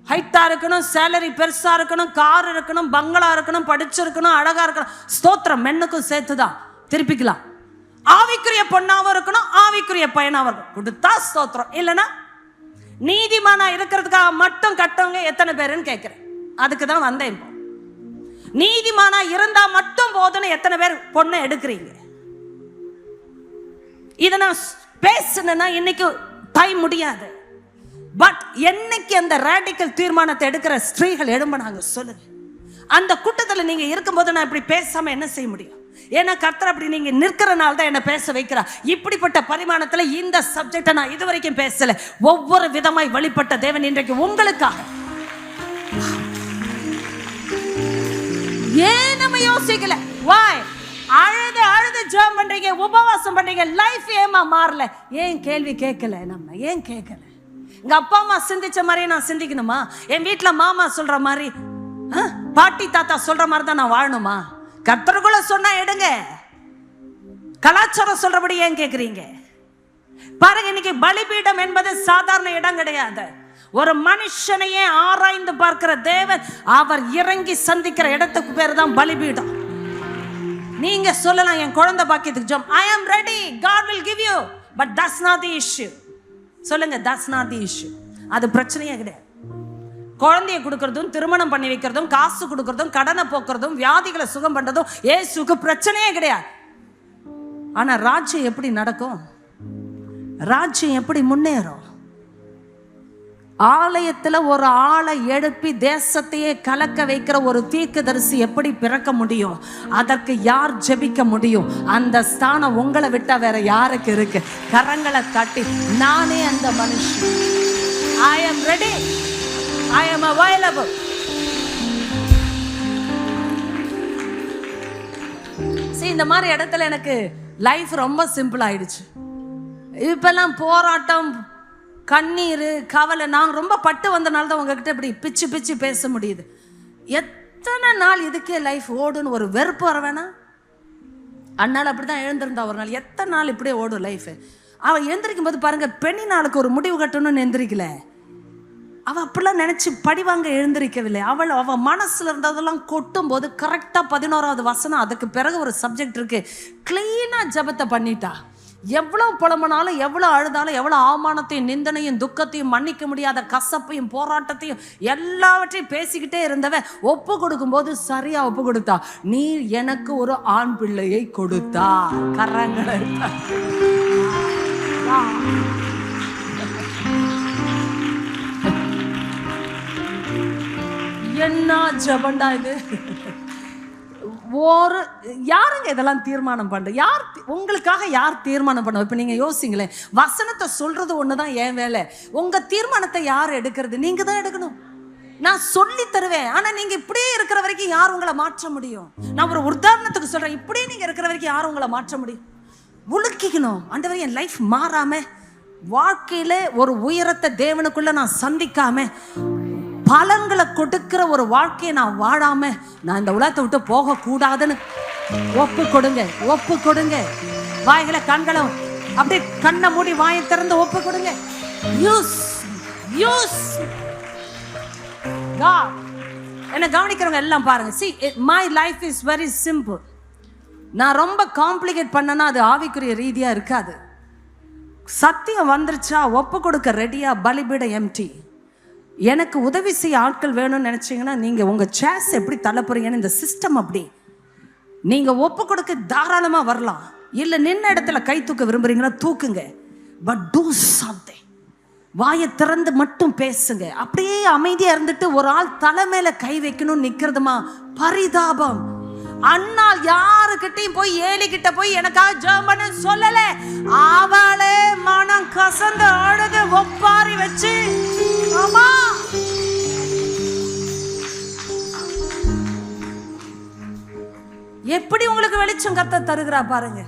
ஹைட்டா இருக்கணும், சேலரி பெருசா இருக்கணும், கார் இருக்கணும், பங்களா இருக்கணும், படிச்சிருக்கணும், அழகா இருக்கணும், ஸ்தோத்திரம். மென்னுக்கும் சேர்த்துதான் திருப்பிக்கலாம். ஆவிக்குரிய பொண்ணாவும் இருக்கணும், ஆவிக்குரிய பையனாவும் இருக்கணும், கொடுத்தா ஸ்தோத்திரம். இல்லைன்னா நீதிமானா இருக்கிறதுக்காக மட்டும் கட்டவங்க எத்தனை பேருன்னு கேட்கிறேன். அதுக்கு தான் வந்தேன். இப்போ நீதிமானா இருந்தா மட்டும் போதுன்னு எத்தனை பேர் பொண்ணை எடுக்கிறீங்க? இதை நான் பேசுனா இன்னைக்கு டைம் முடியாது. பட் என்னைக்கு அந்த ரேடிக்கல் தீர்மானத்தை எடுக்கிற ஸ்திரீகள் எழும்பினாங்க சொல்லுங்க. அந்த கூட்டத்தில் நீங்க இருக்கும்போது நான் இப்படி பேசாம என்ன செய்ய முடியும்? ஏன்னா கர்த்தர் அப்படி நீங்க நிற்கிறனால தான் என்ன பேச வைக்கிறார். இப்படிப்பட்ட பரிமாணத்துல இந்த சப்ஜெக்டை நான் இதுவரைக்கும் பேசல. ஒவ்வொரு விதமாய் வழிபட்ட தேவன் இன்றைக்கு உங்களுக்காக. ஏன் நம்ம யோசிக்கல? வாய் அழுது அழுது ஜெபம் பண்றீங்க, உபவாசம் பண்றீங்க, லைஃப் ஏமா மாறல? ஏன் கேள்வி கேட்கல? நம்ம ஏன் கேட்கல? எங்க அப்பா அம்மா சிந்திச்ச மாதிரி நான் சிந்திக்கணுமா? என் வீட்டுல மாமா சொல்ற மாதிரி, பாட்டி தாத்தா சொல்ற மாதிரி தான் நான் வாழணுமா? கர்த்தருக்குள்ள சொன்னா எடுங்க, கலாச்சாரம் சொல்றபடி ஏன் கேக்குறீங்க? பாருங்க, இன்னைக்கு பலிபீடம் என்பது சாதாரண இடம் கிடையாது. ஒரு மனுஷனையே ஆராய்ந்து பார்க்கிற தேவன் அவர் இறங்கி சந்திக்கிற இடத்துக்கு பேர் தான் பலிபீடம். நீங்க சொல்லலாம், என் குழந்தை பாக்கியத்துக்கு ஜெபம், I am ready, God will give you, but that's not the issue. சொல்லுங்க, that's not the issue. அது பிரச்சனையே கிடையாது. குழந்தைய கொடுக்கறதும், திருமணம் பண்ணி வைக்கிறதும், காசு கொடுக்கறதும், கடனை போக்குறதும், வியாதிகளை சுகம் பண்றதும் இயேசுக்கு பிரச்சனையே கிடையாது. ஆனா ராஜ்யம் எப்படி நடக்கும்? ராஜ்யம் எப்படி முன்னேறும்? ஆலயத்துல ஒரு ஆளை எழுப்பி தேசத்தையே கலக்க வைக்கிற ஒரு தீர்க்கதரிசி எப்படி பிறக்க முடியும்? அதற்கு யார் ஜெபிக்க முடியும்? அந்த ஸ்தானம் உங்களை விட்டா வேற யாருக்கு இருக்கு? கரங்களை தட்டி, நானே அந்த மனுஷன், I am ready, I am available. இந்த மாதிரி இடத்துல எனக்கு லைஃப் ரொம்ப சிம்பிள் ஆயிடுச்சு. இப்பெல்லாம் போராட்டம், கண்ணீர், கவலை. நான் ரொம்ப பட்டு வந்தனால தான் உங்ககிட்ட இப்படி பிச்சு பிச்சு பேச முடியுது. எத்தனை நாள் இதுக்கே லைஃப் ஓடுன்னு ஒரு வெறுப்பு வர வேணாம்? அண்ணால் அப்படி தான் எழுந்திருந்தா ஒரு நாள். எத்தனை நாள் இப்படியே ஓடும் லைஃப்? அவள் எழுந்திரிக்கும் போது பாருங்க, பெண்ணி நாளுக்கு ஒரு முடிவு கட்டணும்னு எந்திரிக்கல. அவள் அப்படிலாம் நினச்சி படிவாங்க எழுந்திருக்கவில்லை. அவள் மனசில் இருந்ததெல்லாம் கொட்டும் போது கரெக்டாக 11வது வசனம், அதுக்கு பிறகு ஒரு சப்ஜெக்ட் இருக்கு, கிளீனாக ஜபத்தை பண்ணிட்டா. எவ்வளோ புலம்பனாலும், எவ்வளோ அழுதாலும், எவ்வளோ அவமானத்தையும், நிந்தனையும், துக்கத்தையும், மன்னிக்க முடியாத கசப்பையும், போராட்டத்தையும் எல்லாவற்றையும் பேசிக்கிட்டே இருந்தவன் ஒப்பு கொடுக்கும்போது சரியா ஒப்பு கொடுத்தா. நீ எனக்கு ஒரு ஆண் பிள்ளையை கொடுத்தா. கரங்களை என்ன ஜபண்டா இது? ஒரு யாருங்க இதெல்லாம் தீர்மானம் பண்ற? யார் உங்களுக்காக யார் தீர்மானம் பண்ண? இப்ப நீங்க யோசிங்களேன், வசனத்தை சொல்றது ஒண்ணுதான் என் வேலை. உங்க தீர்மானத்தை யார் எடுக்கிறது? நீங்க தான் எடுக்கணும். நான் சொல்லி தருவேன், ஆனா நீங்க இப்படியே இருக்கிற வரைக்கும் யார் உங்களை மாற்ற முடியும்? நான் ஒரு உதாரணத்துக்கு சொல்றேன், இப்படியே நீங்க இருக்கிற வரைக்கும் யார் உங்களை மாற்ற முடியும்? உலுக்கிக்கணும். ஆண்டவரே, என் லைஃப் மாறாம, வாழ்க்கையில ஒரு உயரத்தை தேவனுக்குள்ள நான் சந்திக்காம, பலன்களை கொடுக்கிற ஒரு வாழ்க்கையை நான் வாழாம நான் இந்த உலகத்தை விட்டு போக கூடாதுன்னு ஒப்பு கொடுங்க. ஒப்பு கொடுங்க. வாய்களை கண்களும் அப்படியே கண்ணை மூடி வாயை திறந்து ஒப்பு கொடுங்க. Use use God. என்ன கவனிக்கிறவங்க எல்லாம் பாருங்க. See, my life is very simple. நான் ரொம்ப காம்ப்ளிகேட் பண்ணனா அது ஆவிக்குரிய ரீதியா இருக்காது. சத்தியம் வந்துருச்சா, ஒப்பு கொடுக்க ரெடியா, பலிபீடம் எம்டி. எனக்கு உதவி செய்ய ஆட்கள் வேணும்னு நினைச்சீங்கன்னா நீங்க உங்க சேஸ் எப்படி தள்ள போறீங்கன்னு இந்த சிஸ்டம் அப்படி. நீங்க ஒப்பு கொடுக்க தாராளமா வரலாம். இல்ல நின்ன இடத்துல கை தூக்க விரும்புறீங்களா, தூக்குங்க. But do something. வாயை திறந்து மட்டும் பேசுங்க. அப்படியே அமைதியா இருந்துட்டு ஒரு ஆள் தலை மேல கை வைக்கணும்னு நிக்கிறதுமா பரிதாபம். அண்ணால் யாருக்கிட்டையும் போய் ஏலிக்கிட்ட போய் எனக்காக ஜெபம் பண்ண சொல்லல. அவளே மனம் கசந்து அழுது ஒப்பாரி வச்சு, ஆமா, எப்படி உங்களுக்கு வெளிச்சம் கர்த்தர் தருகிறா பாருங்க.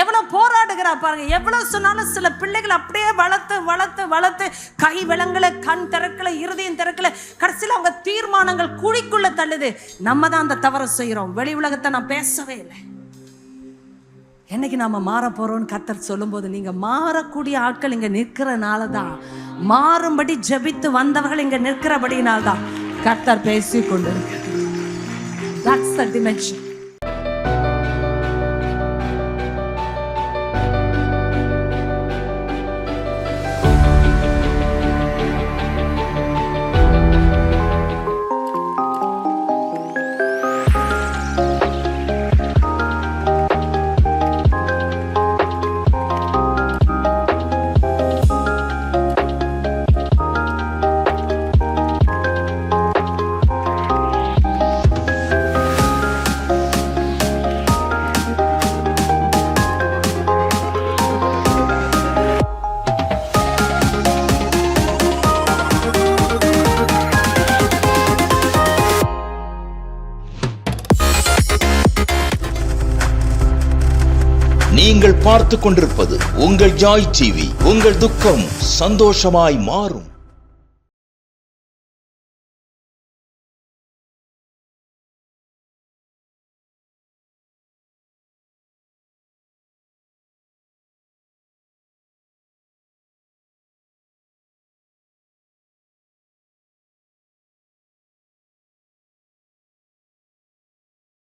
எவ்வளவு போராடுகிறா பாருங்க. எவ்வளவு சொன்னாலும் சில பிள்ளைகள் அப்படியே வளர்த்து வளர்த்து வளர்த்து கை விலங்குல, கண் திறக்கல, இருதயம் திறக்கல, கடைசியில் அவங்க தீர்மானங்கள் குழிக்குள்ள தள்ளுது. நம்ம தான் அந்த தவறை செய்யறோம். வெளி உலகத்தை நான் பேசவே இல்லை. என்னைக்கு நாம மாற போறோம்னு கர்த்தர் சொல்லும் போது, நீங்க மாறக்கூடிய ஆட்கள் இங்க நிற்கிறனால தான், மாறும்படி ஜெபித்து வந்தவர்கள் இங்க நிற்கிறபடினால்தான் கர்த்தர் பேசி கொண்டு இருக்கு. That's the dimension. நீங்கள் பார்த்து கொண்டிருப்பது உங்கள் ஜாய் டிவி. உங்கள் துக்கம் சந்தோஷமாய் மாறும்.